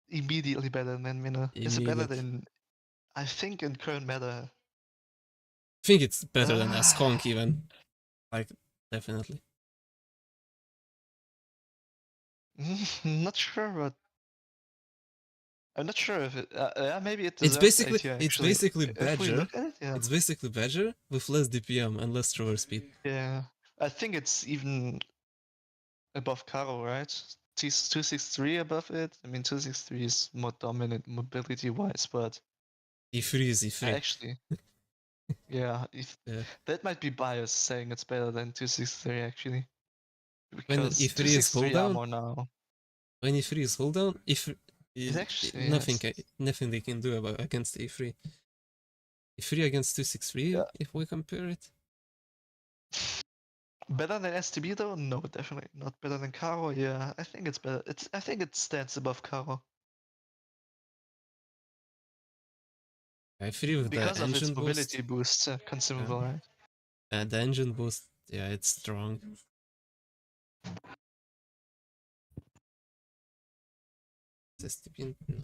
immediately better than Minna. Is it better Immediate. than? I think in current meta. I think it's better than Uh, Askonk even. Like, definitely. not sure, but I'm not sure if it. Yeah, maybe it It's deserves basically A tier it's actually. basically If we Badger. look at it, yeah. It's basically Badger with less DPM and less traverse speed. Yeah, I think it's even above Karo, right? T263 above it. I mean, 263 is more dominant mobility-wise, but E3 is E3. actually, yeah, Yeah. that might be biased saying it's better than 263 actually, When because E3 is 263 cooldown, armor now when E3 is cooldown, if is actually nothing they can do about against E3. E3 against 263, yeah. if we compare it. Better than STB though? No, definitely not better than Karo. Yeah, I think it's better. I think it stands above Karo E3 with the because of its engine mobility boost. boost consumable, right? And the engine boost, yeah, it's strong. STP, no.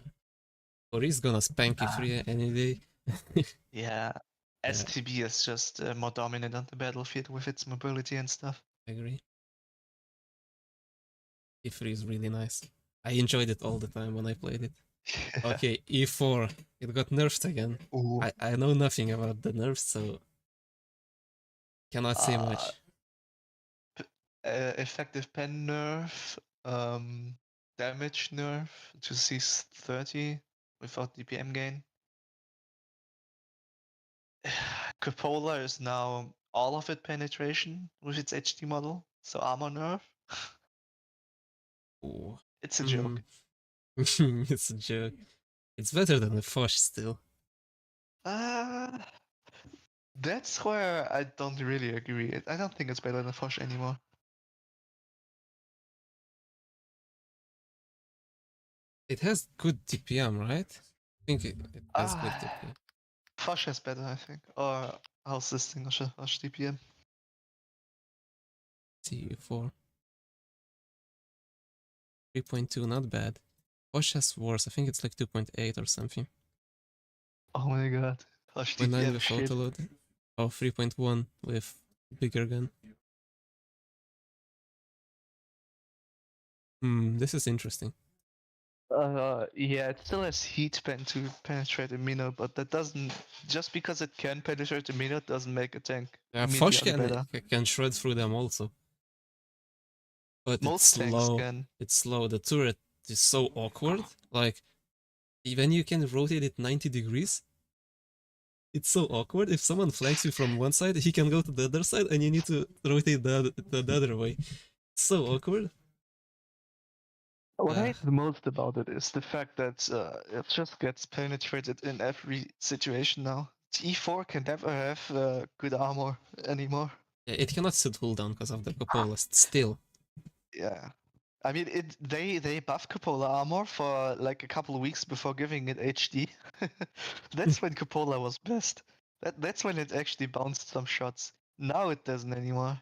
Or he's gonna spank E3 any day. Yeah, STB is just more dominant on the battlefield with its mobility and stuff. I agree. E3 is really nice. I enjoyed it all the time when I played it. Okay, E4. It got nerfed again. Ooh. I know nothing about the nerfs, so cannot say much. Effective pen nerf, damage nerf to C30 without DPM gain. Cupola is now all of it penetration with its HD model, so armor nerf. Ooh. It's a joke. It's a joke. It's better than the Fosh still. That's where I don't really agree. I don't think it's better than Fosh anymore. It has good DPM, right? I think it has good DPM. Fosh has better, I think. Or how's this thing? Fosh DPM? C4. 3.2, not bad. Fosh has worse. I think it's like 2.8 or something. Oh my god. Fosh 0.9 DPM with shit. autoload. Oh, 3.1 with bigger gun. This is interesting. Yeah, it still has heat pen to penetrate a minnow, but that doesn't. Just because it can penetrate a minnow doesn't make a tank Fosh immediately better. can shred through them also. But Most tanks can. It's slow. The turret is so awkward. Like, when you can rotate it 90 degrees, it's so awkward. If someone flanks you from one side, he can go to the other side and you need to rotate the other way. It's so awkward. What I hate the most about it is the fact that it just gets penetrated in every situation now. E4 can never have good armor anymore. Yeah, it cannot sit cooldown because of the cupola still. Yeah. I mean, they buffed Cupola armor for like a couple of weeks before giving it HD. That's when Cupola was best. That's when it actually bounced some shots. Now it doesn't anymore.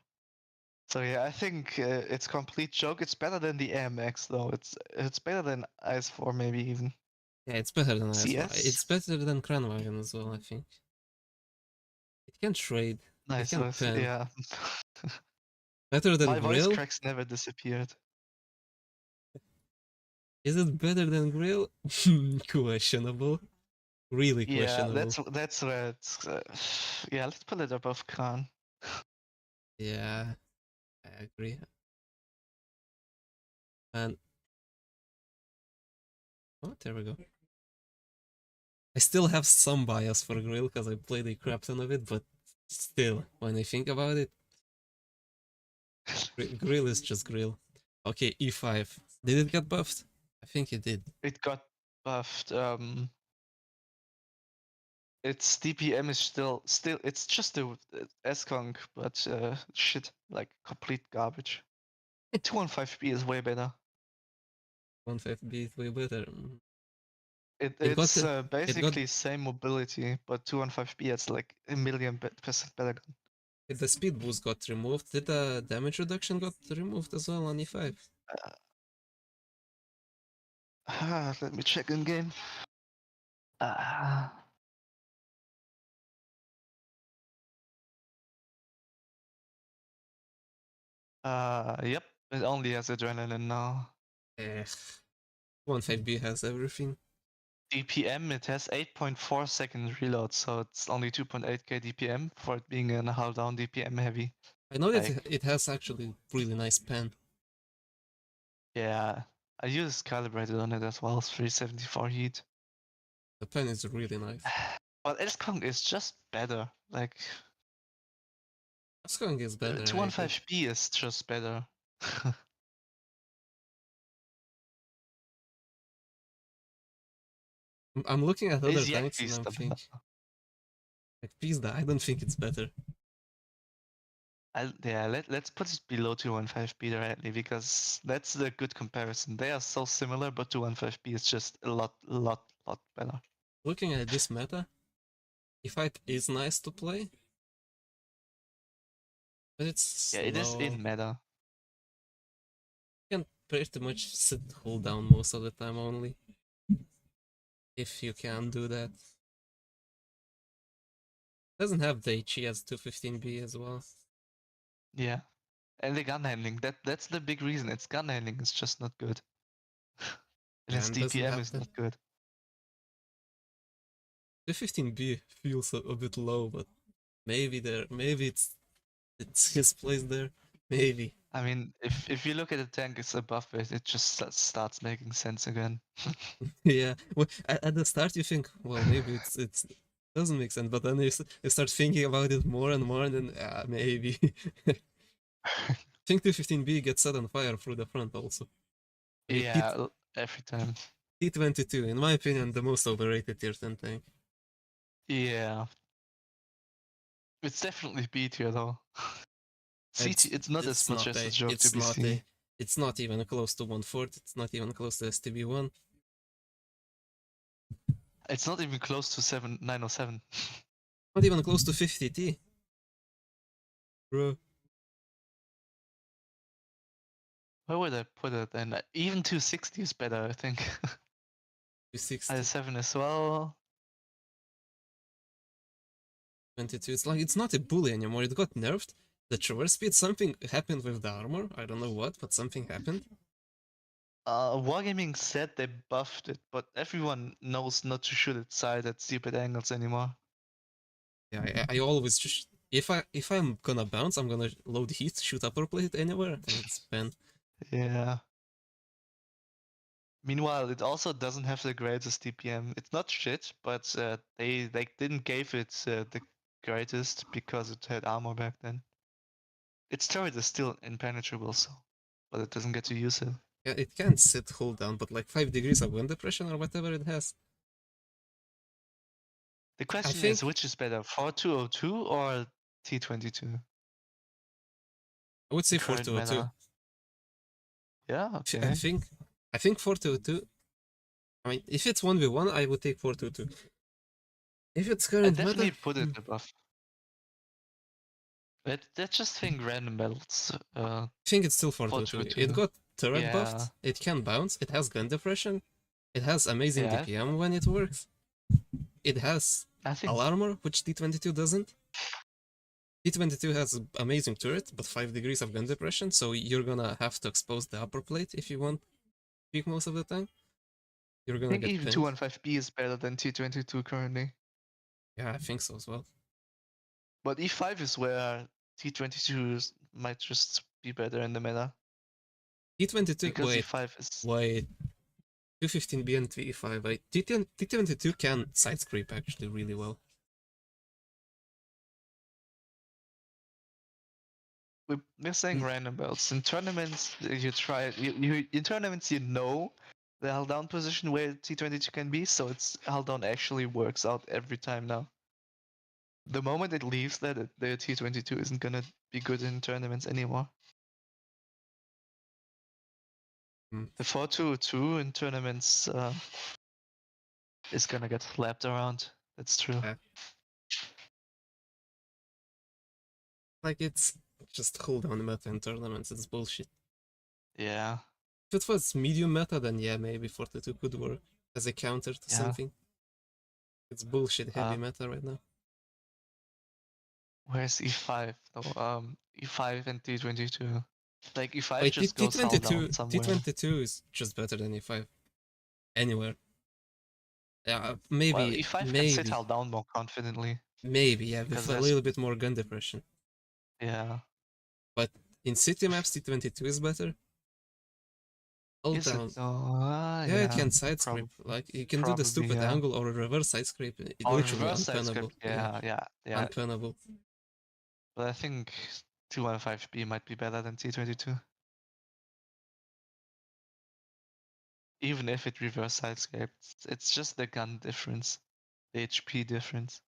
So yeah, I think it's complete joke. It's better than the AMX though. It's better than IS4 maybe even. Yeah, it's better than IS4. CS? It's better than Kranwagen as well, I think. It can trade. It Nice can voice. pen. Yeah. Better than My voice Grill? cracks never disappeared. Is it better than Grill? Questionable. Really Yeah, questionable. that's where it's. Yeah, let's put it above Khan. Yeah, I agree. And oh, there we go. I still have some bias for Grill because I played a crap ton of it, but still, when I think about it, Grill is just Grill. Okay, E5. Did it get buffed? I think it did. It got buffed. Its DPM is still it's just a S-Conk, but shit, like complete garbage. 215B is way better. 1.5B is way better. It got It's it got basically same mobility, but 215B it's like a million percent better. the speed boost got removed. Did the damage reduction got removed as well on E5? Let me check in game. Yep, it only has adrenaline now. Eh, 1.5B has everything. DPM, it has 8.4 second reload, so it's only 2.8k DPM for it being a hull down DPM heavy. I know that Like, it has actually really nice pen. yeah, I used calibrated on it as well, 374 heat. The pen is really nice. But S-Kong is just better. Like, Skunk is better, I agree. 215B is just better. I'm looking at other Is tanks and I'm thinking, like Pizda, I don't think it's better. Yeah, let's put it below 215B directly because that's the good comparison. They are so similar, but 215B is just a lot better. Looking at this meta, E5 is nice to play, but it's Yeah, it is slow. in meta. You can pretty much sit hold down most of the time only. If you can do that. Doesn't have the HE as 215B as well. Yeah. And the gun handling, that's the big reason. Its gun handling is just not good. And its And doesn't DPM have is the not good. 215B feels a bit low, but maybe it's his place there. Maybe. I mean, if you look at the tank, it's above it. It just starts making sense again. Yeah. Well, at the start you think, well, maybe it's doesn't make sense, but then you start thinking about it more and more, and then maybe. I think 215B gets set on fire through the front also. Yeah, every time. T22, in my opinion, the most overrated tier 10 tank. Yeah. It's definitely B tier though. CT, it's not as much as a joke to be seen. It's not even close to 1/4. It's not even close to STB1. It's not even close to 907. Not even close to 50T. Bro. Where would I put it then? Even 260 is better, I think. 260. I7 as well. 22. It's like it's not a bully anymore. It got nerfed. The traverse speed, something happened with the armor. I don't know what, but something happened. Wargaming said they buffed it, but everyone knows not to shoot at side at stupid angles anymore. Yeah, I always just if I'm gonna bounce, I'm gonna load heat, shoot upper plate anywhere, and it's banned. Yeah. Meanwhile, it also doesn't have the greatest DPM. It's not shit, but they didn't give it the greatest because it had armor back then. Its turret is still impenetrable, so, but it doesn't get to use it. Yeah, it can't sit hold down, but like 5 degrees of wind depression or whatever it has. The question is, which is better, 4202 or T22? I would say Current 4202. meta. Yeah, I okay. think 422. I mean, if it's 1v1, I would take 422. If it's I current definitely meta, put it above. Let's just think random battles. I think it's still 422. It 422. got turret Yeah, buffed, it can bounce, it has gun depression, it has amazing yeah. DPM when it works, it has I think alarmor, which T22 doesn't. T22 has amazing turret, but 5 degrees of gun depression, so you're gonna have to expose the upper plate if you want peak most of the time. You're gonna get even pinned. 215B is better than T22 currently. Yeah, I think so as well. But E5 is where T22 might just be better in the meta. T22, Because wait, E5 is. 215B and T5. T22 can side scrape actually really well. We're saying random belts. In tournaments, you try. In tournaments, you know the held down position where T22 can be, so it's held down actually works out every time now. The moment it leaves that, the T22 isn't gonna be good in tournaments anymore. The 422 in tournaments is gonna get slapped around. That's true. Yeah. Like, it's just hold on meta in tournaments, it's bullshit. Yeah. If it was medium meta, then yeah, maybe 42 could work as a counter to something. It's bullshit heavy meta right now. Where's E5 though? E5 and T22. Like E5 Wait, just goes held down somewhere. T22 is just better than E5. Anywhere. Yeah, Well, maybe, E5 can sit held down more confidently. maybe, yeah, with Because a little bit more gun depression. Yeah. But in city maps, T22 is better. Hold Is down. it? Oh, Yeah, it can side scrape. Like, you can do the stupid yeah. angle or a reverse side scrape. It Or literally reverse side unpennable. script. Yeah. Unpennable. But I think 215B might be better than T22. Even if it reverse side scrapes, it's just the gun difference, the HP difference.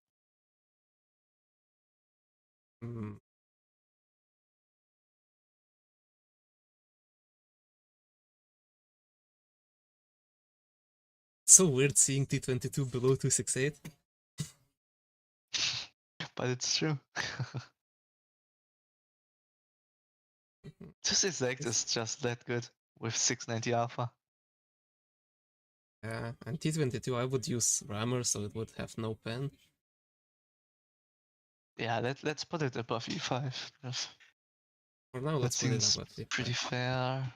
Mm. So weird seeing T22 below 268. But it's true. 268 is just that good with 690 alpha. Yeah, and T22 I would use rammer so it would have no pen. Yeah, let's put it above E5. For now, let's put it above E5. Pretty fair.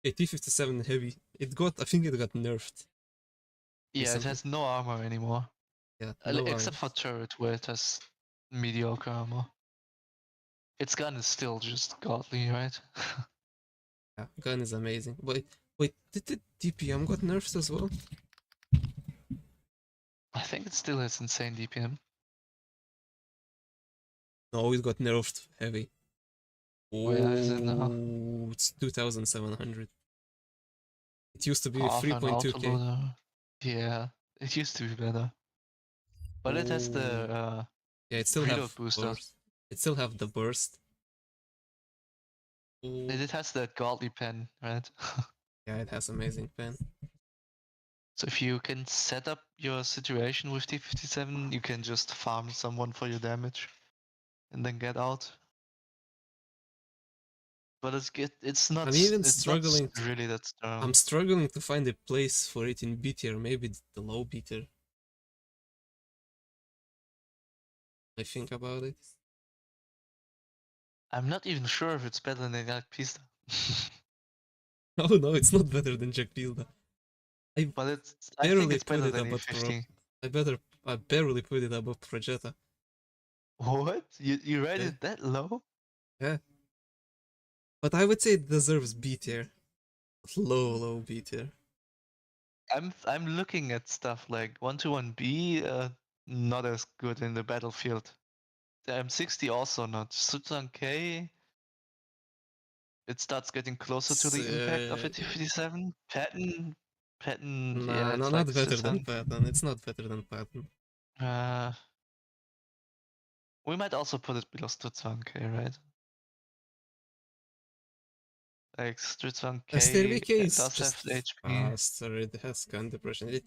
Okay, T57 heavy. I think it got nerfed. Yeah, recently. it has no armor anymore. Yeah, no except for turret, where it has mediocre armor. Its gun is still just godly, right? Yeah, gun is amazing. Wait, did the DPM got nerfed as well? I think it still has insane DPM. No, it got nerfed heavy. Where is it now? It's 2,700. It used to be Half an 3.2k. autoloader. Yeah, it used to be better. But it has the yeah, it still reload have booster. burst. It still have the burst. It has the godly pen, right? Yeah, it has amazing pen. So if you can set up your situation with T57, you can just farm someone for your damage and then get out. But it's not. I'm even it's struggling. Not really that strong. I'm struggling to find a place for it in B tier. Maybe the low B tier. I think about it. I'm not even sure if it's better than Jack Pista. No, it's not better than Jack Pilda. But I think it's better than above E50. I barely put it above Projetta. What? You rate it that low? Yeah. But I would say it deserves B tier. Low B tier. I'm looking at stuff like 121B, not as good in the battlefield. The M60 also not. Sutan-K, it starts getting closer to the impact of a T57. Patton, Nah, yeah, no, it's not like better than Sutan. Patton. It's not better than Patton. We might also put it below Sutan-K, right? Like Stritzvan Stairway K K is does have just HP. faster, it has gun depression. I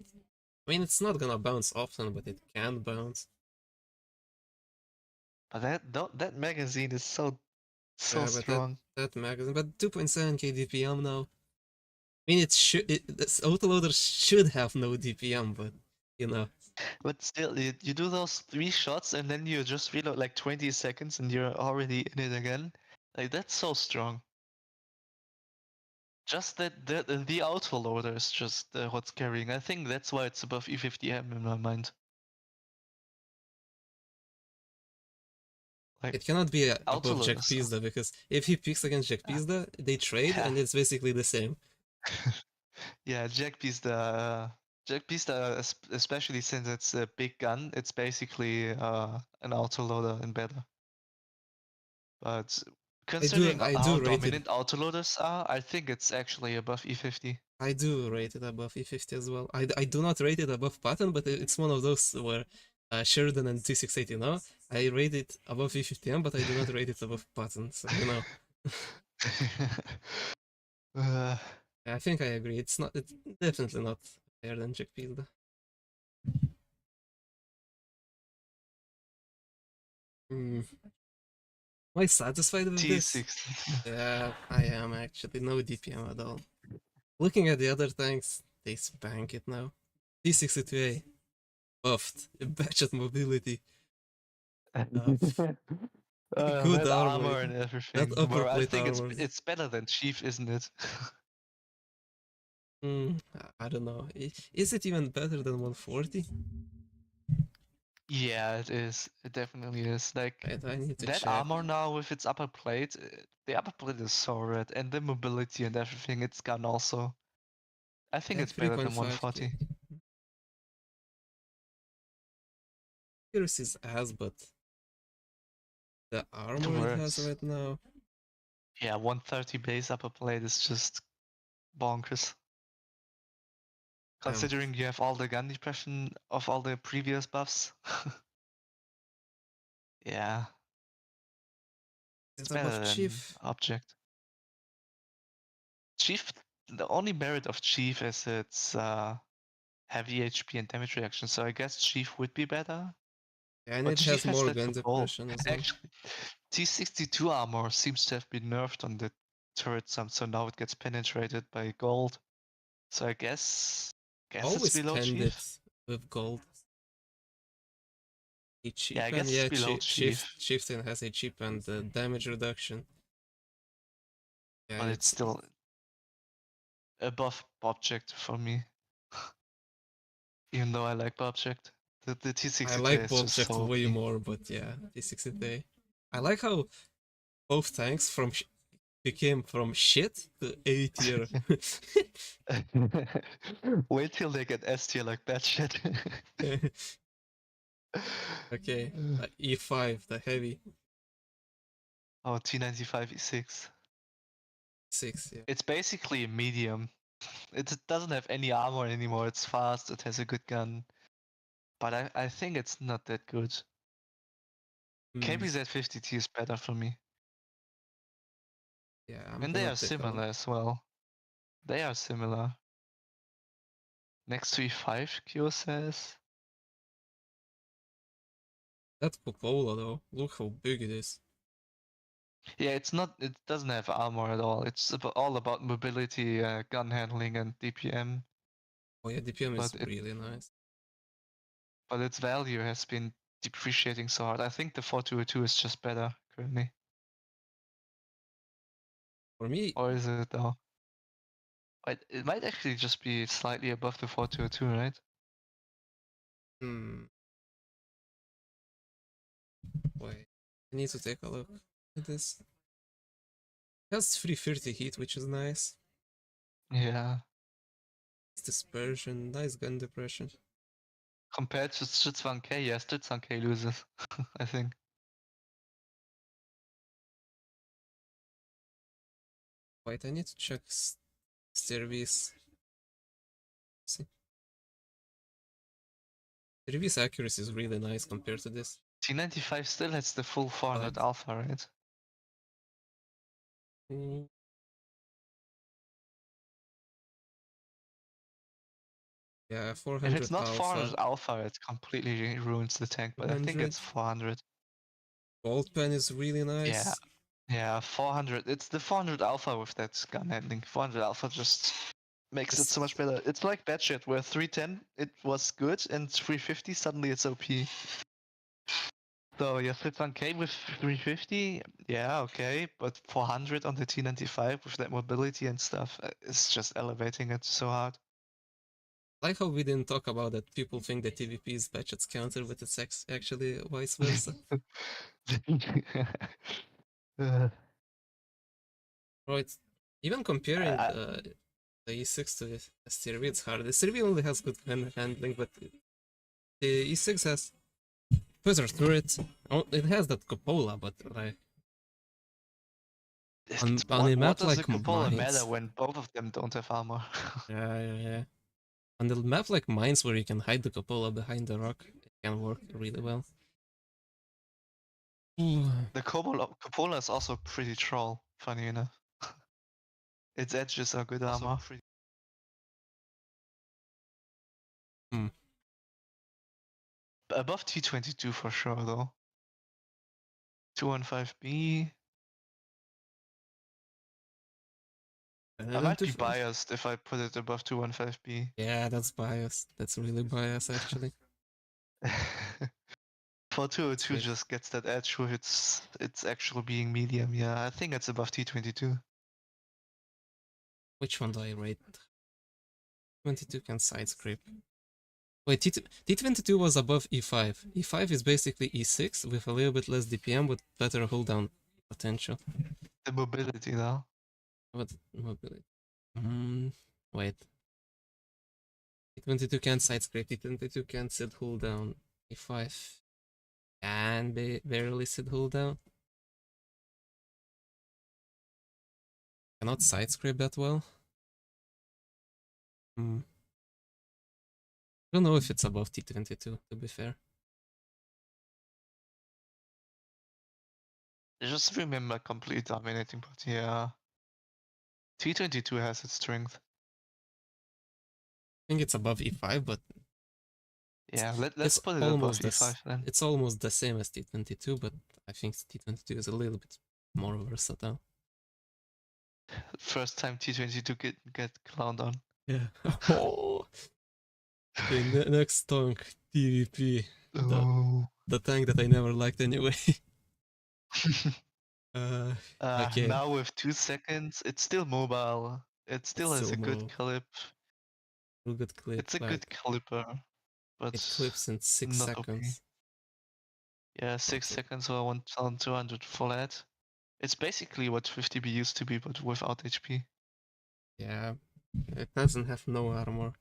mean, it's not gonna bounce often, but it can bounce. But that magazine is so Yeah, but strong. that magazine, but 2.7k DPM now. I mean, this autoloader should have no DPM, but you know. But still, you do those 3 shots and then you just reload like 20 seconds and you're already in it again. Like that's so strong. Just that the autoloader is just what's carrying. I think that's why it's above E50M in my mind. Like It cannot be above Jack autoloaders. Pizda, because if he picks against Jack Pizda, they trade Yeah. and it's basically the same. Yeah, Jack Pista, especially since it's a big gun, it's basically an autoloader and better. But considering I how do rate it. dominant autoloaders are, I think it's actually above E50. I do rate it above E50 as well. I do not rate it above Patton, but it's one of those where Sheridan and T680, you know? I rate it above E50M, but I do not rate it above Patton, so you know. I think I agree. It's definitely not higher than Jack Pizda. Am I satisfied with this? T6. Yeah, I am actually. No DPM at all. Looking at the other tanks, they spank it now. T62A, buffed, batched mobility, good That armor, armor and that everything. upper Where I plate think armor. it's better than Chief, isn't it? I don't know. Is it even better than 140? Yeah, it is. It definitely is. Like Wait, I need to that check. armor now with its upper plate, the upper plate is so red, and the mobility and everything, it's gun also. I think Yeah, it's better than 3.5k. 140. Accuracy is as, but the It armor it has works. right now. Yeah, 130 base upper plate is just bonkers. Considering you have all the gun depression of all the previous buffs. Yeah, it's It's better above than Chief. Object. Chief, the only merit of Chief is its heavy HP and damage reaction, so I guess Chief would be better. And But it Chief has has more that gun for both. depression as well. Actually, T62 armor seems to have been nerfed on the turret some, so now it gets penetrated by gold. So I guess it's Always below penned Chief. it with gold. A cheap Yeah, I and guess it's yeah, below Chief, Chieftain has a cheap and damage reduction. Yeah, but it's still above Object for me. Even though I like Object. The I T60 like is just Bobject so way OP. more, but yeah, T60. I like how both tanks became from shit to A tier. Wait till they get S tier like that shit. Okay, E5, the heavy. Oh, T95 E6. 6, yeah. It's basically a medium. It doesn't have any armor anymore. It's fast. It has a good gun. But I think it's not that good. KBZ 50T is better for me. Yeah, I'm And they gonna are take a look. similar as well. They are similar. Next to E5, Q says. That cupola though, look how big it is. Yeah, it's not. It doesn't have armor at all. It's all about mobility, gun handling, and DPM. Oh yeah, DPM is But really nice. its value has been depreciating so hard. I think the 4202 is just better currently. For me, Or is it though? It might actually just be slightly above the 4202, right? wait, I need to take a look at this. It has 330 heat, which is nice. Yeah. It's dispersion, nice gun depression. Compared to Stritzvan-K, yeah, Stritzvan-K loses, I think. Wait, I need to check Service. See. Service accuracy is really nice compared to this. T95 still has the full 400 alpha, right? Yeah, If 400 it's not alpha. 400 alpha, it completely ruins the tank, but I think 200. it's 400. Gold pen is really nice. Yeah. Yeah, 400. It's the 400 alpha with that gun handling. 400 alpha just makes it so much better. It's like bad shit, where 310 it was good, and 350 suddenly it's OP. So your 1K with 350, yeah, okay, but 400 on the T95 with that mobility and stuff, it's just elevating it so hard. Like how we didn't talk about that. People think that TVP is Batchet's counter, but it's actually vice versa. Right. Even comparing the E6 to the STRV, it's hard. The STRV only has good handling, but the E6 has further turret. Oh, it has that cupola, but like on a map what does like the cupola matter Mines. when both of them don't have armor? Yeah. On the map like Mines, where you can hide the cupola behind the rock, it can work really well. The cupola is also pretty troll, funny enough. Its edges are good armor. Hmm. Above T22 for sure, though. 215B. I might be biased if I put it above 215B. Yeah, that's biased. That's really biased, actually. 402 just gets that edge with its actual being medium. Yeah, I think it's above T22. Which one do I rate? 22 can side scrape. Wait, T22 was above E5. E5 is basically E6 with a little bit less DPM but better hold down potential. The mobility now. What mobility? Wait. T22 can't side scrape, T22 can't sit hold down. E5 can barely sit hold down. Cannot side scrape that well. I don't know if it's above T22, to be fair. I just remember completely dominating, but yeah. T22 has its strength. I think it's above E5, but yeah, let's put it above E5 then. It's almost the same as T22, but I think T22 is a little bit more versatile. First time T22 get clowned on. Yeah. Oh. Okay, next tank, TVP. The tank that I never liked anyway. Okay. Now with 2 seconds, it's still mobile. It still has a good clip. Good clip. It's a good clipper, but it clips in 6 seconds. OP. Yeah, 6 seconds or 1200 flat. It's basically what 50B used to be, but without HP. Yeah, it doesn't have no armor.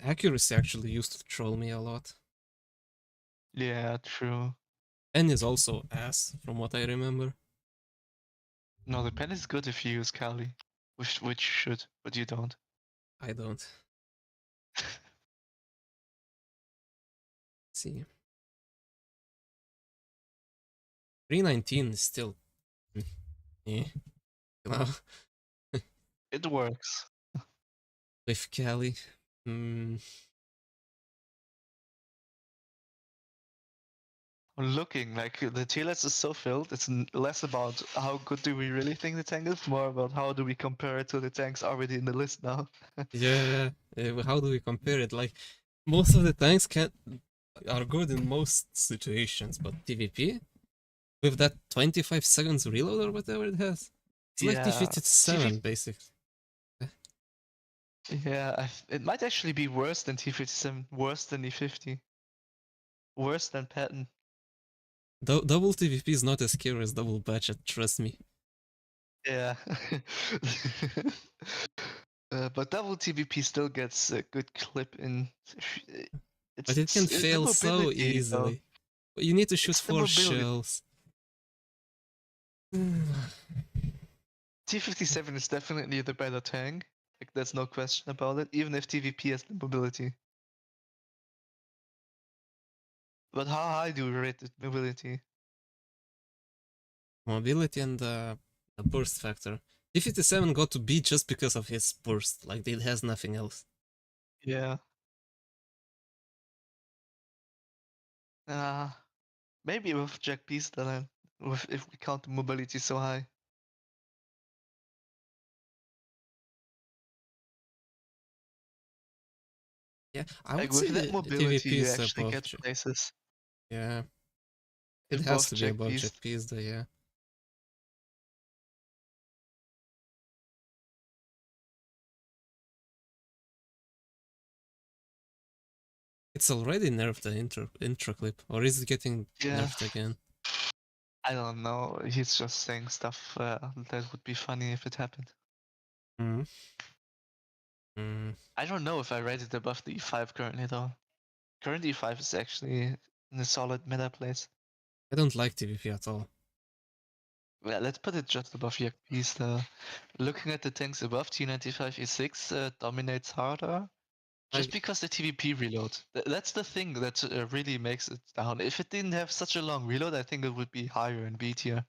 Accuracy actually used to troll me a lot. Yeah, true. Pen is also ass, from what I remember. No, the pen is good if you use Kali, which you should, but you don't. I don't. See. 319 is still... yeah. It works. With Kali. Looking like the tier list is so filled, it's less about how good do we really think the tank is, more about how do we compare it to the tanks already in the list now. Yeah, how do we compare it? Like, most of the tanks are good in most situations, but TVP, with that 25 seconds reload or whatever it has, it's like T57 basically. Yeah, it might actually be worse than T57, worse than E50, worse than Patton. Double TVP is not as scary as double Batchet, trust me. Yeah. But double TVP still gets a good clip in. But it can fail so easily. But you need to shoot 4 shells. T57 is definitely the better tank. Like, there's no question about it, even if TVP has the mobility. But how high do we rate the mobility? Mobility and the burst factor. T57 got to B just because of his burst, like it has nothing else. Yeah. Maybe with Jack Beast then, if we count the mobility so high. Yeah, I Like would say with that the mobility, TVP you is actually above. get places. Yeah, it has Above to be Jack above Jack Beast. Beast though. Yeah. It's already nerfed the intro clip, or is it getting Yeah, nerfed again? I don't know. He's just saying stuff that would be funny if it happened. Hmm. Mm. I don't know if I rate it above the E5 currently though. Current E5 is actually in a solid meta place. I don't like TVP at all. Well, let's put it just above Jack Beast. Looking at the tanks above, T95 E6 dominates harder. Just because the TVP reload. That's the thing that really makes it down. If it didn't have such a long reload, I think it would be higher in B tier.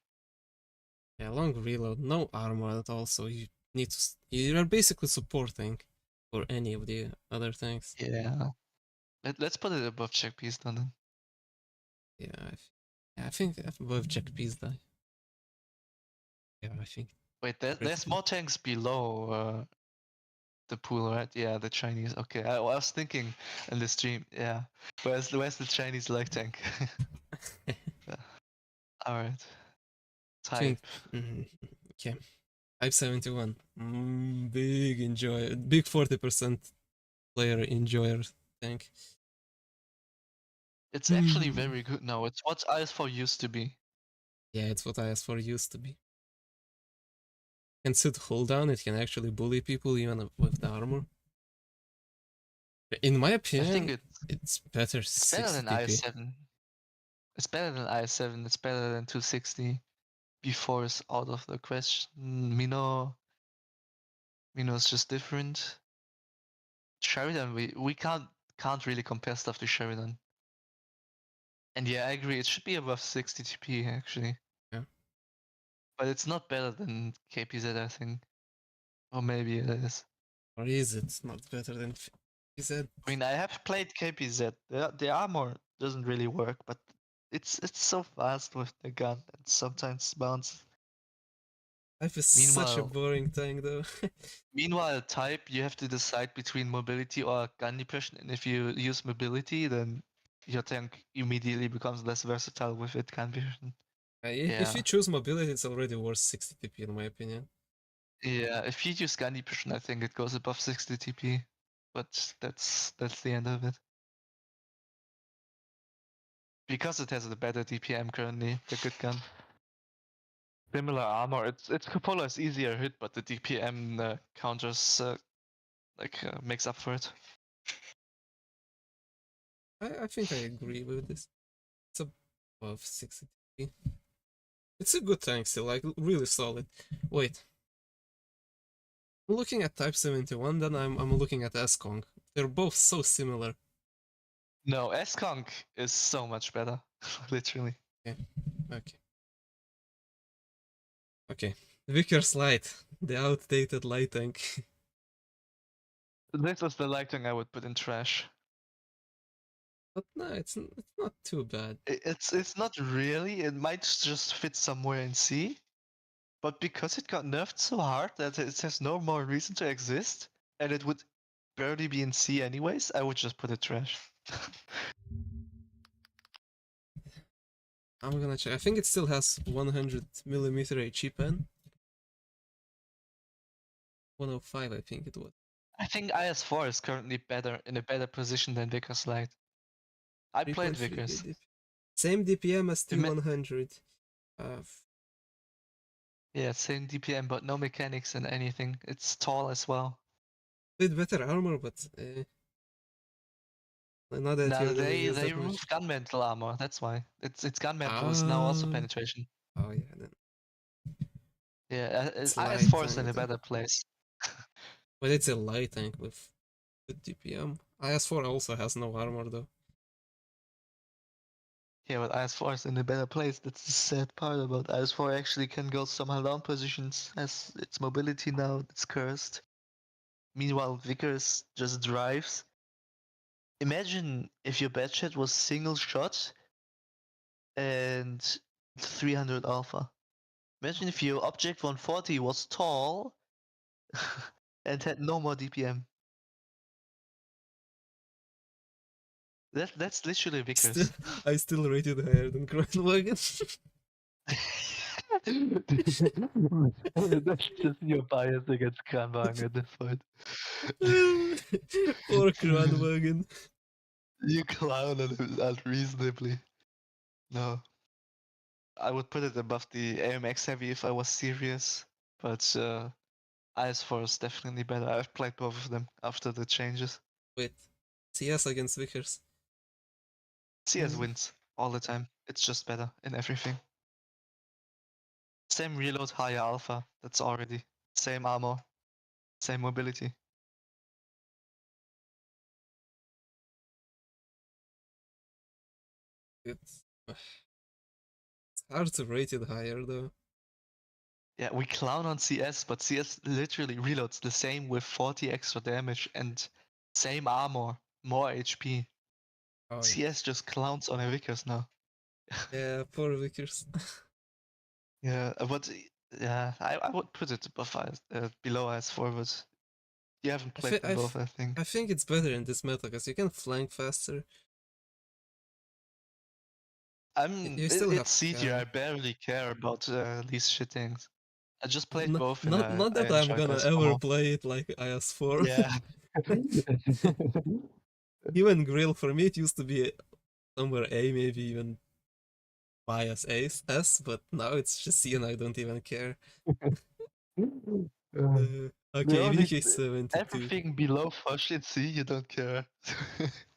Yeah, long reload, no armor at all, so you need to. You are basically supporting for any of the other tanks. Yeah. Let's put it above Jack Beast then. Yeah, I think above Jack Beast die. Yeah, I think. Wait, there's more tanks below the pool, right? Yeah, the Chinese. Okay, I was thinking in the stream. Yeah, where's the Chinese light tank? All right. Think. Type. Okay. Type 71. Big enjoy. Big 40% player enjoyer tank. It's actually very good now. It's what IS4 used to be. Yeah, it's what IS4 used to be. Can sit hold down. It can actually bully people even with the armor. In my I opinion, think it's better it's better 60 than TP. IS7. It's better than IS7. It's better than 260. B4 is out of the question. Mino is just different. Sheridan, we can't really compare stuff to Sheridan. And yeah, I agree. It should be above 60 TP actually. Yeah. But it's not better than KPZ, I think. Or maybe it is. Or is it not better than PZ? I mean, I have played KPZ. The armor doesn't really work, but it's so fast with the gun and sometimes bounce. Life is such a Meanwhile, boring tank though. meanwhile, type you have to decide between mobility or gun depression, and if you use mobility, then your tank immediately becomes less versatile with it gun depression. If Yeah, you choose mobility, it's already worth 60 TP in my opinion. yeah. If you use gun depression, I think it goes above 60 TP, but that's the end of it. Because it has the better DPM currently, the good gun. Similar armor. Its cupola is easier hit, but the DPM counters makes up for it. I think I agree with this. It's above 60 TP. It's a good tank still, like really solid. Wait. I'm looking at Type 71, then I'm looking at S-Kong. They're both so similar. No, S-Kong is so much better. Literally. Okay. Okay. Okay. Vickers Light, the outdated light tank. This is the lighting I would put in trash. But no, it's not too bad. It's not really. It might just fit somewhere in C, but because it got nerfed so hard that it has no more reason to exist, and it would barely be in C anyways, I would just put it trash. I'm gonna check. I think it still has 100mm HE pen. 105, I think it was. I think IS4 is currently in a better position than Vickers Light. I played 3.3k Vickers. DP. Same DPM as T100. Yeah, same DPM, but no mechanics and anything. It's tall as well. Bit better armor, but not that Now you really use they that much. removed gunmetal armor. That's why its gunmetal is now also Ah. penetration. Oh yeah, then. Yeah, It's light IS4 is in tank a then. better place. But it's a light tank with good DPM. IS4 also has no armor though. Yeah, but IS4 is in a better place. That's the sad part about IS4 actually can go somehow down positions as its mobility now it's cursed. Meanwhile, Vickers just drives. Imagine if your bad shot was single shot and 300 alpha. Imagine if your object 140 was tall and had no more DPM. That's literally Vickers. I still rate it higher than Kranwagen. That's just your bias against Kranwagen at this point. Or Kranwagen. You clown on him unreasonably. No. I would put it above the AMX heavy if I was serious, but IS4 is definitely better. I've played both of them after the changes. Wait, CS against Vickers. CS wins all the time. It's just better in everything. Same reload, higher alpha. That's already same armor, same mobility. It's hard to rate it higher though. Yeah, we clown on CS, but CS literally reloads the same with 40 extra damage and same armor, more HP. Oh, CS just clowns on a Vickers now. yeah, poor Vickers. Yeah, but yeah, I would put it above below IS4, but you haven't played them both, I think. I think it's better in this meta because you can flank faster. It's C tier. I barely care about these shit things. I just played both. Not that I'm gonna ever play it like IS4. Yeah. Even Grill, for me, it used to be somewhere A, maybe even bias S, but now it's just C and I don't even care. Okay, VK72. Everything below Fush in C, you don't care.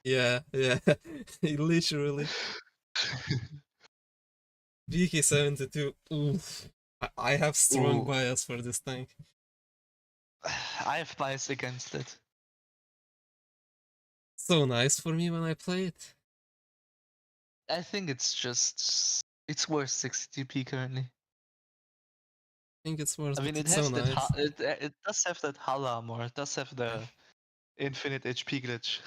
Yeah, literally. VK72, oof. I have strong bias for this tank. I have bias against it. So nice for me when I play it. I think it's worth 60 TP currently. I think it's worth. I mean, it has so that. Nice. It does have that hull armor. It does have the infinite HP glitch.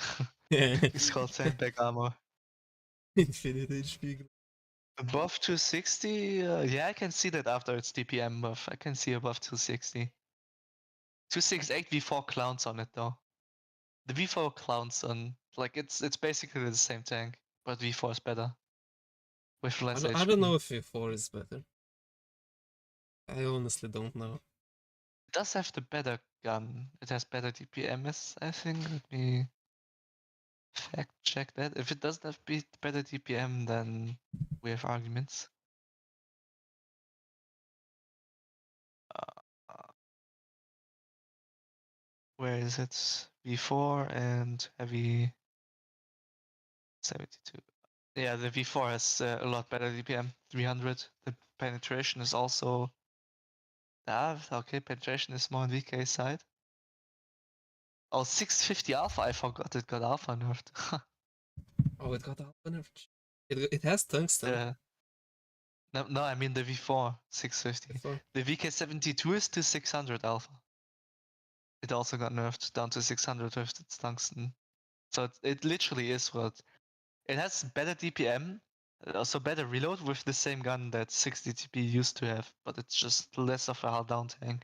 Yeah. It's called sandbag armor. Infinite HP glitch. Above 260, yeah, I can see that after its DPM buff. I can see above 260. 268 V4 clowns on it though. The V4 clowns on, like, it's basically the same tank, but V4 is better. With less HP. I don't know if V4 is better. I honestly don't know. It does have the better gun. It has better DPMs, I think. Let me fact check that. If it doesn't have better DPM, then we have arguments. Where is it? V4 and heavy 72. Yeah, the V4 has a lot better DPM, 300. The penetration is also. Okay, penetration is more on VK side. Oh, 650 alpha, I forgot it got alpha nerfed. Oh, it got alpha nerfed. It has tungsten. No, I mean the V4 650. V4. The VK72 is to 600 alpha. It also got nerfed down to 600 with its tungsten. So it literally is what. It has better DPM, also better reload with the same gun that 60 TP used to have, but it's just less of a hull down tank.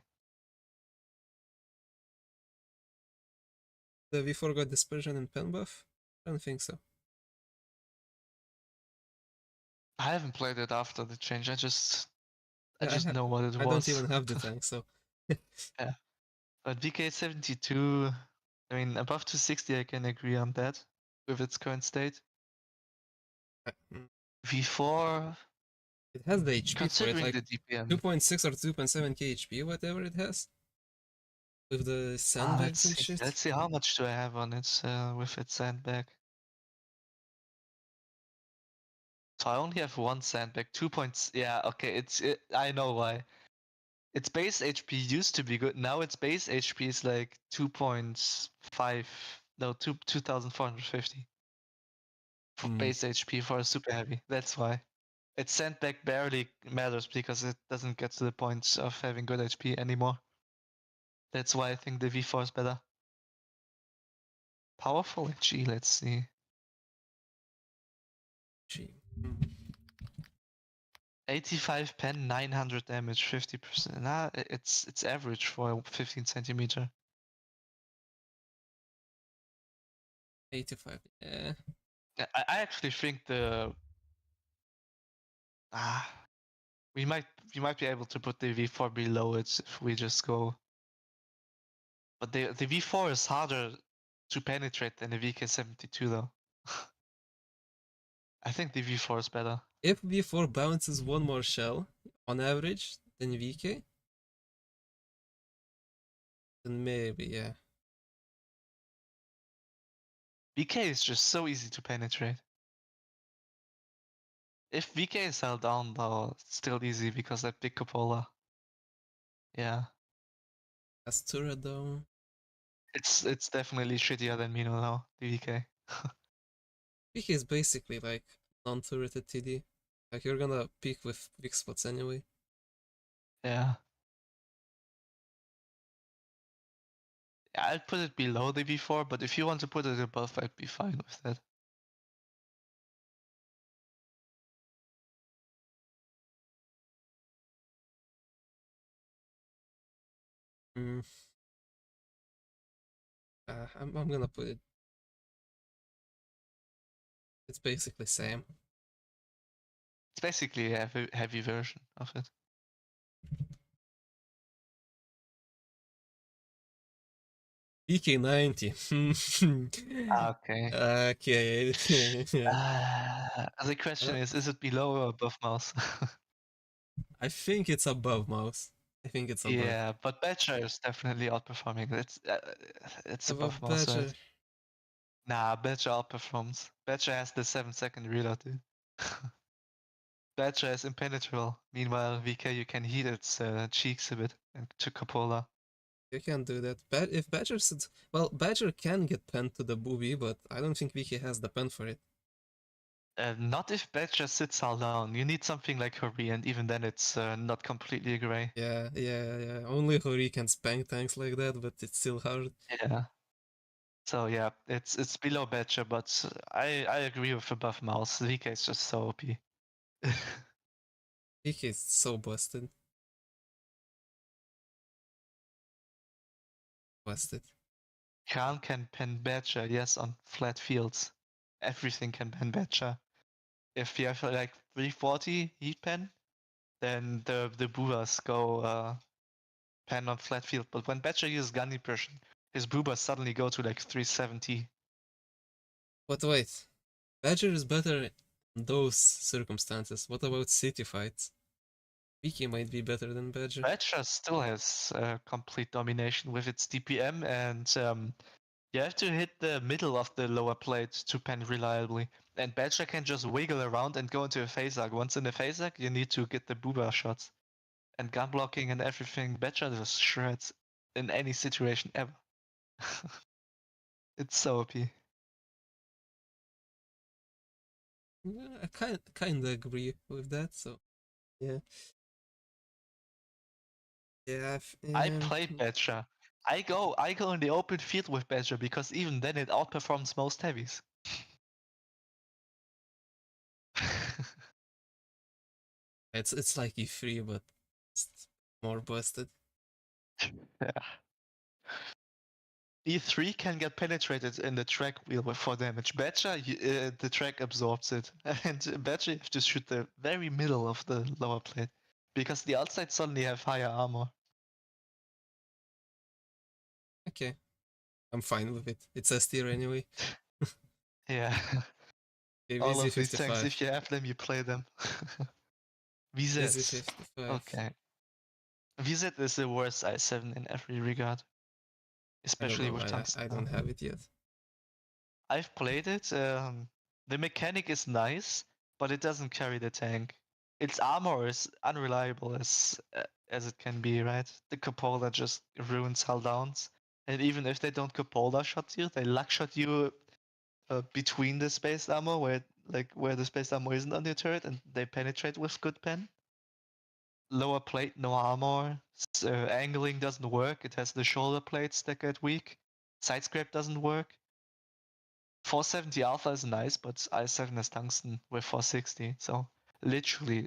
The V4 got dispersion and pen buff? I don't think so. I haven't played it after the change. I just know what it was. I don't even have the tank, so. Yeah. But VK72, I mean, above 260, I can agree on that with its current state. V4. It has the HP considering for it, like the DPM. 2.6 or 2.7k HP, whatever it has. With the sandbags and shit. Let's see, how much do I have on it with its sandbag? So I only have one sandbag, 2 points. Yeah, okay, I know why. Its base HP used to be good. Now its base HP is like 2.5, no, 2,450 for base HP for a super heavy. That's why. Its sandbag barely matters because it doesn't get to the point of having good HP anymore. That's why I think the V4 is better. Powerful G, let's see. G. 85 pen, 900 damage, 50%. Nah, it's average for a 15 centimeter. 85. Yeah. I actually think we might be able to put the V4 below it if we just go. But the V4 is harder to penetrate than the VK72 though. I think the V4 is better. If V4 bounces one more shell on average than VK, then maybe, yeah. VK is just so easy to penetrate. If VK is held down though, it's still easy because that big cupola. Yeah. As turret though. It's definitely shittier than Mino now, the VK. VK is basically like non-turreted TD. Like you're gonna peak with weak spots anyway. Yeah. I'd put it below the V4, but if you want to put it above, I'd be fine with that. Mm. I'm gonna put it. It's basically same. It's basically a heavy version of it. VK90. Okay. Okay. The question is it below or above mouse? I think it's above mouse. I think it's above. Yeah, but Badger is definitely outperforming. It's above mouse, Badger. right? Nah, Badger outperforms. Badger has the 7-second reload, dude. Badger is impenetrable. Meanwhile, VK, you can heat its cheeks a bit and to cupola. You can do that. If Badger sits, well, Badger can get penned to the booby, but I don't think VK has the pen for it. Not if Badger sits held down. You need something like Hurry, and even then it's not completely grey. Yeah. Only Hori can spank tanks like that, but it's still hard. Yeah. So yeah, it's below Badger, but I agree with above mouse. VK is just so OP. VK is so busted. Busted. Khan can pen Badger, yes, on flat fields. Everything can pen Badger. If you have like 340 heat pen, then the boobas go pen on flat field. But when Badger uses gun impression, his boobas suddenly go to like 370. But wait, Badger is better in those circumstances. What about city fights? VK might be better than Badger. Badger still has complete domination with its DPM, and you have to hit the middle of the lower plate to pen reliably. And Badger can just wiggle around and go into a phase arc. Once in a phase arc, you need to get the booba shots. And gun blocking and everything, Badger just shreds in any situation ever. It's so OP. Yeah, I kind of agree with that. So, yeah. Yeah. I played Badger. I go in the open field with Badger because even then it outperforms most heavies. It's like E3, but it's more busted. Yeah. E3 can get penetrated in the track wheel for damage. Badger, the track absorbs it. And Badger, you have to shoot the very middle of the lower plate. Because the outside suddenly have higher armor. Okay. I'm fine with it. It's S tier anyway. Yeah. Okay, All of these tanks, VZ55. if you have them, you play them. VZ. VZ55. Okay. VZ is the worst i7 in every regard. I don't Especially know. with tungsten. I don't have it yet. I've played it. The mechanic is nice, but it doesn't carry the tank. Its armor is unreliable as it can be, right? The cupola just ruins hull downs, and even if they don't cupola shot you, they luck shot you between the spaced armor, where the spaced armor isn't on your turret, and they penetrate with good pen. Lower plate, no armor. Angling doesn't work. It has the shoulder plates that get weak. Side scrape doesn't work. 470 alpha is nice, but i7 has tungsten with 460, so literally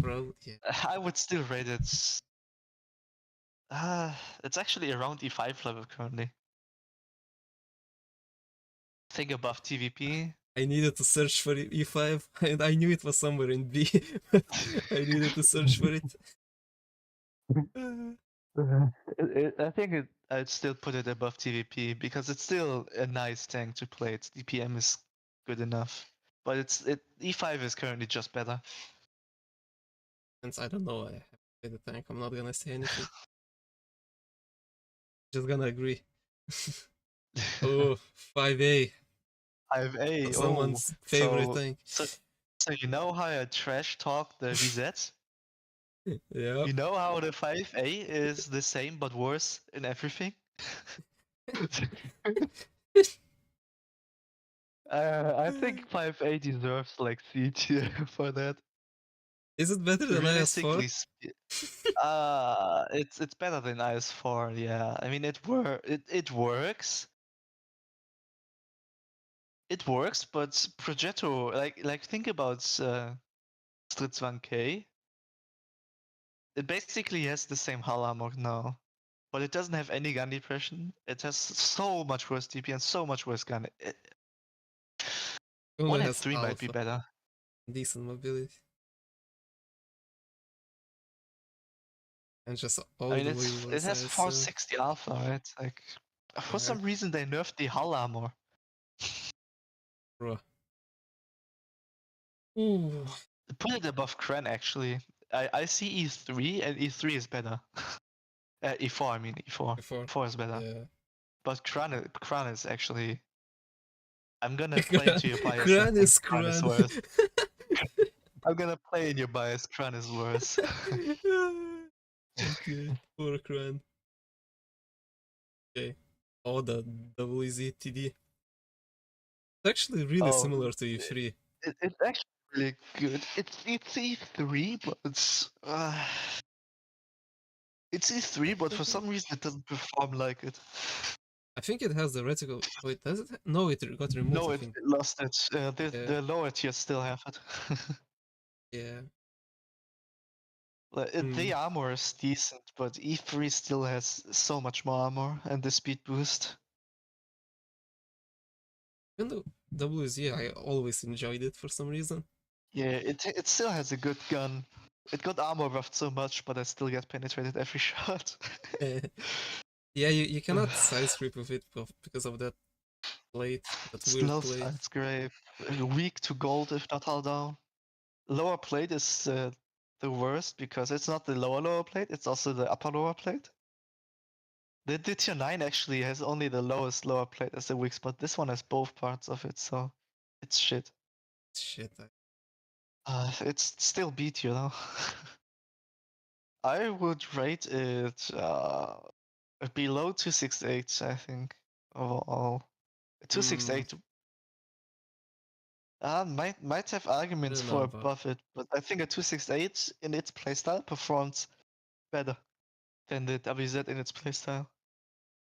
Probably, yeah. I would still rate it. It's actually around E5 level currently. Think above TVP. I needed to search for E5, and I knew it was somewhere in B, but I needed to search for it. I think I'd still put it above TVP because it's still a nice tank to play. Its DPM is good enough, but E5 is currently just better. Since I don't know, I have played the tank, I'm not gonna say anything. Just gonna agree. Oh, 5A. 5A. Someone's favorite tank. So you know how I trash talk the VZ? Yeah. You know how the 5A is the same but worse in everything? I think 5A deserves like C tier for that. Is it better than Realistically, IS4? it's better than IS4. Yeah, I mean it works. It works, but Progetto, like think about Stritzwang K. It basically has the same hull armor now, but it doesn't have any gun depression. It has so much worse DP and so much worse gun. Only One at has 3 might be alpha. better. Decent mobility. And just all I mean, the way it was has IS7. 460 alpha, right? Like, for Yeah. some reason they nerfed the hull armor. Bro. Ooh. Put it above Kren actually. I see E3 and E3 is better. E4, I mean E4. Before. E4 is better. Yeah. But Kran is actually. I'm gonna play into your bias. Kran is Kran is Kran. worse. I'm gonna play in your bias. Kran is worse. Okay, poor Kran. Okay. Oh, the WZTD. It's actually really similar to E3. It's actually really good. It's E3, but it's E3, but for some reason it doesn't perform like it. I think it has the reticle. Wait, does it? No, it got removed. No, I it think. lost it. Yeah. The lower tiers still have it. Yeah. The armor is decent, but E3 still has so much more armor and the speed boost. Even though WZ, I always enjoyed it for some reason. Yeah, it still has a good gun. It got armor buffed so much, but I still get penetrated every shot. Yeah, you cannot side scrape with it because of that plate, that weird Slow plate. side scrape, weak to gold if not held down. Lower plate is the worst because it's not the lower plate, it's also the upper lower plate. The tier 9 actually has only the lowest lower plate as the weak spot. This one has both parts of it, so it's shit. Shit. It's still B tier though. I would rate it below 268, I think, overall. 268 might have arguments I don't know for about. above it, but I think a 268 in its playstyle performs better than the WZ in its playstyle.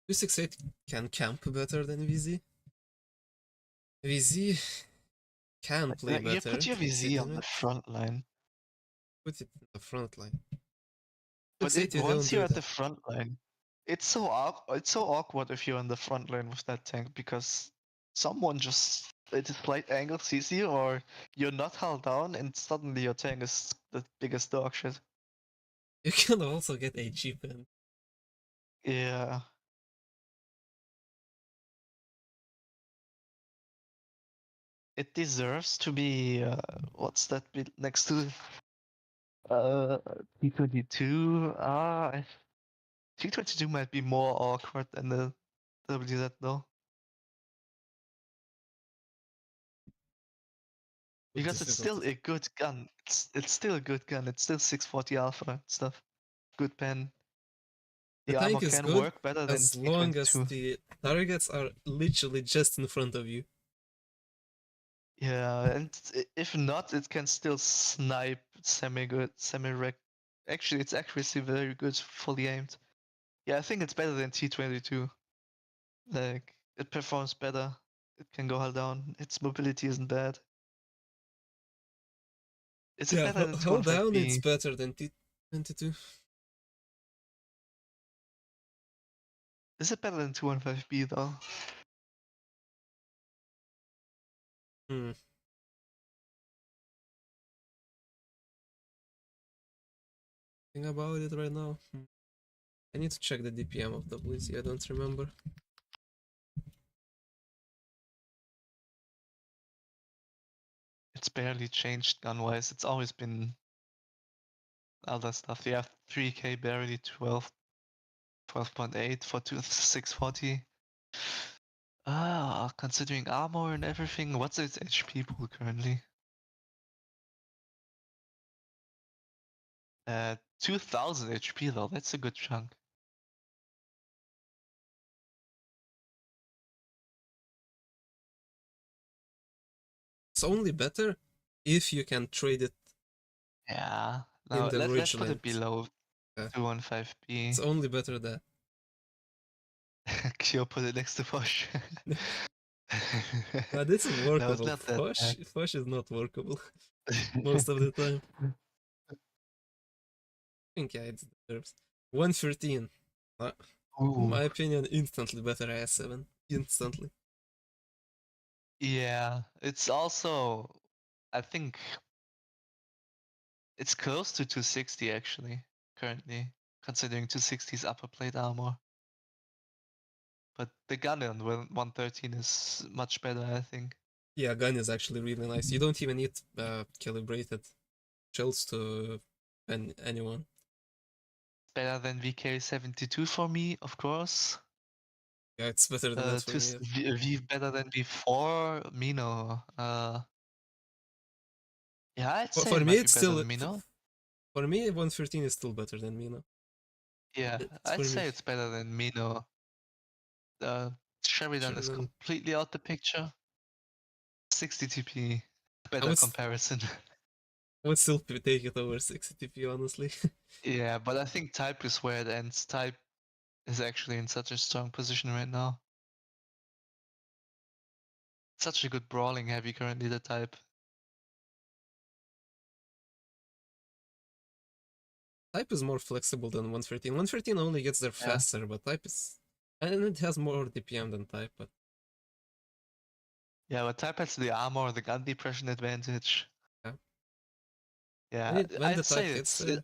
268 can camp better than VZ. VZ can play better. You put your VZ on the front line. Put it in the front line. But once you're at the front line, it's so awkward if you're on the front line with that tank because someone just at a slight angle sees you, or you're not held down, and suddenly your tank is the biggest dog shit. You can also get a cheap pen. Yeah. It deserves to be what's that bit next to T22? T22 might be more awkward than the WZ though. Because it's still a good gun. It's still a good gun. It's still 640 alpha and stuff. Good pen. The armor tank is can good work better than as long as T22. the targets are literally just in front of you. Yeah, and if not, it can still snipe semi-good, semi-rec. Actually, its accuracy very good, fully aimed. Yeah, I think it's better than T22. Like, it performs better. It can go held down. Its mobility isn't bad. Is it Yeah, better than hold down, it's 215B? better than T22. Is it better than 215B though? Hmm. Think about it right now. I need to check the DPM of the Blitz. I don't remember. It's barely changed gun-wise. It's always been other stuff. You have 3K barely 12.8 for 640. Considering armor and everything, what's its HP pool currently? 2000 HP though, that's a good chunk. It's only better if you can trade it Yeah. in Now the let's ridge put it length. below Yeah. 215B. It's only better that. Kyo put it next to Fosh. Nah, this is No, it's workable. not that bad. Fosh is not workable most of the time. I think, yeah, it deserves 113. In Ooh. my opinion, instantly better IS-7. Instantly. Yeah, it's also, I think, it's close to 260 actually, currently, considering 260's upper plate armor. But the gun on 113 is much better, I think. Yeah, gun is actually really nice. You don't even need calibrated shells to anyone. Better than VK72 for me, of course. Yeah, it's better than that for me. Better than V4, Mino. Yeah, I'd say For it me, might be it's better still than Mino. for me 113 is still better than Mino. Yeah, It's I'd for say me. it's better than Mino. Sheridan is Sheridan. completely out the picture. 60 TP, I better would, comparison. I would still take it over 60 TP, honestly. Yeah, but I think type is where it ends. Type is actually in such a strong position right now. Such a good brawling heavy currently, the type. Type is more flexible than 113. 113 only gets there Yeah. faster, but type is... And it has more DPM than type, but... Yeah, but type has the armor, the gun depression advantage. Yeah. Yeah, When the I'd type say gets there...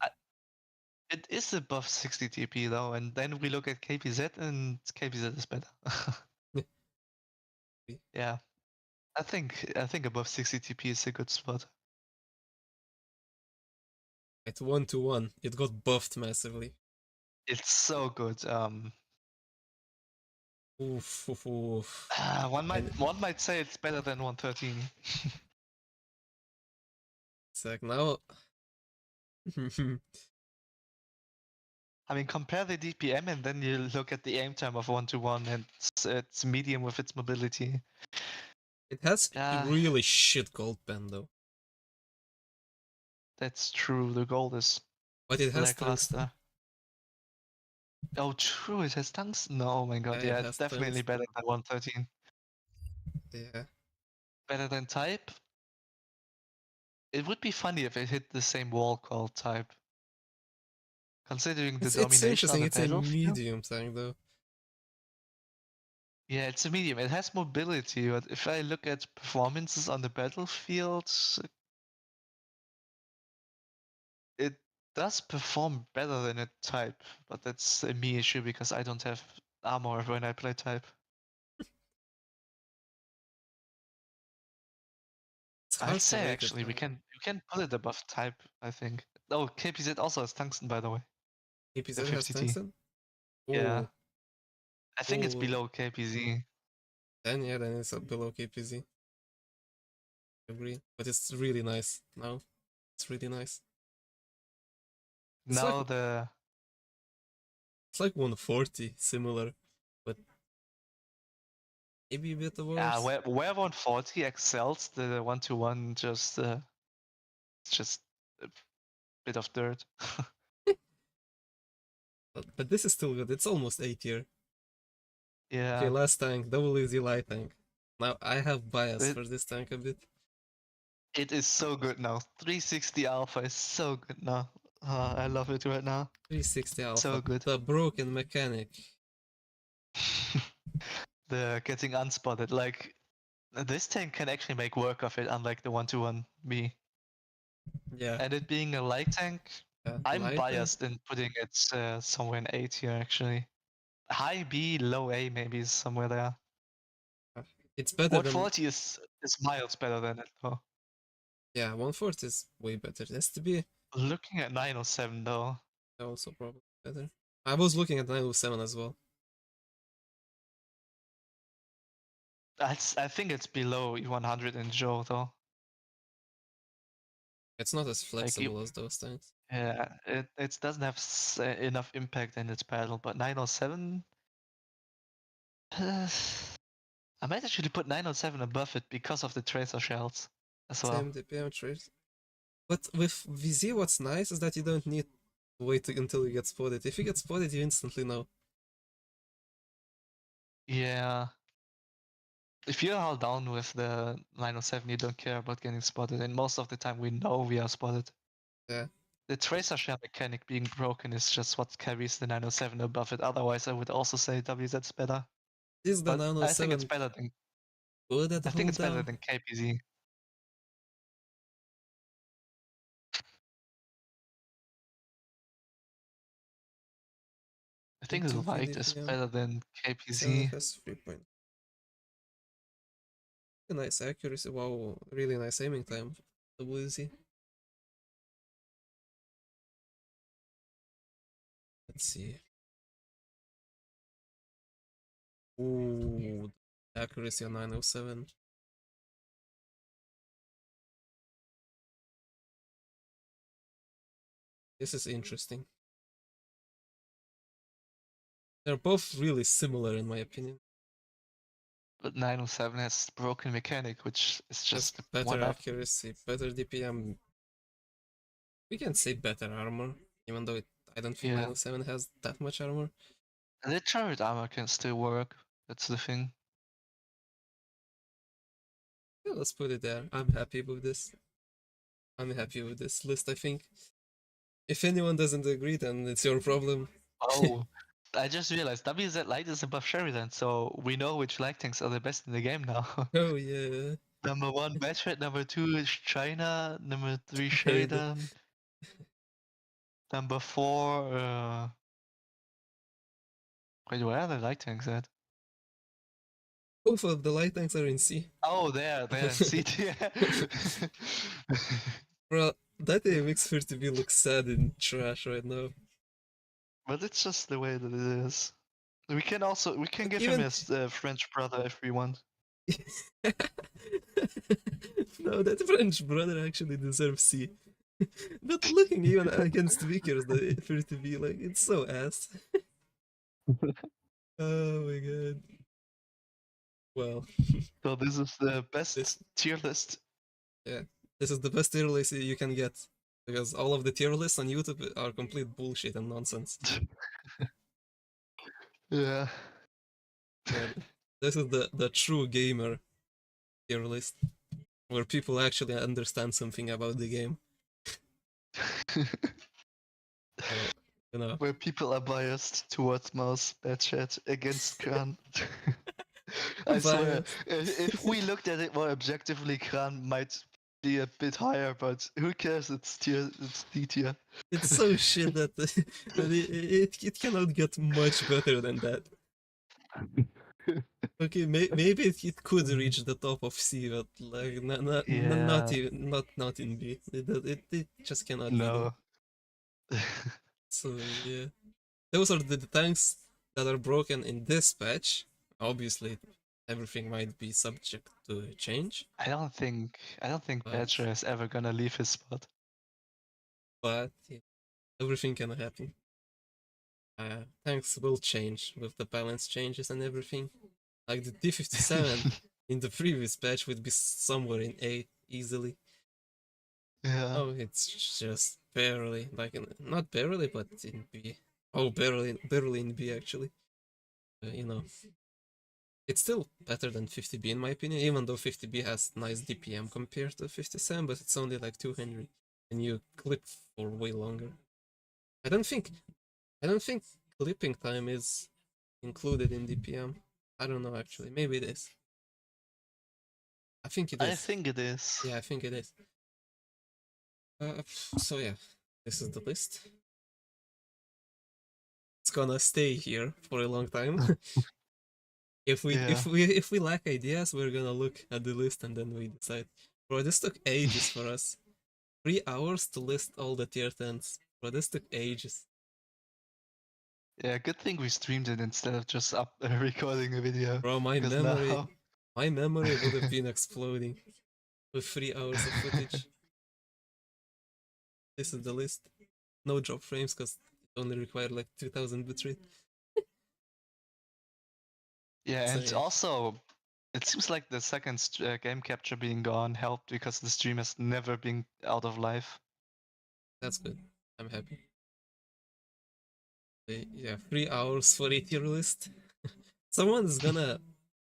it is above 60 TP though, and then we look at KPZ and KPZ is better. Yeah, I think above 60 TP is a good spot. At 1-1, it got buffed massively. It's so good. Oof, oof, oof. One might say it's better than 113. It's like now... I mean, compare the DPM and then you look at the aim time of 1-1, and it's medium with its mobility. It has really shit gold pen though. That's true. The gold is But it has lackluster. tungsten. Oh, true. It has tungsten. No, oh my god. Yeah, Yeah, it it's has definitely tungsten. better than 113. Yeah. Better than type. It would be funny if it hit the same wall called type. Considering the It's domination on interesting, the it's a battlefield. medium tank though. Yeah, it's a medium. It has mobility, but if I look at performances on the battlefield, it does perform better than a type, but that's a me issue because I don't have armor when I play type. It's hard I'd to say rate it actually we high. can put it above type, I think. Oh, KPZ also has tungsten, by the way. The KPZ has 50T. tungsten? Yeah. Oh, I think it's oh. below KPZ. Then yeah, then it's below KPZ. Agree. But it's really nice now. It's really nice. It's like Now the it's like 140, similar, but maybe a bit worse. where 140 excels, the 1-1 just it's just a bit of dirt. But this is still good. It's almost A tier. Okay, Yeah. last tank, double easy light tank. Now I have bias It, for this tank a bit. It is so good now. 360 Alpha is so good now. I love it right now. 360 Alpha, So good. the broken mechanic. The getting unspotted. Like, this tank can actually make work of it, unlike the 1-2-1B. Yeah. And it being a light tank, I'm light biased in putting it somewhere in A tier, actually. High B, low A maybe is somewhere there. It's better than... 140 is miles better than it, though. Yeah, 140 is way better. It has to be Looking at 907, though. also probably better. I was looking at 907 as well. I think it's below 100 in Joe, though. It's not as Like, flexible as those tanks. yeah, it doesn't have enough impact in its battle, but 907... I might actually put 907 above it because of the tracer shells as well. Same DPM trace. But with VZ, what's nice is that you don't need to wait until you get spotted. If you get spotted, you instantly know. Yeah. If you're held down with the 907, you don't care about getting spotted, and most of the time we know we are spotted. Yeah. The tracer shell mechanic being broken is just what carries the 907 above it. Otherwise, I would also say WZ's better. Is the But I think it's 907 better than good at I think it's better hold down? than KPZ. I think the 2 light is DPM. better than Seven KPZ. has 3 point. Nice accuracy. Wow, really nice aiming time. WZ. Let's see. Ooh, accuracy on 907. This is interesting. They're both really similar in my opinion. But 907 has broken mechanic, which is Just just better one up. accuracy, better DPM. We can say better armor, even though I don't think Yeah. 907 has that much armor. And the turret armor can still work. That's the thing. Yeah, let's put it there. I'm happy with this. I'm happy with this list, I think. If anyone doesn't agree, then it's your problem. Oh, I just realized WZ Light is above Sheridan, so we know which light tanks are the best in the game now. Oh yeah. Number 1 Batchhead, number 2 is China, number 3 Heard. Sheridan, number 4 wait, where are the light tanks at? Both of the light tanks are in C. Oh, they're in C tier. Bro, that AMX 30B looks sad and trash right now. But it's just the way that it is. We can give Even... him his French brother if we want. No, that French brother actually deserves C. But looking even against Vickers, the 30B, like, it's so ass. Oh my god. Well. So this is the best tier list. Yeah, this is the best tier list you can get. Because all of the tier lists on YouTube are complete bullshit and nonsense. Yeah. Yeah, this is the true gamer tier list. Where people actually understand something about the game. You know. Where people are biased towards Mouse Batchat against Kran. I swear, if we looked at it more objectively, Kran might be a bit higher, but who cares? It's D tier. It's so shit that it cannot get much better than that. Okay, maybe it could reach the top of C, but like not in B. It just cannot. No. So yeah, those are the tanks that are broken in this patch. Obviously, everything might be subject to change. I don't think Badger is ever gonna leave his spot. But yeah, everything can happen. Tanks will change with the balance changes and everything. Like the D57 in the previous patch would be somewhere in A easily. Yeah. Oh, it's just barely, like not barely, but in B. Oh, barely in B actually. You know, It's still better than 50B in my opinion, even though 50B has nice DPM compared to 57, but it's only like 200, and you clip for way longer. I don't think clipping time is included in DPM. I don't know actually. Maybe it is. I think it is. I think it is. Yeah, I think it is. So yeah, this is the list. It's gonna stay here for a long time. If we lack ideas, we're gonna look at the list and then we decide. Bro, this took ages for us. 3 hours to list all the tier 10s. Bro, this took ages. Yeah, good thing we streamed it instead of just recording a video. Bro, my memory would have been exploding with 3 hours of footage. This is the list. No drop frames because it only required like 2000 bitrate. Yeah, So, and yeah. also, it seems like the second game capture being gone helped because the stream has never been out of life. That's good. I'm happy. Yeah, 3 hours for a tier list. Someone's gonna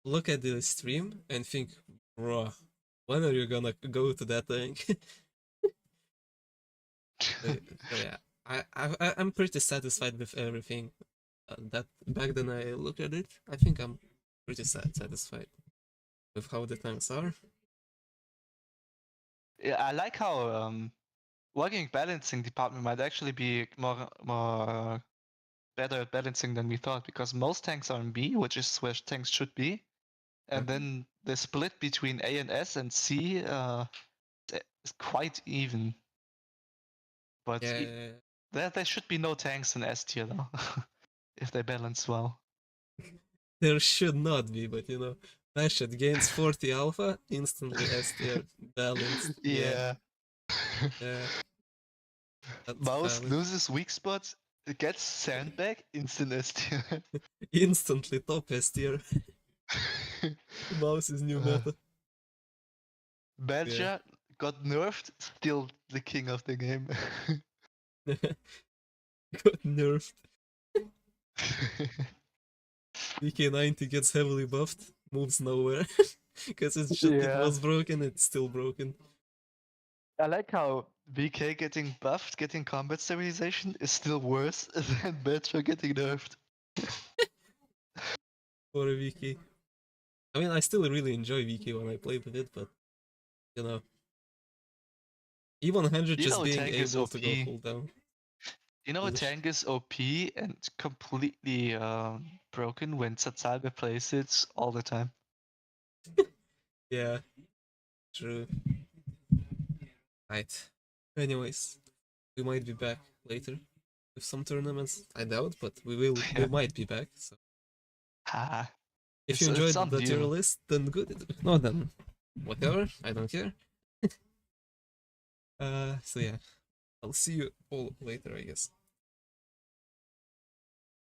look at the stream and think, bro, when are you gonna go to that thing? So yeah, I'm pretty satisfied with everything. That back then I looked at it, I think I'm pretty satisfied with how the tanks are. Yeah, I like how working balancing department might actually be more better at balancing than we thought, because most tanks are in B, which is where tanks should be, and then the split between A and S and C is quite even. But Yeah, there should be no tanks in S tier though, if they balance well. there should not be, but you know, Bashet gains 40 alpha, instantly S tier, balanced. Yeah. Yeah. That's Mouse valid. loses weak spots, gets sandbag, instant S tier. Instantly top S tier. Mouse is new meta. Badger got nerfed, still the king of the game. Got nerfed. VK90 gets heavily buffed, moves nowhere. Because it was broken, it's still broken. I like how VK getting buffed, getting combat stabilization is still worse than Badger getting nerfed. For a VK. I mean, I still really enjoy VK when I play with it, but, you know. E100 just being able to go cooldown. You know, a tank is OP and completely broken when Satsalbe plays it all the time. Yeah, true. Right. Anyways, we might be back later with some tournaments. I doubt, but we might be back. So if you enjoyed the tier list, then good. If not, then whatever. I don't care. So yeah, I'll see you all later, I guess.